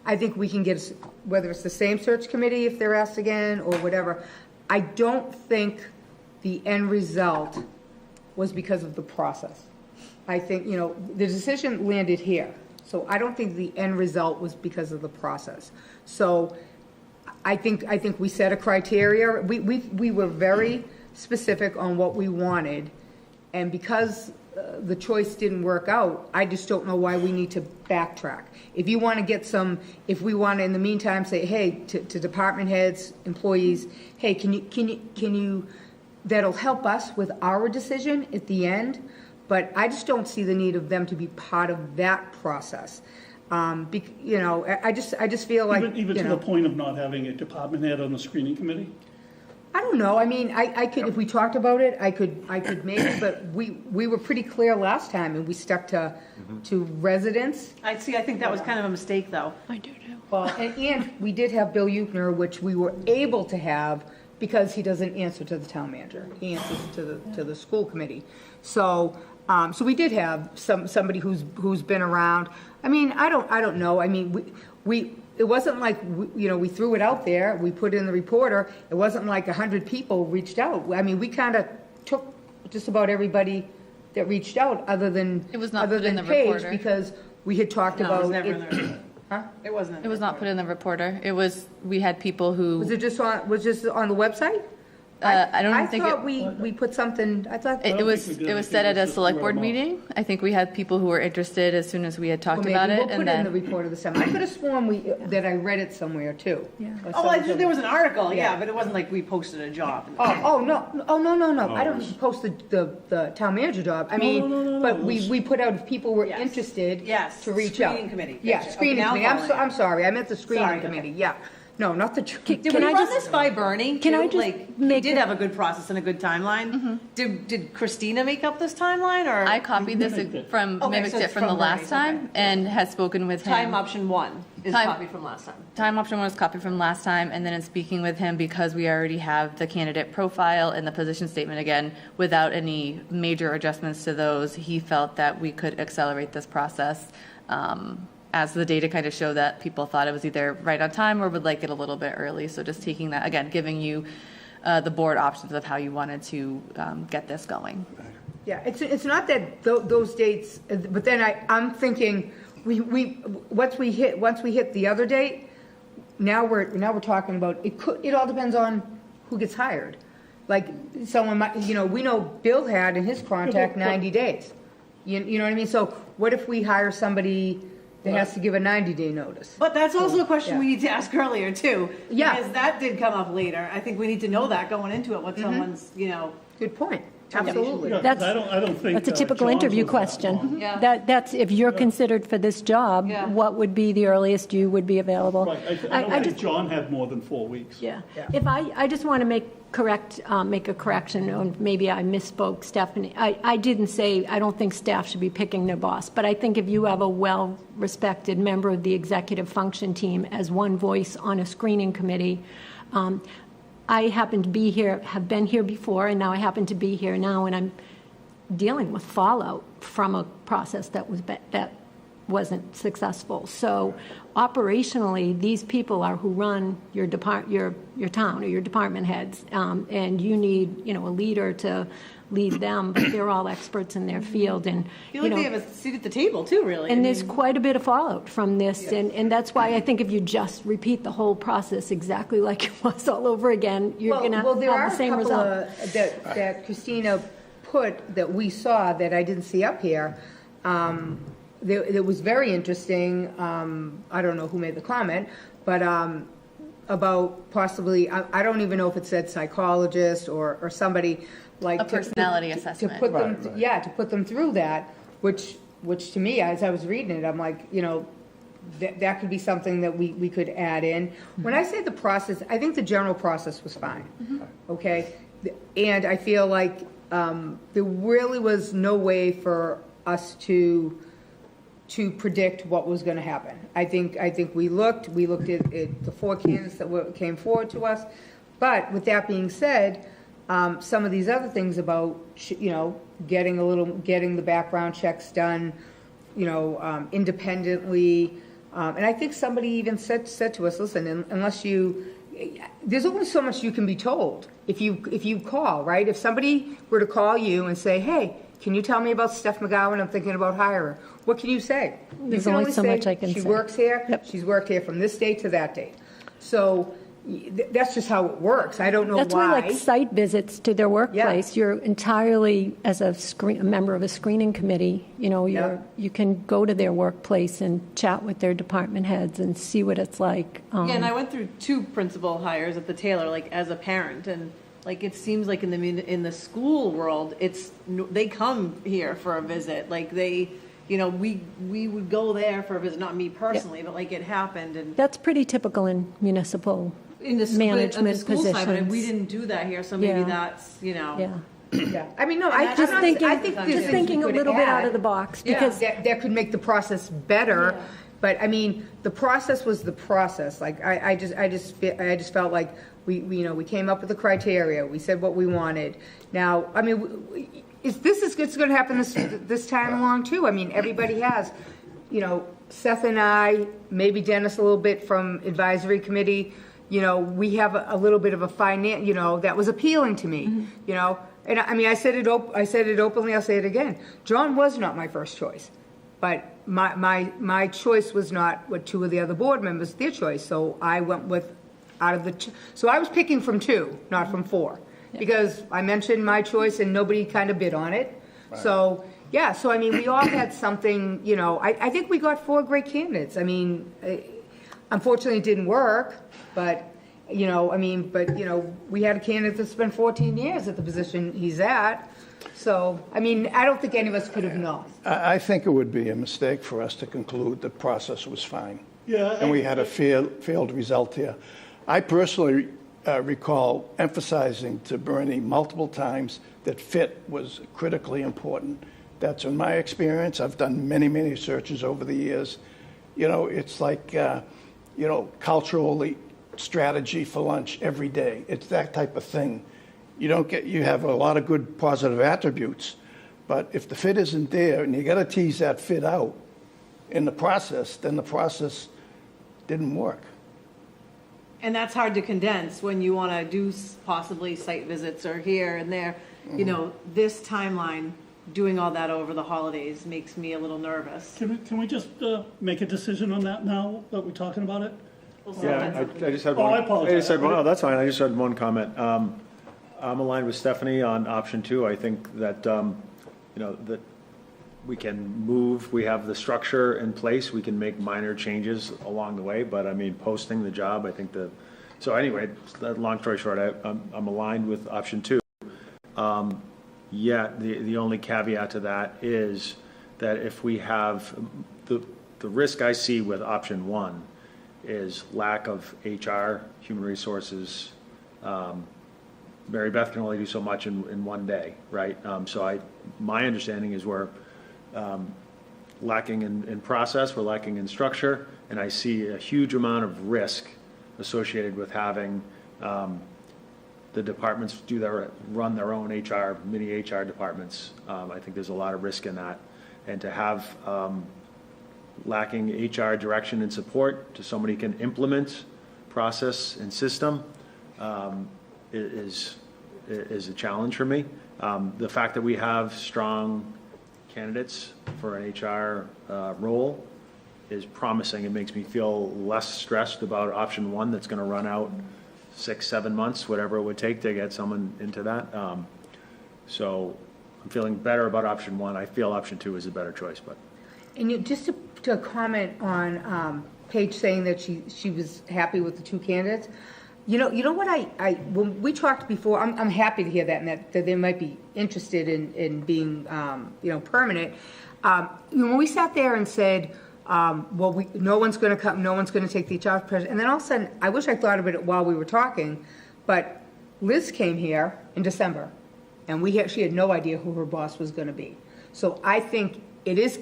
I think we can get, whether it's the same search committee if they're asked again or whatever. I don't think the end result was because of the process. I think, the decision landed here. So I don't think the end result was because of the process. So I think we set a criteria. We were very specific on what we wanted, and because the choice didn't work out, I just don't know why we need to backtrack. If you want to get if we want to in the meantime say, hey, to department heads, employees, hey, can you, that'll help us with our decision at the end. But I just don't see the need of them to be part of that process. I just feel like, Even to the point of not having a department head on the screening committee? I don't know. I mean, I could, if we talked about it, I could maybe, but we were pretty clear last time, and we stuck to residents. I think that was kind of a mistake, though. I do too. Well, and we did have Bill Euchner, which we were able to have because he doesn't answer to the town manager. He answers to the school committee. So we did have somebody who's been around. I mean, I don't know. I mean, it wasn't like, we threw it out there, we put it in the reporter. It wasn't like 100 people reached out. I mean, we kind of took just about everybody that reached out other than It was not other put in than the Paige, reporter. because we had talked No, it about was never in it. the, Huh? it wasn't. in It the was not report. put in the reporter. We had people who. Was it just on the website? I don't think I thought we put something, I thought. It was think we did. I said think at it a was just select word board of mouth. meeting. I think we had people who were interested as soon as we had talked Well, about maybe it, we'll and put it in the then report of the summer. I could have sworn that I read it somewhere too. Yeah. There was an article, Yeah. yeah, but it wasn't like we posted a job. No. I don't post the town manager job. I mean, but we put out if people were Yes. interested Yes, to reach out. screening committee. Yeah, Gotcha. screening Okay, now I'm committee. following. I'm sorry, I meant the screening Sorry, okay. committee, yeah. No, not the. Did Can we I run just- this by Bernie? Can I too? just Like, make he did a- have a good process and a good timeline. Did Christina make up this timeline, or? I copied this from Okay, mimicked so it it's from the from last Bernie's, time okay. and had spoken with him. Time option 1 is Time- copied from last time. Time option one was copied from last time, and then in speaking with him, because we already have the candidate profile and the position statement again, without any major adjustments to those, he felt that we could accelerate this process as the data kind of show that people thought it was either right on time or would like it a little bit early. So just taking that, again, giving you the board options of how you wanted to get this going. Yeah, it's not that those dates, but then I'm thinking, once we hit the other date, now we're talking about, it all depends on who gets hired. Like, someone might, we know Bill had in his contract 90 days. You know what I mean? So what if we hire somebody that has to give a 90-day notice? But that's also a question we need to ask earlier, too. Yeah. Because that did come up later. I think we need to know that going into it, what someone's, Good point. Absolutely. Yeah, 'cause I don't think. That's a typical John's interview was that long. question. Yeah. That's, if you're considered for this job, Yeah. what would be the earliest you would be available? Right, I don't think John had more than 4 weeks. Yeah. Yeah. If I just want to make a correction, or maybe I misspoke, Stephanie. I didn't say, I don't think staff should be picking their boss, but I think if you have a well-respected member of the executive function team as one voice on a screening committee, I happen to be here, have been here before, and now I happen to be here now, and I'm dealing with fallout from a process that wasn't successful. So operationally, these people are who run your town or your department heads, and you need, a leader to lead them, but they're all experts in their field, and, I feel like they have a seat at the table, too, really. and there's quite a bit of fallout from this, and that's why I think if you just repeat the whole process exactly like it was all over again, you're going to have the same result. There are a couple that Christina put that we saw that I didn't see up here. That was very interesting. I don't know who made the comment, but about possibly, I don't even know if it said psychologist or somebody like A personality assessment. to put them, to put them through that, which to me, as I was reading it, I'm like, that could be something that we could add in. When I say the process, I think the general process was fine. Okay, and I feel like there really was no way for us to predict what was going to happen. I think we looked at the 4 candidates that came forward to us. But with that being said, some of these other things about getting the background checks done, independently, and I think somebody even said to us, listen, unless there's only so much you can be told if you call, right? If somebody were to call you and say, hey, can you tell me about Steph McGowan? I'm thinking about hiring her. What can you say? There's you can only so say, much I can she say. works here. Yep. She's worked here from this date to that date. So that's just how it works. I don't know That's why. why, like site visits to their workplace, you're entirely, as a member of a screening committee, you can go to their workplace and chat with their department heads and see what it's like. Yeah, and I went through 2 principal hires at the Taylor, like as a parent, and like it seems like in the school world, they come here for a visit. Like we would go there for a visit, not me personally, but like it happened, and That's pretty typical in municipal in the management school positions. side, but we didn't do that here, so maybe Yeah. that's Yeah. Yeah. I mean, no, And Just thinking, I think there's just things thinking we a could little bit out add. of the box, Yeah. because that could make the process better. Yeah. But I mean, the process was the process. Like I just felt like we came up with the criteria. We said what we wanted. Now, I mean, it's going to happen this time along too. I mean, everybody has, Seth and I, maybe Dennis a little bit from advisory committee. We have a little bit of a finance. That was appealing to me. And I mean, I said it openly. I'll say it again. John was not my first choice, but my choice was not what 2 of the other board members, their choice. So I went with so I was picking from 2, not from 4, because I mentioned my choice and nobody kind of bid on it. Right. So yeah, so I mean, we all had something. I think we got 4 great candidates. I mean, unfortunately, it didn't work, but. We had a candidate that's been 14 years at the position he's at. So, I mean, I don't think any of us could have known. I think it would be a mistake for us to conclude the process was fine. Yeah. And we had a failed result here. I personally recall emphasizing to Bernie multiple times that fit was critically important. That's in my experience. I've done many, many searches over the years. It's like, culturally strategy for lunch every day. It's that type of thing. You have a lot of good positive attributes, but if the fit isn't there and you got to tease that fit out, in the process, then the process didn't work. And that's hard to condense when you want to do possibly site visits or here and there. You know, this timeline, doing all that over the holidays makes me a little nervous. Can we just make a decision on that now that we're talking about it? Yeah, I just had Oh, one. I apologize. I just had one, oh, that's fine, I just had one comment. I'm aligned with Stephanie on option 2. I think that, you know, that we can move, we have the structure in place, we can make minor changes along the way, but I mean, posting the job, I think so anyway, long story short, I'm aligned with option 2. Yeah, the only caveat to that is that if we have, the risk I see with option 1 is lack of HR, human resources. Mary Beth can only do so much in one day, right? So my understanding is we're lacking in process, we're lacking in structure, and I see a huge amount of risk associated with having the departments run their own HR, mini HR departments. I think there's a lot of risk in that. And to have lacking HR direction and support to somebody can implement process and system is a challenge for me. The fact that we have strong candidates for an HR role is promising. It makes me feel less stressed about option 1 that's going to run out 6-7 months, whatever it would take to get someone into that. So I'm feeling better about option 1. I feel option 2 is a better choice, but. And just to comment on Paige saying that she was happy with the 2 candidates, you know what when we talked before, I'm happy to hear that, and that they might be interested in being, permanent. When we sat there and said, no one's going to come, no one's going to take the HR president, and then all of a sudden, I wish I thought of it while we were talking, but Liz came here in December, and she had no idea who her boss was going to be. So I think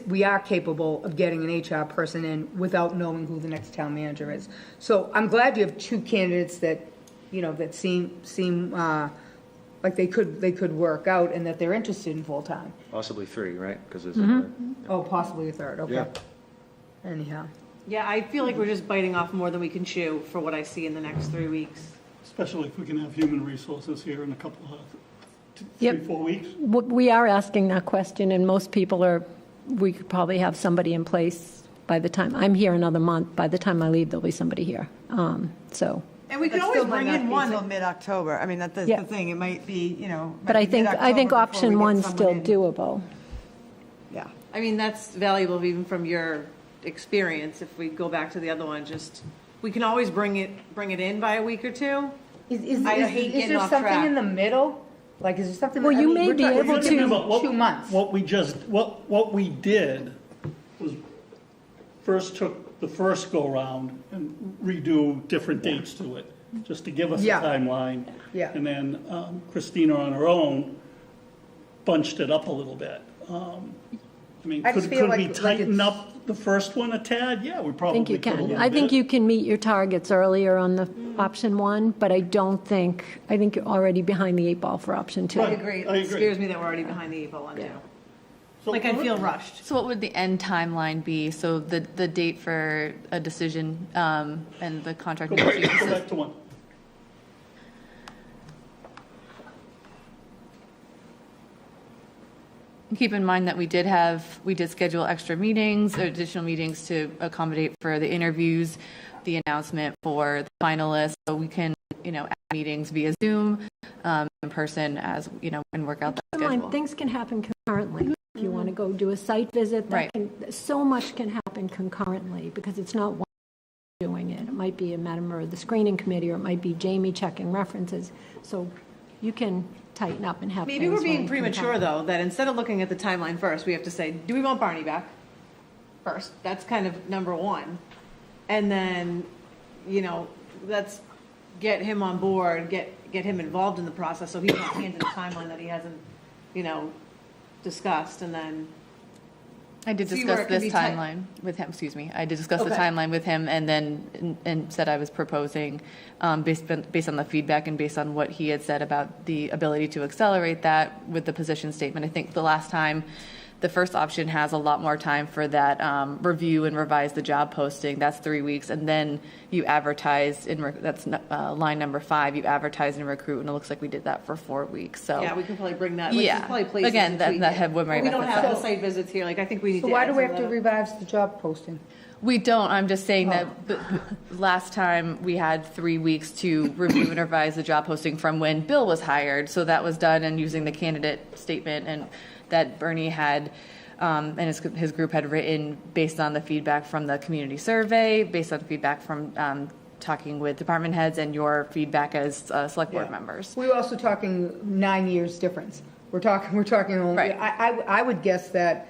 we are capable of getting an HR person in without knowing who the next town manager is. So I'm glad you have 2 candidates that seem like they could work out and that they're interested in full-time. Possibly 3, right? Because there's a third. Oh, possibly a third, okay. Yeah. Anyhow. Yeah, I feel like we're just biting off more than we can chew for what I see in the next 3 weeks. Especially if we can have human resources here in a couple of, Yep. 3-4 weeks. We are asking that question, and most people we could probably have somebody in place by the time, I'm here another month, by the time I leave, there'll be somebody here. So. And we can But always still might bring not in be one. till mid-October. I mean, that's Yeah. the thing. It might be, But I think option 1's still doable. Yeah. I mean, that's valuable even from your experience. If we go back to the other one, we can always bring it in by a week or 2. Is I hate getting there off something track. in the middle? Like, is there something? Well, you may be we're able talking to- about 2 months. What we did was first took the first go-round and redo different dates to it, just to give us a Yeah. timeline. Yeah. And then Christina on her own bunched it up a little bit. I mean, I just could feel we like tighten it's- up the first one a tad? Yeah, we I probably think you could a can. little I think bit. you can meet your targets earlier on the option 1, but I think you're already behind the 8 ball for option 2. I agree. I It agree. scares me that we're already behind the 8 ball on 2. So Like, I feel rushed. So what would the end timeline be? So the date for a decision and the contract Go negotiations? back to 1. Keep in mind that we did schedule extra meetings, or additional meetings to accommodate for the interviews, the announcement for the finalists, so we can, add meetings via Zoom, in person as, and work out that Keep in mind, schedule. things can happen concurrently. If you want to go do a site visit, Right. so much can happen concurrently because it's not one doing it. It might be a member of the screening committee, or it might be Jamie checking references. So you can tighten up and have Maybe we're things being running premature, concurrently. though, that instead of looking at the timeline first, we have to say, do we want Barney back first? That's kind of number 1. And then, let's get him on board, get him involved in the process so he's not handed a timeline that he hasn't, discussed, and then I did see where discuss it can this be tight. timeline with him, excuse me. I did discuss the Okay. timeline with him and then, and said I was proposing, based on the feedback and based on what he had said about the ability to accelerate that with the position statement. I think the last time The first option has a lot more time for that review and revise the job posting. That's 3 weeks. And then you advertise, that's line number 5, you advertise and recruit, and it looks like we did that for 4 weeks. So Yeah, we can probably bring that, Yeah. there's probably places Again, to that- tweak that it. had would But we don't make have that the site visits here, like, I think we need So to why add do we some have of to that. revise the job posting? we don't. I'm just saying that last time we had 3 weeks to review and revise the job posting from when Bill was hired. So that was done and using the candidate statement and that Bernie had and his group had written based on the feedback from the community survey, based on feedback from talking with department heads and your feedback as select board Yeah. members. We were also talking 9 years difference. We're talking only, Right. I would guess that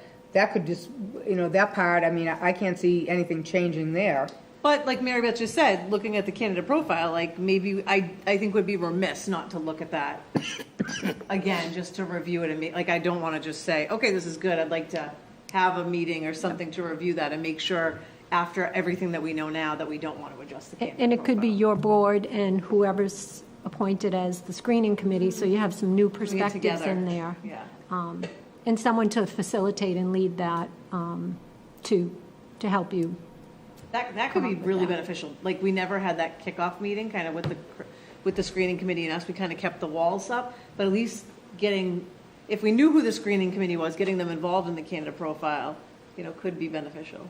could just, that part, I mean, I can't see anything changing there. But like Mary Beth just said, looking at the candidate profile, like maybe I think would be remiss not to look at that again, just to review it and like, I don't want to just say, okay, this is good. I'd like to have a meeting or something to review that and make sure after everything that we know now that we don't want to adjust the candidate And it could be profile. your board and whoever's appointed as the screening committee, so you have some new Bring it perspectives together. in there. Yeah. And someone to facilitate and lead that, to help you. That could be really beneficial. Like, we never had that kickoff meeting, kind of with the screening committee and us. We kind of kept the walls up, but at least if we knew who the screening committee was, getting them involved in the candidate profile, could be beneficial.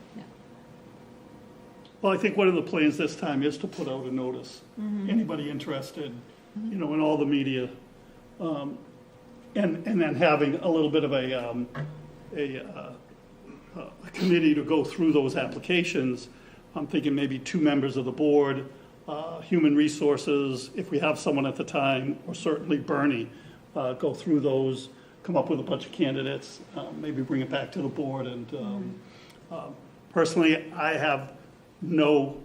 Well, I think one of the plans this time is to put out a notice. Anybody interested, in all the media. And then having a little bit of a committee to go through those applications. I'm thinking maybe 2 members of the board, human resources, if we have someone at the time, or certainly Bernie, go through those, come up with a bunch of candidates, maybe bring it back to the board. And personally, I have no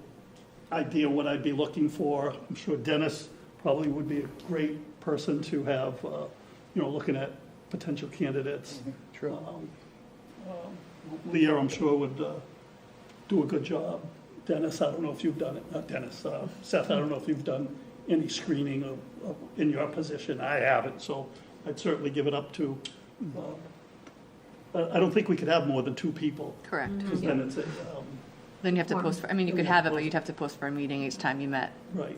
idea what I'd be looking for. I'm sure Dennis probably would be a great person to have, looking at potential candidates. True. Leah, I'm sure, would do a good job. Dennis, I don't know if you've done it, not Dennis, Seth, I don't know if you've done any screening in your position. I haven't, so I'd certainly give it up to, I don't think we could have more than 2 people. Correct. Because then it's a, Then you have to post for, you could have it, but you'd have to post for a meeting each time you met. right.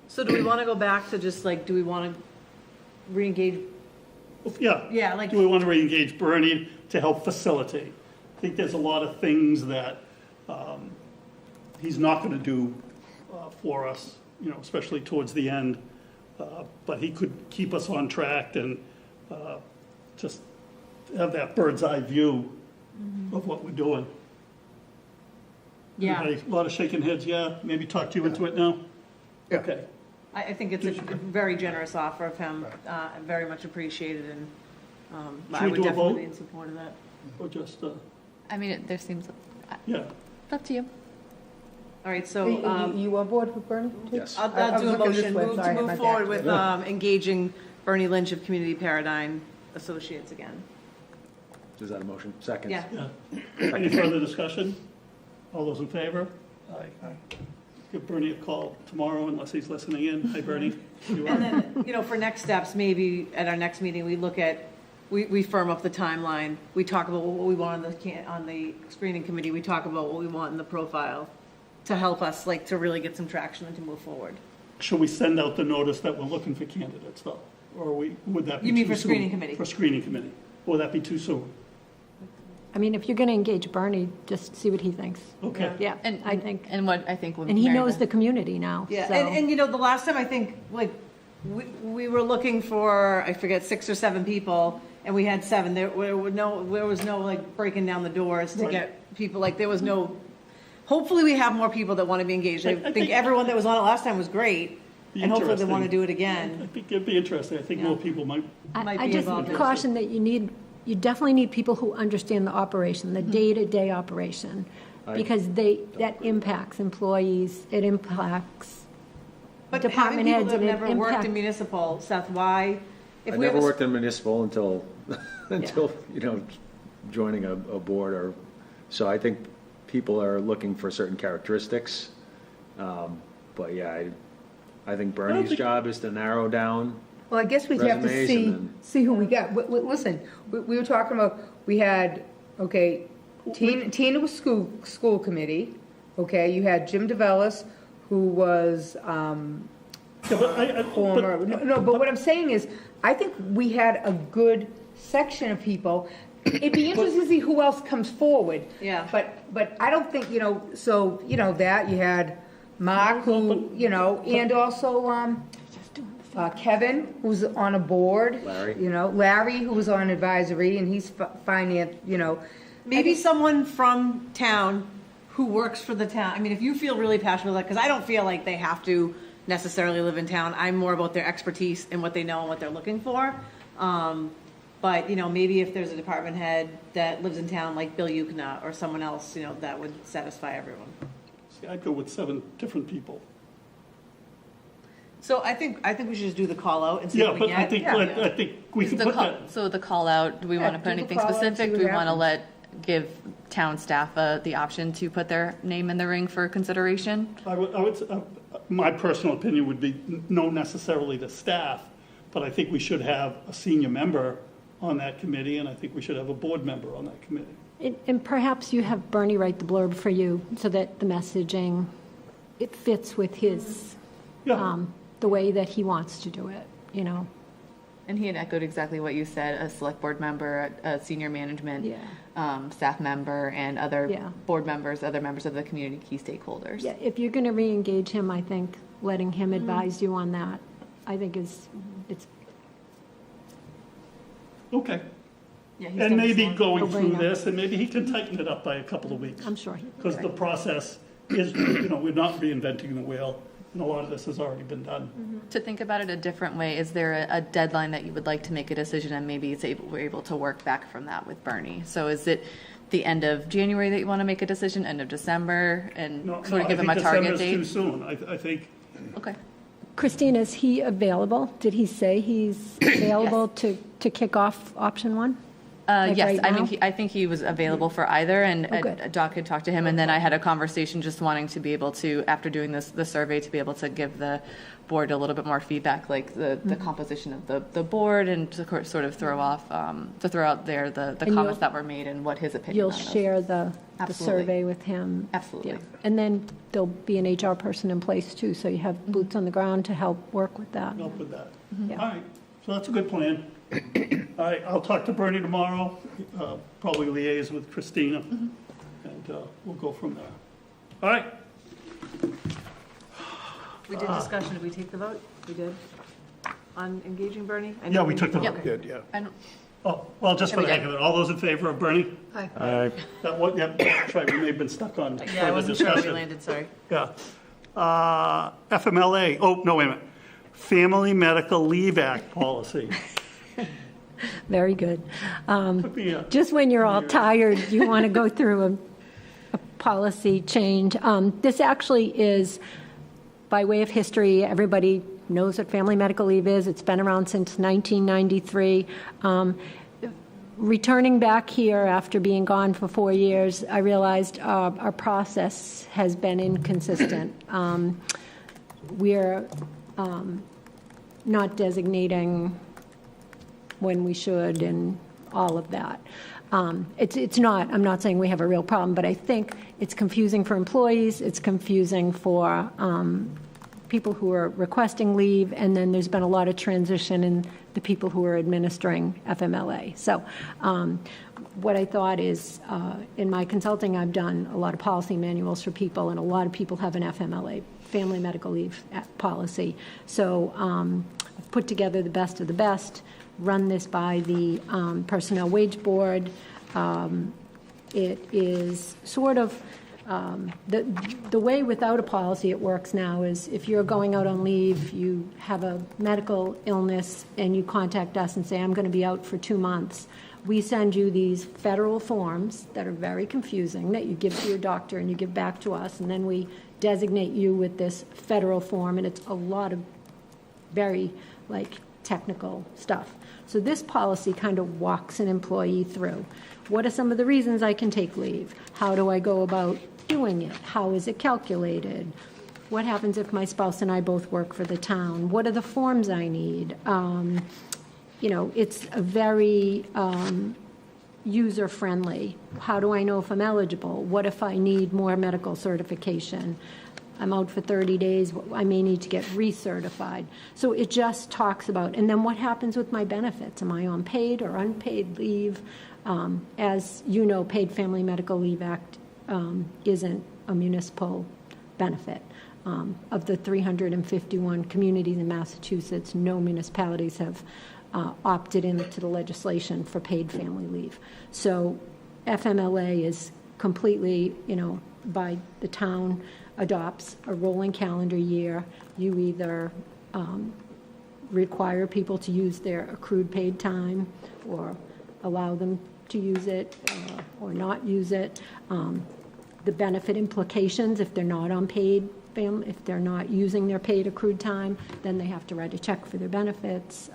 So do we want to go back to just like, do we want to re-engage? Yeah. Yeah, like- Do we want to re-engage Bernie to help facilitate? I think there's a lot of things that he's not going to do for us, especially towards the end. But he could keep us on track and just have that bird's eye view of what we're doing. Yeah. Everybody, a lot of shaking heads, yeah? Maybe talk to you into it now? Yeah. Okay. I think it's a very generous offer of him, very much appreciated, and I Should we would do a definitely vote? be in support of that. Or just, There seems, yeah. up to you. All right, Are so you on board with Bernie? too? Yes. I'll I was do a looking this motion, way, move sorry, I to had my move back forward to with it. engaging Bernie Lynch of Community Paradigm Associates again. Is that a motion? Second. Yeah. Yeah. Any further discussion? All those in favor? Aye. Give Bernie a call tomorrow unless he's listening in. Hi, Bernie. You And are? then, for next steps, maybe at our next meeting, we look at, we firm up the timeline. We talk about what we want on the screening committee. We talk about what we want in the profile to help us, like, to really get some traction and to move forward. Should we send out the notice that we're looking for candidates, though? Or would that be You mean too for soon? screening committee? For screening committee. Or would that be too soon? I mean, if you're going to engage Bernie, just see what he thinks. Okay. Yeah, And I think. And what I think would. And he Mary knows Beth- the community now, Yeah, so. and the last time, I think, like, we were looking for, I forget, 6 or 7 people, and we had 7. There was no, like, breaking down the doors to Right. get people, like, there was no, hopefully we have more people that want to be engaged. I I think think- everyone that was on it last time was great, Be and hopefully they want to interesting. do it I again. think it'd be interesting. I think more people might, might I be just involved in it. caution that you definitely need people who understand the operation, the day-to-day operation, because that impacts employees, it impacts But department having people heads, that and have it never worked in impacts. municipal, Seth, why? If I we have never a- worked in municipal until, joining a board or, so I think people are looking for certain characteristics. But yeah, I think Bernie's think- job is to narrow down Well, I guess we'd have to Resumes see, and then- see who we got. Listen, we were talking about, we had, okay, Tina was school committee, okay, you had Jim DeVellis, who was, Yeah, but former, no, but what I'm saying is, I think we had a good section of people. It'd be interesting to see who else comes forward. Yeah. But I don't think, so, that, you had Mark, who, and also, Kevin, who's on a board. Larry. Larry, who was on advisory, and he's finance, Maybe someone from town who works for the town. I mean, if you feel really passionate about it, because I don't feel like they have to necessarily live in town. I'm more about their expertise and what they know and what they're looking for. But, maybe if there's a department head that lives in town, like Bill Yukna or someone else, that would satisfy everyone. See, I'd go with 7 different people. So I think we should just do the call out and see Yeah, what we but get. I think we can put that. So the call out, do we want to put do the anything call out and see specific? what Do we want to happens. give town staff the option to put their name in the ring for consideration? I would, my personal opinion would be no necessarily to staff, but I think we should have a senior member on that committee, and I think we should have a board member on that committee. And perhaps you have Bernie write the blurb for you so that the messaging, it fits with his, Yeah, the way that he wants to do it, And he had echoed exactly what you said, a select board member, a senior management, staff member, and other Yeah. board members, other members of the community, key stakeholders. Yeah, if you're going to re-engage him, I think letting him advise you on that, I think it's okay. Yeah, he's And gonna maybe be going through No-brainer. this, and maybe he can tighten it up by a couple of weeks. I'm sure. Because the process is, we're not reinventing the wheel, and a lot of this has already been done. To think about it a different way, is there a deadline that you would like to make a decision, and maybe we're able to work back from that with Bernie? So is it the end of January that you want to make a decision, end of December, and No, sort of give I him a think target December's too date? soon. I think, Okay. Christine, is he available? Did he say he's available to kick off option 1? Like Yes, right I mean, now? I think he was available for either, and Oh, good. Doc had talked to him, and then I had a conversation just wanting to be able to, after doing the survey, to be able to give the board a little bit more feedback, like the Mm-hmm. composition of the board, and to sort of throw out there the And comments you'll- that were made and what his opinion You'll on those. share the Absolutely. survey with him? Absolutely. Yeah. And then there'll be an HR person in place too, so you have boots on the ground to help work with that. help with that. Yeah. All right, so that's a good plan. All right, I'll talk to Bernie tomorrow, probably liaise with Christina, and we'll go from there. All right, We did discussion. Did we take the vote? We did? On engaging Bernie? I yeah, know we took the Okay. vote. Good, yeah. I don't- Oh, well, just for the heck of it, all those in favor of Bernie? That what, yeah, that's right, we may have been stuck on Yeah, I further wasn't sure where we discussion. landed, sorry. Yeah. FMLA, oh, no, wait a minute. Family Medical Leave Act policy. Very good. Could be a- Just when you're all tired, you want to go through a policy change. This actually is, by way of history, everybody knows what family medical leave is. It's been around since 1993. Returning back here after being gone for 4 years, I realized our process has been inconsistent. We're not designating when we should and all of that. It's not, I'm not saying we have a real problem, but I think it's confusing for employees, it's confusing for people who are requesting leave, and then there's been a lot of transition in the people who are administering FMLA. So what I thought is, in my consulting, I've done a lot of policy manuals for people, and a lot of people have an FMLA, Family Medical Leave policy. So I've put together the best of the best, run this by the Personnel Wage Board. It is sort of, the way without a policy it works now is if you're going out on leave, you have a medical illness, and you contact us and say, I'm going to be out for 2 months. We send you these federal forms that are very confusing that you give to your doctor and you give back to us, and then we designate you with this federal form, and it's a lot of very, technical stuff. So this policy kind of walks an employee through. What are some of the reasons I can take leave? How do I go about doing it? How is it calculated? What happens if my spouse and I both work for the town? What are the forms I need? It's a very user-friendly. How do I know if I'm eligible? What if I need more medical certification? I'm out for 30 days, I may need to get recertified. So it just talks about, and then what happens with my benefits? Am I on paid or unpaid leave? As you know, Paid Family Medical Leave Act isn't a municipal benefit. Of the 351 communities in Massachusetts, no municipalities have opted into the legislation for paid family leave. So FMLA is completely, by the town adopts a rolling calendar year. You either require people to use their accrued paid time or allow them to use it or not use it. The benefit implications, if they're not on paid family, if they're not using their paid accrued time, then they have to write a check for their benefits.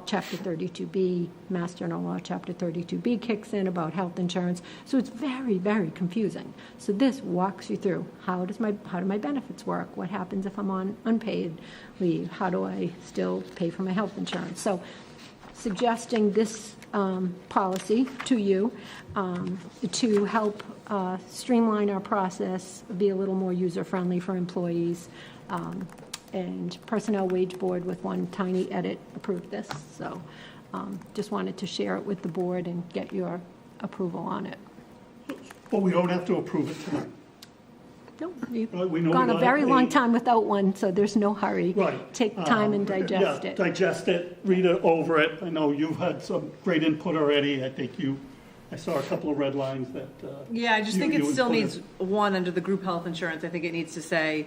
Chapter 32B, Mass General Law, Chapter 32B kicks in about health insurance. So it's very, very confusing. So this walks you through, how do my benefits work? What happens if I'm on unpaid leave? How do I still pay for my health insurance? So suggesting this policy to you to help streamline our process, be a little more user-friendly for employees. And Personnel Wage Board, with one tiny edit, approved this. So just wanted to share it with the board and get your approval on it. But we don't have to approve it tonight. No, you've We know gone we a very got long time without one, so there's no hurry. Right. Take time and digest Yeah, it. digest it, read it over it. I know you've had some great input already. I saw a couple of red lines that. Yeah, I just think it you still put in. needs, one, under the group health insurance, I think it needs to say,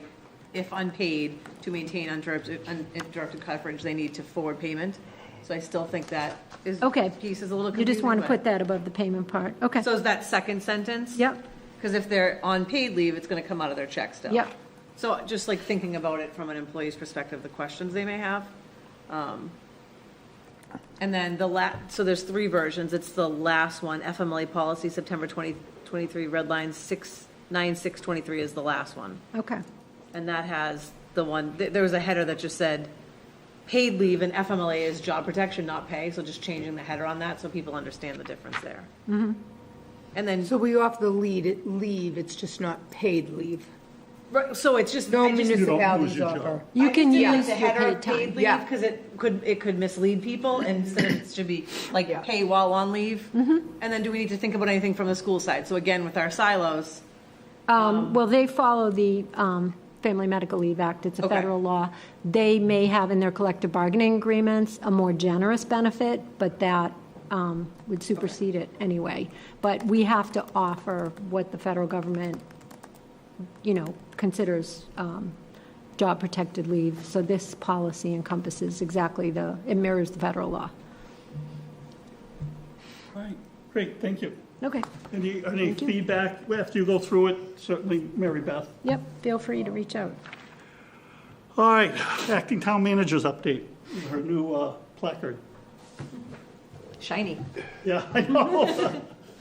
if unpaid, to maintain uninterrupted coverage, they need to forward payment. So I still think that Okay. piece is a little You confusing. just want to but- put that above the payment part. Okay. So is that second sentence? Yep. Because if they're on paid leave, it's going to come out of their check still. Yep. So just like thinking about it from an employee's perspective, the questions they may have. And then so there's three versions. It's the last one, FMLA policy, September 2023, red line 9623 is the last one. Okay. And that has the one, there was a header that just said, paid leave and FMLA is job protection, not pay. So just changing the header on that so people understand the difference there. Mm-hmm. And then, So we offer the leave, it's just not paid leave. right, so it's just. No I just- municipalities your job. offer. You can Yeah, use the your header paid time. paid leave, Yeah. because it could mislead people, and instead of, it should be like Yeah. pay while on leave. And then do we need to think about anything from the school side? So again, with our silos, Well, they follow the Family Medical Leave Act. It's a Okay. federal law. They may have in their collective bargaining agreements a more generous benefit, but that would supersede it anyway. But we have to offer what the federal government, considers job-protected leave. So this policy encompasses exactly it mirrors the federal law. All right, great, thank you. Okay. Any Thank you. feedback after you go through it? Certainly, Mary Beth. Yep, feel free to reach out. All right, acting town manager's update, her new placard. shiny. Yeah, I know.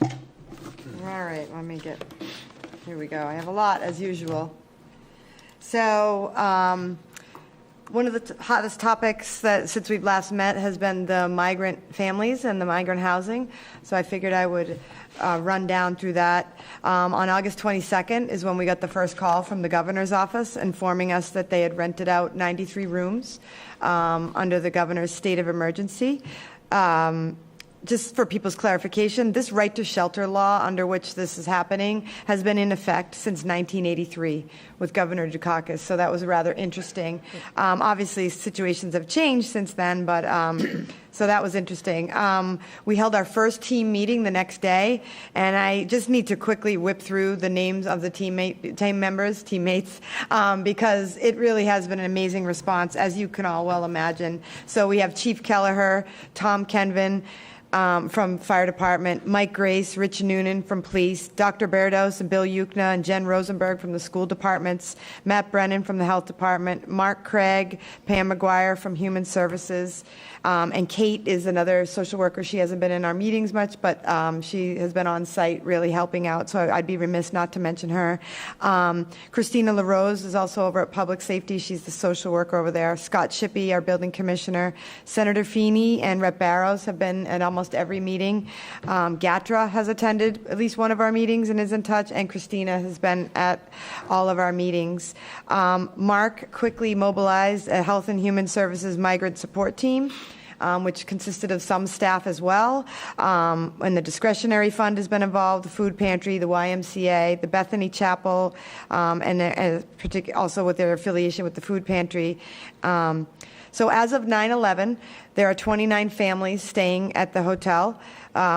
All right, here we go. I have a lot, as usual. So, one of the hottest topics that, since we've last met, has been the migrant families and the migrant housing. So I figured I would run down through that. On August 22nd is when we got the first call from the governor's office informing us that they had rented out 93 rooms under the governor's state of emergency. Just for people's clarification, this right to shelter law under which this is happening has been in effect since 1983 with Governor Dukakis, so that was rather interesting. Obviously, situations have changed since then, but so that was interesting. We held our first team meeting the next day, and I just need to quickly whip through the names of the teammates, because it really has been an amazing response, as you can all well imagine. So we have Chief Kelleher, Tom Kenvin, from Fire Department, Mike Grace, Rich Noonan from Police, Dr. Berdos and Bill Yukna and Jen Rosenberg from the school departments, Matt Brennan from the Health Department, Mark Craig, Pam McGuire from Human Services, and Kate is another social worker. She hasn't been in our meetings much, but she has been on site really helping out, so I'd be remiss not to mention her. Christina LaRose is also over at Public Safety. She's the social worker over there. Scott Shippey, our building commissioner. Senator Feeney and Rep. Barrows have been at almost every meeting. Gatra has attended at least one of our meetings and is in touch, and Christina has been at all of our meetings. Mark quickly mobilized a Health and Human Services migrant support team, which consisted of some staff as well. And the discretionary fund has been involved, the food pantry, the YMCA, the Bethany Chapel, and also with their affiliation with the food pantry. So as of 9/11, there are 29 families staying at the hotel,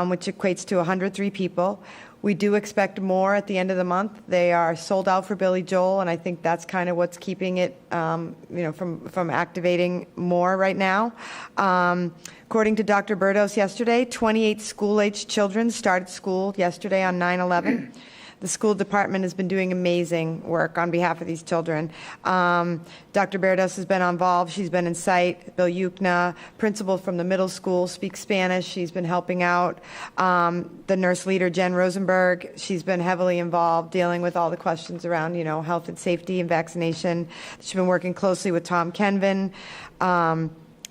which equates to 103 people. We do expect more at the end of the month. They are sold out for Billy Joel, and I think that's kind of what's keeping it, from activating more right now. According to Dr. Berdos yesterday, 28 school-aged children started school yesterday on 9/11. The school department has been doing amazing work on behalf of these children. Dr. Berdos has been involved. She's been in site. Bill Yukna, principal from the middle school, speaks Spanish. She's been helping out. The nurse leader, Jen Rosenberg, she's been heavily involved dealing with all the questions around, health and safety and vaccination. She's been working closely with Tom Kenvin.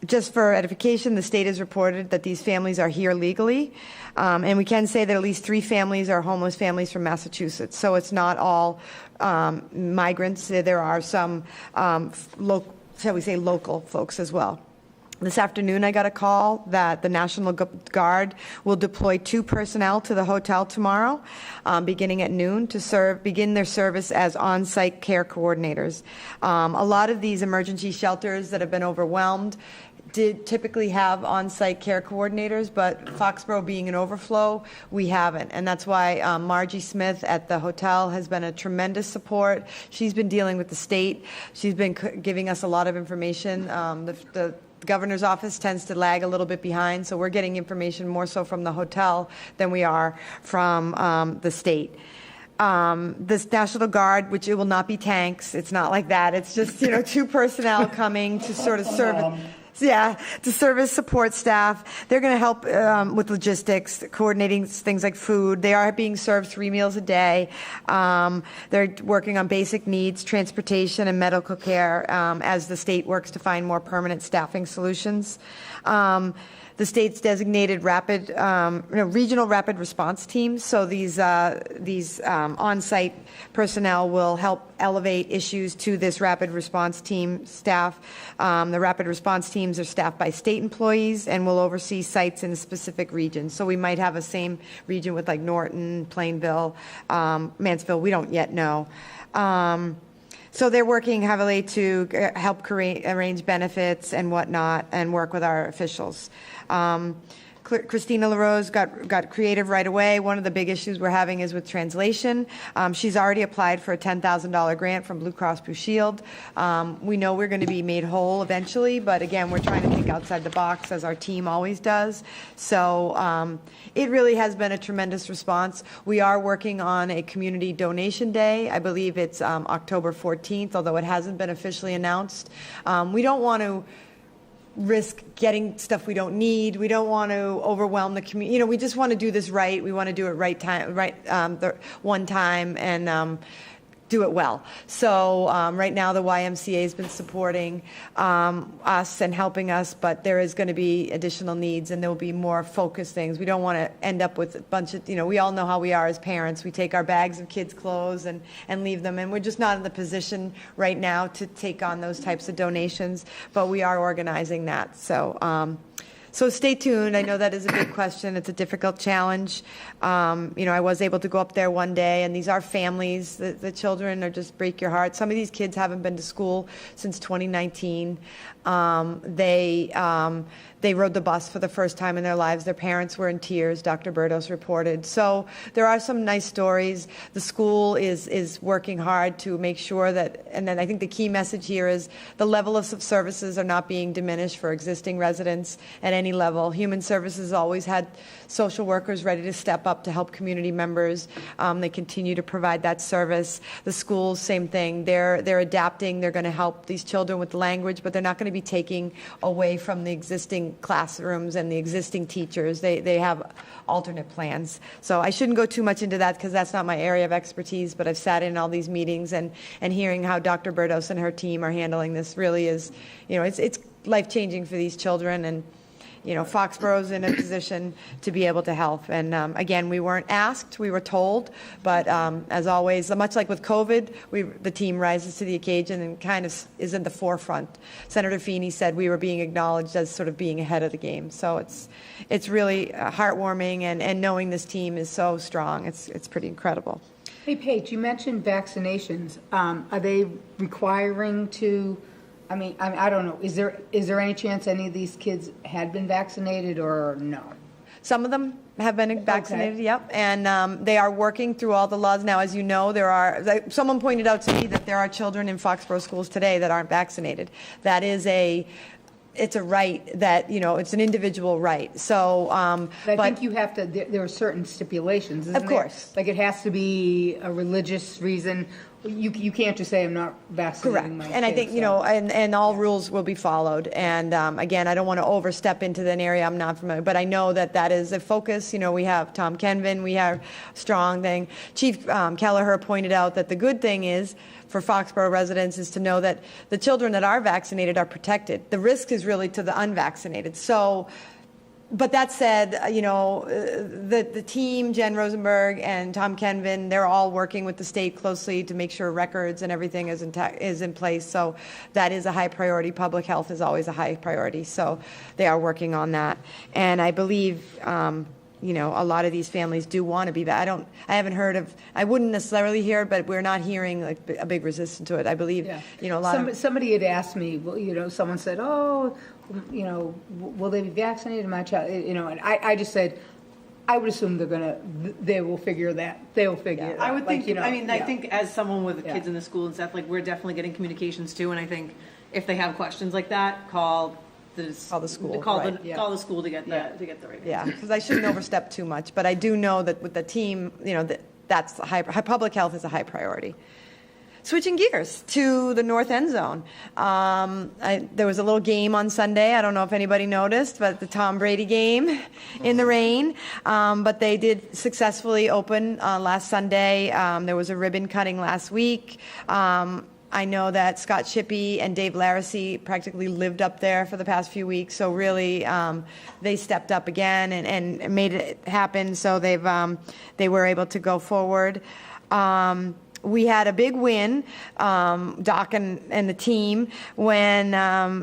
Just for edification, the state has reported that these families are here legally, and we can say that at least 3 families are homeless families from Massachusetts. So it's not all migrants. There are some, local folks as well. This afternoon, I got a call that the National Guard will deploy 2 personnel to the hotel tomorrow, beginning at noon, to begin their service as on-site care coordinators. A lot of these emergency shelters that have been overwhelmed did typically have on-site care coordinators, but Foxborough being an overflow, we haven't. And that's why Margie Smith at the hotel has been a tremendous support. She's been dealing with the state. She's been giving us a lot of information. The governor's office tends to lag a little bit behind, so we're getting information more so from the hotel than we are from the state. This National Guard, which it will not be tanks, it's not like that. It's just, 2 personnel coming to sort of serve. Yeah, to serve as support staff. They're going to help with logistics, coordinating things like food. They are being served 3 meals a day. They're working on basic needs, transportation, and medical care as the state works to find more permanent staffing solutions. The state's designated regional rapid response teams. So these on-site personnel will help elevate issues to this rapid response team staff. The rapid response teams are staffed by state employees and will oversee sites in specific regions. So we might have a same region with like Norton, Plainville, Mansfield. We don't yet know. So they're working heavily to help arrange benefits and whatnot and work with our officials. Christina LaRose got creative right away. One of the big issues we're having is with translation. She's already applied for a $10,000 grant from Blue Cross Blue Shield. We know we're going to be made whole eventually, but again, we're trying to think outside the box, as our team always does. So it really has been a tremendous response. We are working on a community donation day. I believe it's October 14th, although it hasn't been officially announced. We don't want to risk getting stuff we don't need. We don't want to overwhelm the community. We just want to do this right. We want to do it the one time and do it well. So right now the YMCA has been supporting us and helping us, but there is going to be additional needs and there will be more focused things. We don't want to end up with a bunch of, we all know how we are as parents. We take our bags of kids' clothes and leave them, and we're just not in the position right now to take on those types of donations, but we are organizing that. So stay tuned. I know that is a big question. It's a difficult challenge. I was able to go up there one day, and these are families. The children are just break your heart. Some of these kids haven't been to school since 2019. they rode the bus for the first time in their lives. Their parents were in tears, Dr. Berdos reported. So there are some nice stories. The school is working hard to make sure that, and then I think the key message here is the level of services are not being diminished for existing residents at any level. Human Services always had social workers ready to step up to help community members. They continue to provide that service. The schools, same thing. They're adapting. They're going to help these children with language, but they're not going to be taking away from the existing classrooms and the existing teachers. They have alternate plans. So I shouldn't go too much into that because that's not my area of expertise, but I've sat in all these meetings and hearing how Dr. Berdos and her team are handling this really is, it's life-changing for these children, and Foxborough's in a position to be able to help. And again, we weren't asked, we were told, but as always, much like with COVID, the team rises to the occasion and kind of is in the forefront. Senator Feeney said we were being acknowledged as sort of being ahead of the game. So it's really heartwarming, and knowing this team is so strong, it's pretty incredible. Hey, Paige, you mentioned vaccinations. Are they requiring to, I don't know, is there any chance any of these kids had been vaccinated or no? Some of them have been vaccinated, Okay. yep, and they are working through all the laws. Now, as you know, someone pointed out to me that there are children in Foxborough schools today that aren't vaccinated. That is it's a right that, it's an individual right. So, I but think you have to, there are certain stipulations, isn't Of course. there? Like it has to be a religious reason. You can't just say I'm not vaccinating my correct. And I kids, think, so. and all rules will be followed. And again, I don't want to overstep into an area I'm not familiar, but I know that is a focus. We have Tom Kenvin, we have strong thing. Chief Kelleher pointed out that the good thing is for Foxborough residents is to know that the children that are vaccinated are protected. The risk is really to the unvaccinated. So, but that said, the team, Jen Rosenberg and Tom Kenvin, they're all working with the state closely to make sure records and everything is in place. So that is a high priority. Public health is always a high priority. So they are working on that. And I believe, a lot of these families do want to be back. I haven't heard of, I wouldn't necessarily hear, but we're not hearing like a big resistance to it. I believe, a lot of. Somebody had asked me, well, someone said, will they be vaccinated? My child, and I just said, I would assume they will figure that. They will figure it out. I would think, I yeah. think as someone with kids Yeah. in the school and stuff, like, we're definitely getting communications too, and I think if they have questions like that, call the school, call right. the school to get the Yeah. to get the right Yeah, answer. because I shouldn't overstep too much, but I do know that with the team, that's public health is a high priority. Switching gears to the north end zone. There was a little game on Sunday. I don't know if anybody noticed, but the Tom Brady game in the rain. But they did successfully open last Sunday. There was a ribbon cutting last week. I know that Scott Shippey and Dave Laracy practically lived up there for the past few weeks. So really, they stepped up again and made it happen. So they were able to go forward. We had a big win, Doc and the team, when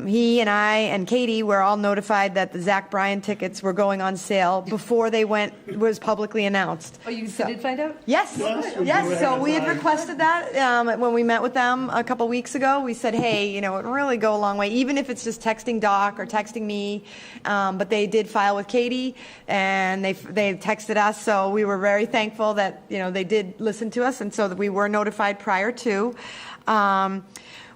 he and I and Katie were all notified that the Zach Bryan tickets were going on sale before they was publicly announced. Oh, you did find out? Yes, yes. So we had requested that when we met with them a couple weeks ago. We said, hey, it would really go a long way, even if it's just texting Doc or texting me. But they did file with Katie, and they texted us. So we were very thankful that they did listen to us, and so that we were notified prior to.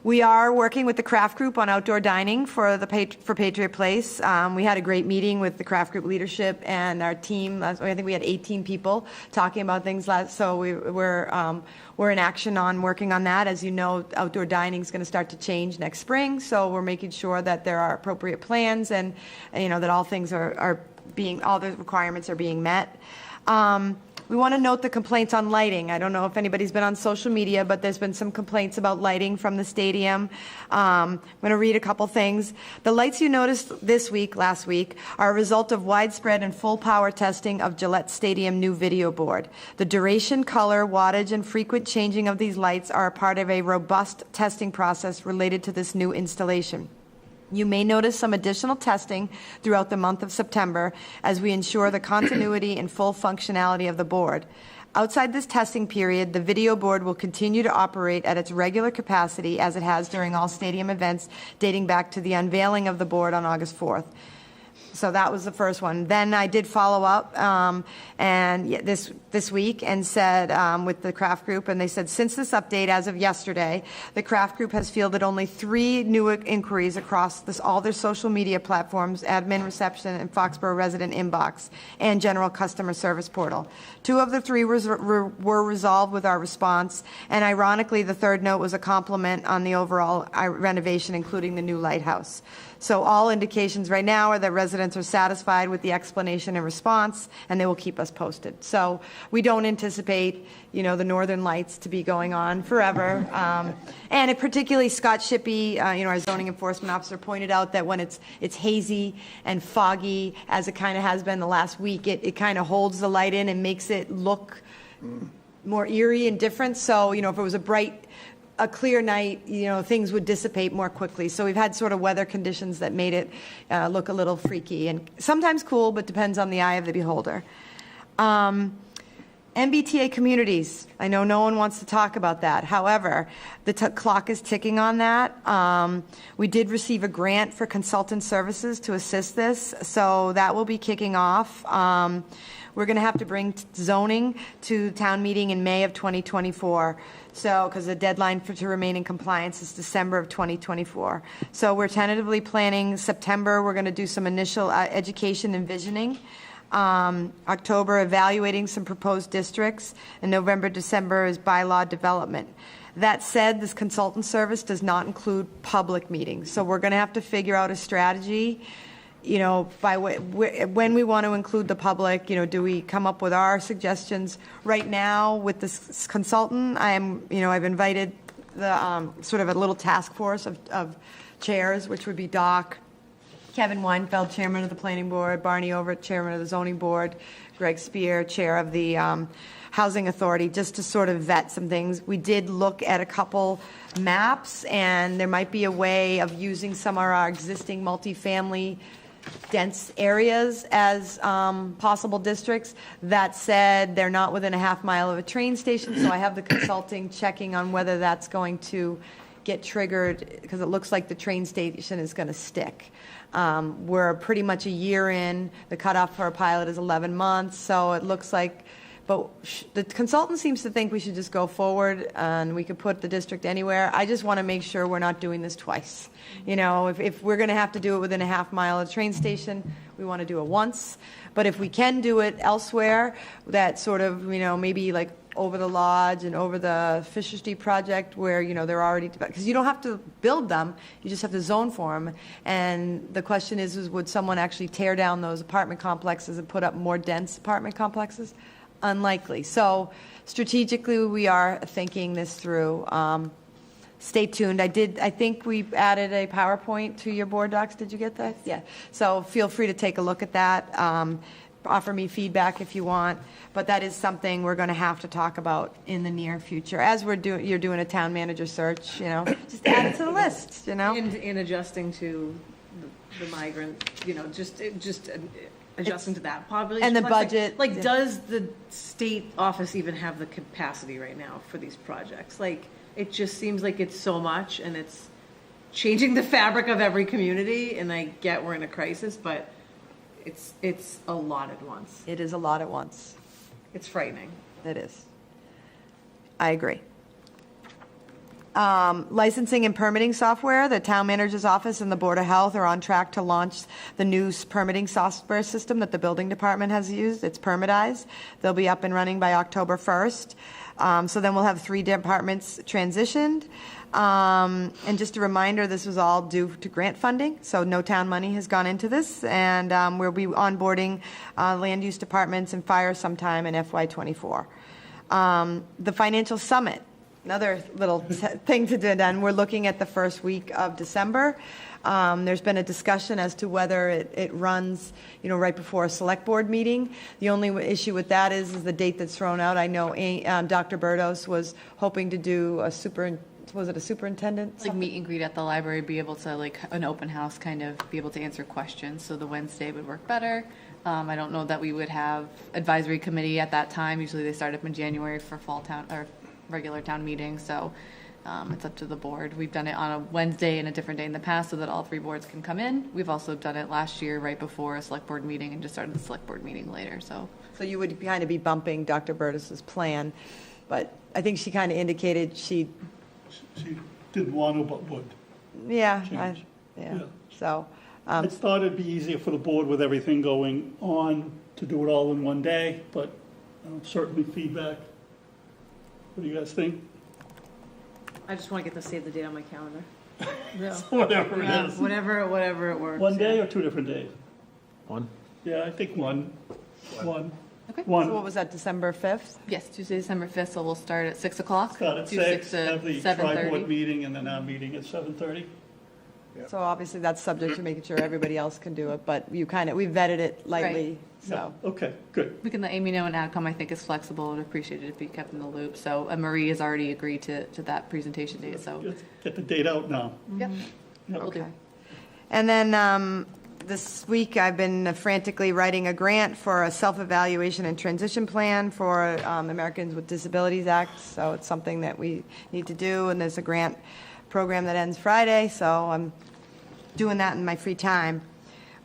We are working with the Craft Group on outdoor dining for Patriot Place. We had a great meeting with the Craft Group leadership and our team. I think we had 18 people talking about things so we're in action on working on that. As you know, outdoor dining is going to start to change next spring, so we're making sure that there are appropriate plans and that all things all the requirements are being met. We want to note the complaints on lighting. I don't know if anybody's been on social media, but there's been some complaints about lighting from the stadium. I'm going to read a couple things. The lights you noticed last week, are a result of widespread and full power testing of Gillette Stadium new video board. The duration, color, wattage, and frequent changing of these lights are a part of a robust testing process related to this new installation. You may notice some additional testing throughout the month of September as we ensure the continuity and full functionality of the board. Outside this testing period, the video board will continue to operate at its regular capacity as it has during all stadium events dating back to the unveiling of the board on August 4th. So that was the first one. Then I did follow up this week and said with the craft group, and they said since this update as of yesterday, the craft group has fielded only 3 new inquiries across all their social media platforms, admin reception, and Foxborough resident inbox, and general customer service portal. 2 of the 3 were resolved with our response, and ironically, the third note was a compliment on the overall renovation, including the new lighthouse. So all indications right now are that residents are satisfied with the explanation and response, and they will keep us posted. So we don't anticipate, the Northern Lights to be going on forever. And particularly Scott Shippey, our zoning enforcement officer, pointed out that when it's hazy and foggy, as it kind of has been the last week, it kind of holds the light in and makes it look more eerie and different. So, if it was a clear night, things would dissipate more quickly. So we've had sort of weather conditions that made it look a little freaky and sometimes cool, but depends on the eye of the beholder. MBTA communities, I know no one wants to talk about that. However, the clock is ticking on that. We did receive a grant for consultant services to assist this, so that will be kicking off. We're going to have to bring zoning to town meeting in May of 2024. So, because the deadline to remain in compliance is December of 2024. So we're tentatively planning September. We're going to do some initial education and visioning. October, evaluating some proposed districts. And November, December is bylaw development. That said, this consultant service does not include public meetings. So we're going to have to figure out a strategy, by when we want to include the public. Do we come up with our suggestions? Right now, with this consultant, I've invited the sort of a little task force of chairs, which would be Doc, Kevin Weinfeld, chairman of the planning board, Barney Overt, chairman of the zoning board, Greg Spear, chair of the housing authority, just to sort of vet some things. We did look at a couple maps, and there might be a way of using some of our existing multifamily dense areas as possible districts. That said, they're not within a half mile of a train station, so I have the consulting checking on whether that's going to get triggered, because it looks like the train station is going to stick. We're pretty much a year in. The cutoff for a pilot is 11 months, so it looks like, but the consultant seems to think we should just go forward and we could put the district anywhere. I just want to make sure we're not doing this twice. If we're going to have to do it within a half mile of the train station, we want to do it once. But if we can do it elsewhere, that sort of, maybe like over the lodge and over the Fisher Street project where, they're already, because you don't have to build them, you just have to zone for them. And the question is would someone actually tear down those apartment complexes and put up more dense apartment complexes? Unlikely. So strategically, we are thinking this through. Stay tuned. I think we added a PowerPoint to your board docs. Did you get that? Yeah. So feel free to take a look at that. Offer me feedback if you want. But that is something we're going to have to talk about in the near future. As you're doing a town manager search, just add it to the list, In adjusting to the migrant, just adjusting to that population. And the Plus, budget. Does the state office even have the capacity right now for these projects? It just seems like it's so much, and it's changing the fabric of every community, and I get we're in a crisis, but it's a lot at once. It is a lot at once. It's frightening. It is. I agree. Licensing and permitting software, the town manager's office and the Board of Health are on track to launch the new permitting software system that the building department has used. It's Permitize. They'll be up and running by October 1st. So then we'll have 3 departments transitioned. And just a reminder, this was all due to grant funding, so no town money has gone into this. And we'll be onboarding land use departments and fire sometime in FY24. The financial summit, another little thing to do done. We're looking at the first week of December. There's been a discussion as to whether it runs, right before a select board meeting. The only issue with that is the date that's thrown out. I know Dr. Berdos was hoping to do was it a superintendent? Like meet and greet at the library, be able to an open house, kind of be able to answer questions. So the Wednesday would work better. I don't know that we would have advisory committee at that time. Usually they start up in January for fall town or regular town meetings. So It's up to the board. We've done it on a Wednesday and a different day in the past so that all 3 boards can come in. We've also done it last year right before a select board meeting and just started the select board meeting later, so. So you would kind of be bumping Dr. Burtis's plan, but I think she kind of indicated She didn't want to, but would. yeah, Change. yeah, so. I thought it'd be easier for the board with everything going on to do it all in one day, but certainly feedback. What do you guys think? I just want to get the save the date on my calendar. Whatever it Yeah, is. whatever it works. One day or 2 different days? One? Yeah, I think one. One. Okay. So what One. was that, December 5th? Yes, Tuesday, December 5th, so we'll start at 6 o'clock. Start at Do 6, to have the tri-board 7:30. meeting, and then our meeting at 7:30. So obviously that's subject to making sure everybody else can do it, but we vetted it lightly, so. Okay, good. We can let Amy know, and AdCom, I think, is flexible and appreciated if be kept in the loop. So Marie has already agreed to that presentation date, so. Let's get the date out now. Yep, Yeah. we'll do. And then this week, I've been frantically writing a grant for a self-evaluation and transition plan for Americans with Disabilities Act. So it's something that we need to do, and there's a grant program that ends Friday, so I'm doing that in my free time.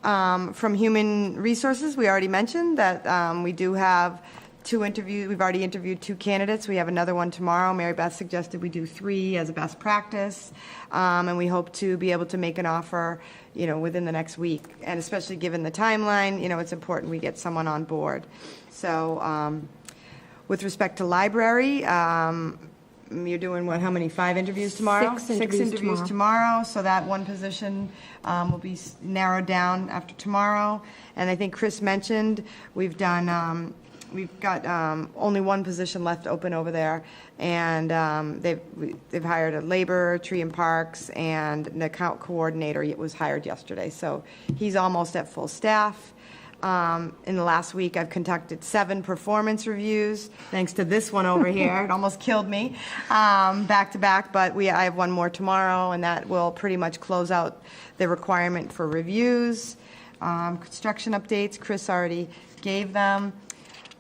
From Human Resources, we already mentioned that we do have 2 interviews. We've already interviewed 2 candidates. We have another one tomorrow. Mary Beth suggested we do 3 as a best practice, and we hope to be able to make an offer, within the next week. And especially given the timeline, it's important we get someone on board. So with respect to library, you're doing how many, 5 interviews tomorrow? 6 6 interviews interviews tomorrow, so that one position will be narrowed down after tomorrow. And I think Chris mentioned, we've got only 1 position left open over there, and they've hired a labor, tree and parks, and an account coordinator was hired yesterday, so he's almost at full staff. In the last week, I've conducted 7 performance reviews, thanks to this one over here. It almost killed me, back to back, but I have 1 more tomorrow, and that will pretty much close out the requirement for reviews. Construction updates, Chris already gave them.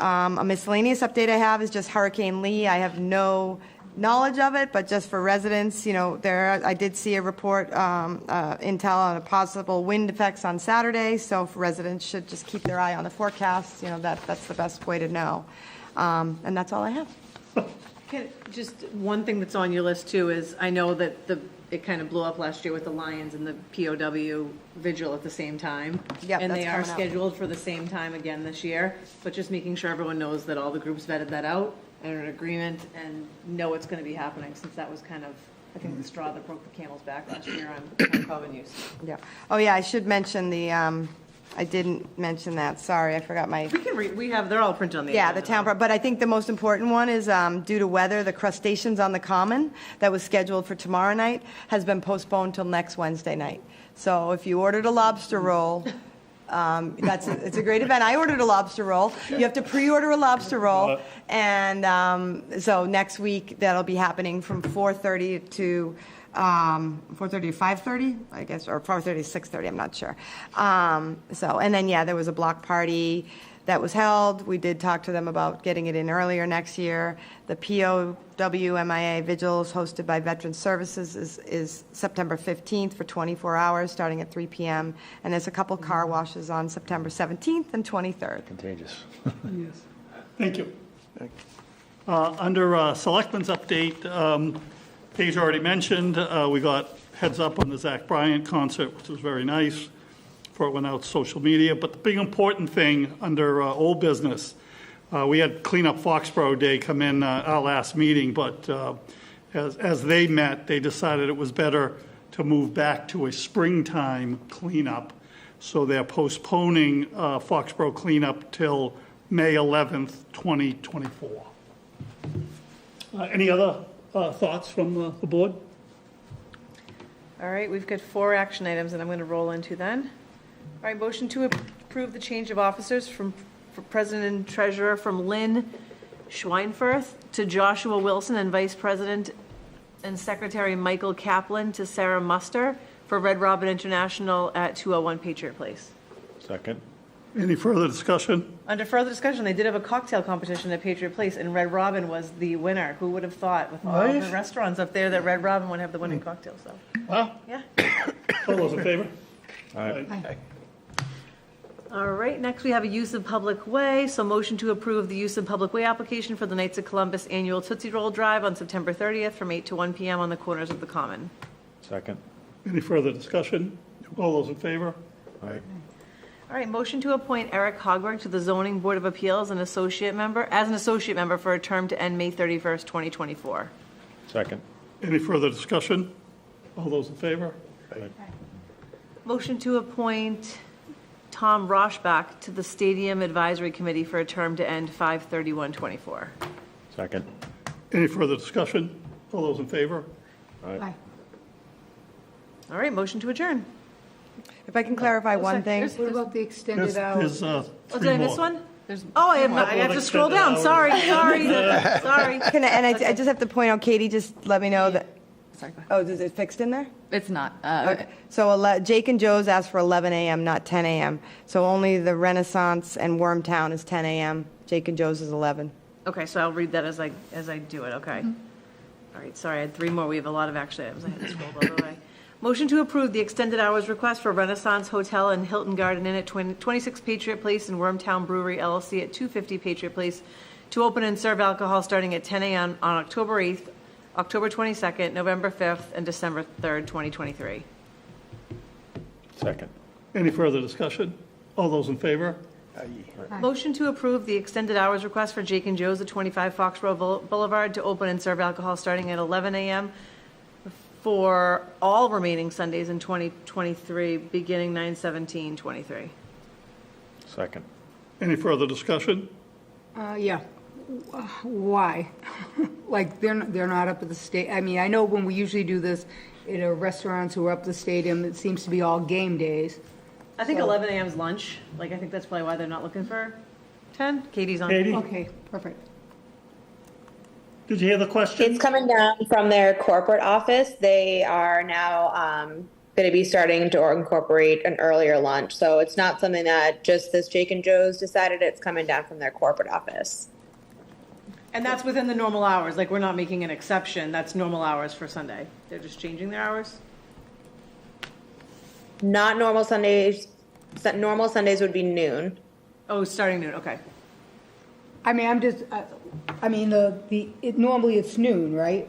A miscellaneous update I have is just Hurricane Lee. I have no knowledge of it, but just for residents, I did see a report, intel on a possible wind effects on Saturday, so residents should just keep their eye on the forecast, that's the best way to know. And that's all I have. Just one thing that's on your list too is, I know that it kind of blew up last year with the Lions and the POW vigil at the same time. Yep, And that's they are coming up. scheduled for the same time again this year, but just making sure everyone knows that all the groups vetted that out and are in agreement and know it's going to be happening, since that was kind of, I think, the straw that broke the camel's back last year on common use. Yeah. Oh, yeah, I should mention I didn't mention that, sorry, I forgot my. We can they're all printed on the Yeah, the agenda. town, but I think the most important one is due to weather, the crustaceans on the common that was scheduled for tomorrow night has been postponed till next Wednesday night. So if you ordered a lobster roll, it's a great event. I ordered a lobster roll. You have to pre-order a lobster roll, and so next week that'll be happening from 4:30 to 5:30, I guess, or 4:30 to 6:30, I'm not sure. And then, there was a block party that was held. We did talk to them about getting it in earlier next year. The POWMIA Vigil is hosted by Veteran Services is September 15th for 24 hours, starting at 3 p.m. And there's a couple car washes on September 17th and 23rd. Contagious. Yes. Thank you. Under Selectmen's update, Paige already mentioned, we got heads up on the Zach Bryant concert, which was very nice before it went out social media. But the big important thing under old business, we had Clean Up Foxborough Day come in our last meeting, but as they met, they decided it was better to move back to a springtime cleanup. So they're postponing Foxborough cleanup till May 11th, 2024. Any other thoughts from the board? All right, we've got 4 action items that I'm going to roll into then. All right, motion to approve the change of officers for President and Treasurer from Lynn Schweinfurth to Joshua Wilson, and Vice President and Secretary Michael Kaplan to Sarah Muster for Red Robin International at 201 Patriot Place. Second. Any further discussion? Under further discussion, they did have a cocktail competition at Patriot Place, and Red Robin was the winner. Who would have thought, with all the Nice. restaurants up there, that Red Robin would have the winning cocktail, so, Wow. yeah. All those in favor? All right, next we have a use of public way. So motion to approve the use of public way application for the Knights of Columbus Annual Tootsie Roll Drive on September 30th from 8 to 1 p.m. on the corners of the Common. Second. Any further discussion? All those in favor? All right, motion to appoint Eric Hogberg to the Zoning Board of Appeals as an associate member for a term to end May 31st, 2024. Second. Any further discussion? All those in favor? Motion to appoint Tom Roshbach to the Stadium Advisory Committee for a term to end 5/31/24. Second. Any further discussion? All those in favor? Aye. All right, motion to adjourn. If I can clarify one thing. What about the extended There's hours? Oh, three did I miss more. one? Oh, I have to scroll down. Sorry. Sorry. Can I, and I just have to point out, Katie, just let me know that, Sorry, go ahead. oh, is it fixed in there? It's not. Okay. So Jake and Joe's asked for 11 a.m., not 10 a.m. So only the Renaissance and Wormtown is 10 a.m. Jake and Joe's is 11. Okay, so I'll read that as I do it, okay. All right, sorry, I had three more. We have a lot of action items. I had to scroll the other way. Motion to approve the extended hours request for Renaissance Hotel and Hilton Garden Inn at 26 Patriot Place and Wormtown Brewery LLC at 250 Patriot Place to open and serve alcohol starting at 10 a.m. on October 8th, October 22nd, November 5th, and December 3rd, 2023. Second. Any further discussion? All those in favor? Motion to approve the extended hours request for Jake and Joe's at 25 Foxborough Boulevard to open and serve alcohol starting at 11 a.m. for all remaining Sundays in 2023, beginning 9/17/23. Second. Any further discussion? Yeah. Why? Like, they're not up at the state, I mean, I know when we usually do this in restaurants who are up the stadium, it seems to be all game days. I think 11 a.m. is lunch. Like, I think that's probably why they're not looking for 10. Katie's on. Katie? Okay, perfect. Did you hear the question? It's coming down from their corporate office. They are now going to be starting to incorporate an earlier lunch. So it's not something that just this Jake and Joe's decided. It's coming down from their corporate office. And that's within the normal hours. Like, we're not making an exception. That's normal hours for Sunday. They're just changing their hours? Not normal Sundays. Normal Sundays would be noon. Oh, starting noon. Okay. I mean, I'm just, I mean, normally it's noon, right?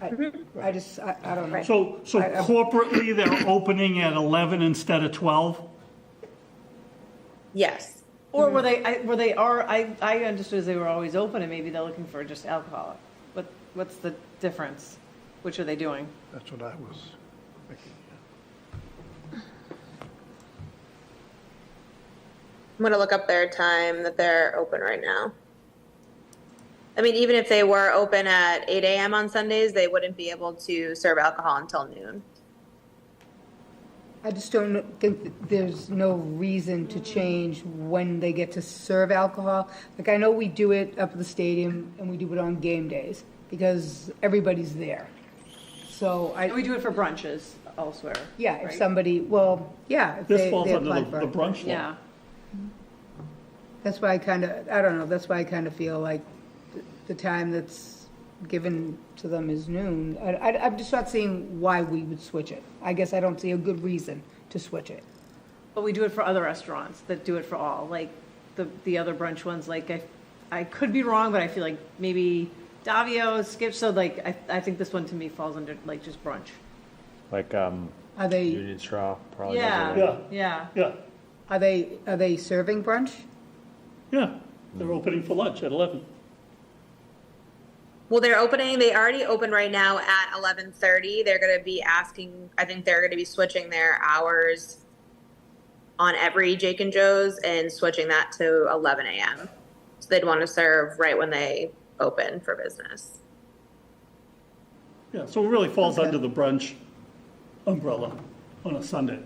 I don't know. So corporately, they're opening at 11 instead of 12? Yes. Or I understood as they were always open and maybe they're looking for just alcohol. What's the difference? Which are they doing? That's what I was thinking. I'm going to look up their time that they're open right now. I mean, even if they were open at 8 a.m. on Sundays, they wouldn't be able to serve alcohol until noon. I just don't think that there's no reason to change when they get to serve alcohol. Like, I know we do it up at the stadium and we do it on game days because everybody's there. So And we do it for brunches elsewhere. yeah, if right? somebody, well, yeah. If This they falls under apply the for it. brunch law. Yeah. That's why I kind of, I don't know, that's why I kind of feel like the time that's given to them is noon. I'm just not seeing why we would switch it. I guess I don't see a good reason to switch it. But we do it for other restaurants that do it for all, like the other brunch ones. Like I could be wrong, but I feel like maybe Davio, Skip. So like I think this one to me falls under like just brunch. Like Are they, Union Straw probably. Yeah. does it. Yeah. Yeah, are they serving brunch? yeah, they're opening for lunch at 11. Well, they already open right now at 11:30. They're going to be I think they're going to be switching their hours on every Jake and Joe's and switching that to 11 a.m. So they'd want to serve right when they open for business. Yeah, so it really falls under the brunch umbrella on a Sunday.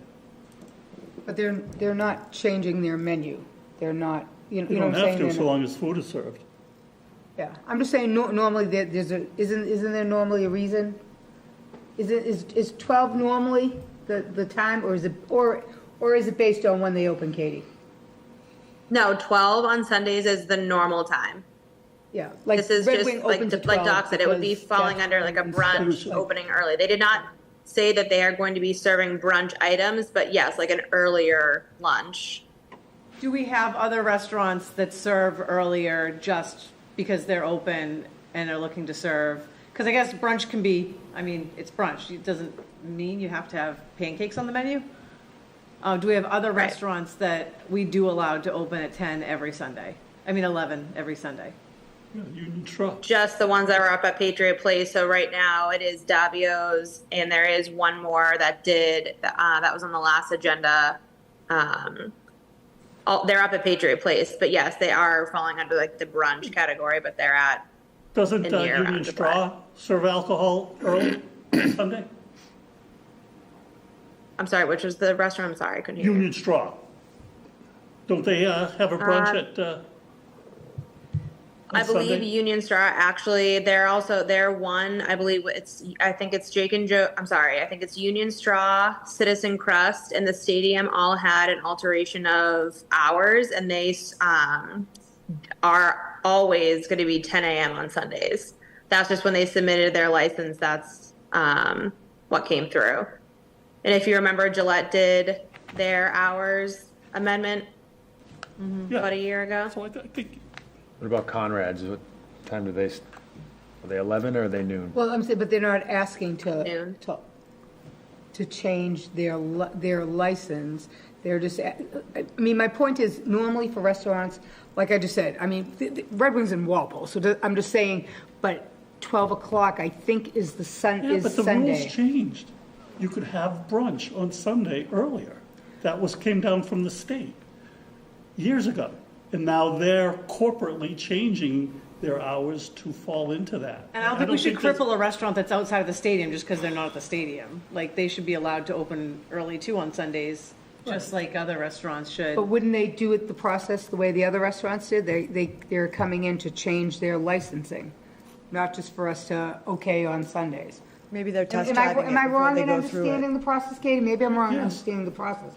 But they're not changing their menu. They're not, you know You what I'm don't saying? have to They're so not- long as food is served. Yeah, I'm just saying, normally isn't there normally a reason? Is 12 normally the time, or is it based on when they open, Katie? No, 12 on Sundays is the normal time. Yeah, like This is Red just Wing like, opens at like 12 Doc said, it would be because falling that's under like a when brunch like- opening early. They did not say that they are going to be serving brunch items, but yes, like an earlier lunch. Do we have other restaurants that serve earlier just because they're open and are looking to serve? Because I guess brunch can be, I mean, it's brunch. It doesn't mean you have to have pancakes on the menu. Do we have other Right. restaurants that we do allow to open at 10 every Sunday? I mean, 11 every Sunday. Yeah, Union Straw. Just the ones that are up at Patriot Place. So right now it is Davio's, and there is one more that did, that was on the last agenda. They're up at Patriot Place, but yes, they are falling under like the brunch category, but they're at, Doesn't in the year Union round Straw serve alcohol early Sunday? I'm sorry, which was the restaurant? I'm sorry, I couldn't hear you. Union Straw. Don't they have a brunch at? I believe Sunday? Union Straw, actually, they're one, I believe I think it's Jake and Joe, I'm sorry, I think it's Union Straw, Citizen Crust, and the stadium all had an alteration of hours, and they are always going to be 10 a.m. on Sundays. That's just when they submitted their license, that's what came through. And if you remember, Gillette did their hours amendment about a year ago. So I think What about Conrad's? What time do they, are they 11 or are they noon? Well, I'm saying, but they're not asking Noon. to change their license. They're just, I mean, my point is, normally for restaurants, like I just said, I mean, the Red Wings in Walpole, so I'm just saying, but 12 o'clock, I think, is yeah, Sunday. but the rules changed. You could have brunch on Sunday earlier. That came down from the state years ago. And now they're corporately changing their hours to fall into that. And I don't think we should that's- cripple a restaurant that's outside of the stadium just because they're not at the stadium. Like, they should be allowed to open early too on Sundays, just like other restaurants should. But wouldn't they do it the process the way the other restaurants did? They're coming in to change their licensing, not just for us to okay on Sundays. Maybe they're test Am I driving am it I before wrong they in go through understanding it. the process, Katie? Maybe I'm wrong in Yes. understanding the process.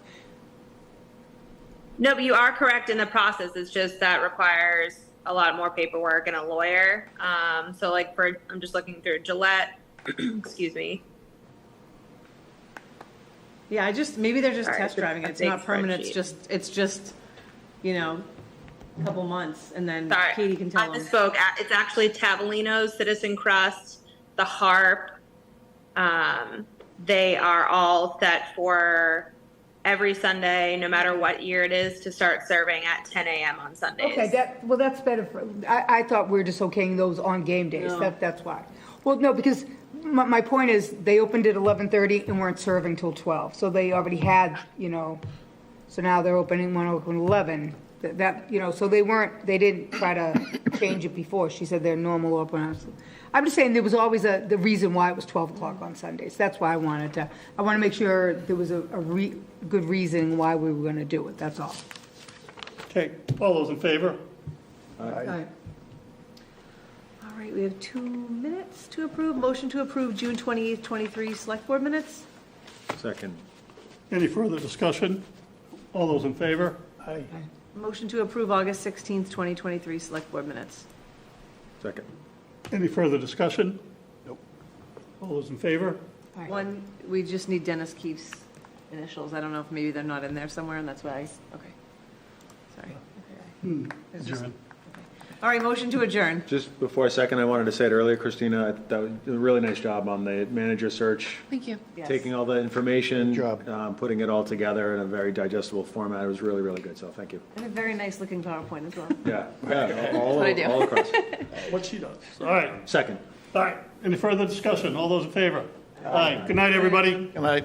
No, but you are correct in the process. It's just that requires a lot more paperwork and a lawyer. So like I'm just looking through Gillette, excuse me. Yeah, maybe they're just Sorry, test it's a driving it. It's big not permanent, spreadsheet. it's just, a couple months, and then Sorry, Katie can tell I them. misspoke. It's actually Tavolino's, Citizen Crust, the Harp. They are all set for every Sunday, no matter what year it is, to start serving at 10 a.m. on Sundays. Okay, that's better. I thought we were just okaying those on game days. No. That's why. Well, no, because my point is, they opened at 11:30 and weren't serving till 12. So they already had, so now they're want to open 11. So they didn't try to change it before. She said their normal open hours. I'm just saying there was always the reason why it was 12 o'clock on Sundays. That's why I want to make sure there was a good reason why we were going to do it. That's all. Okay, all those in favor? All right. All right, we have 2 minutes to approve. Motion to approve June 28th, 23 Select Board minutes? Second. Any further discussion? All those in favor? Aye. Motion to approve August 16th, 2023 Select Board minutes? Second. Any further discussion? Nope. All those in favor? One, we just need Dennis Keefe's initials. I don't know if maybe they're not in there somewhere, and that's why okay. Sorry. It's just- Adjourn. All right, motion to adjourn. Just before a second, I wanted to say it earlier, Christina, that was a really nice job on the manager search. Thank you. Yes. Taking all the information, Good job. putting it all together in a very digestible format. It was really, really good, so thank you. And a very nice looking PowerPoint as well. Yeah, all what I do. across. What she does. All right, Second. all right. Any further discussion? All those in favor? Aye. Good night, everybody. Good night.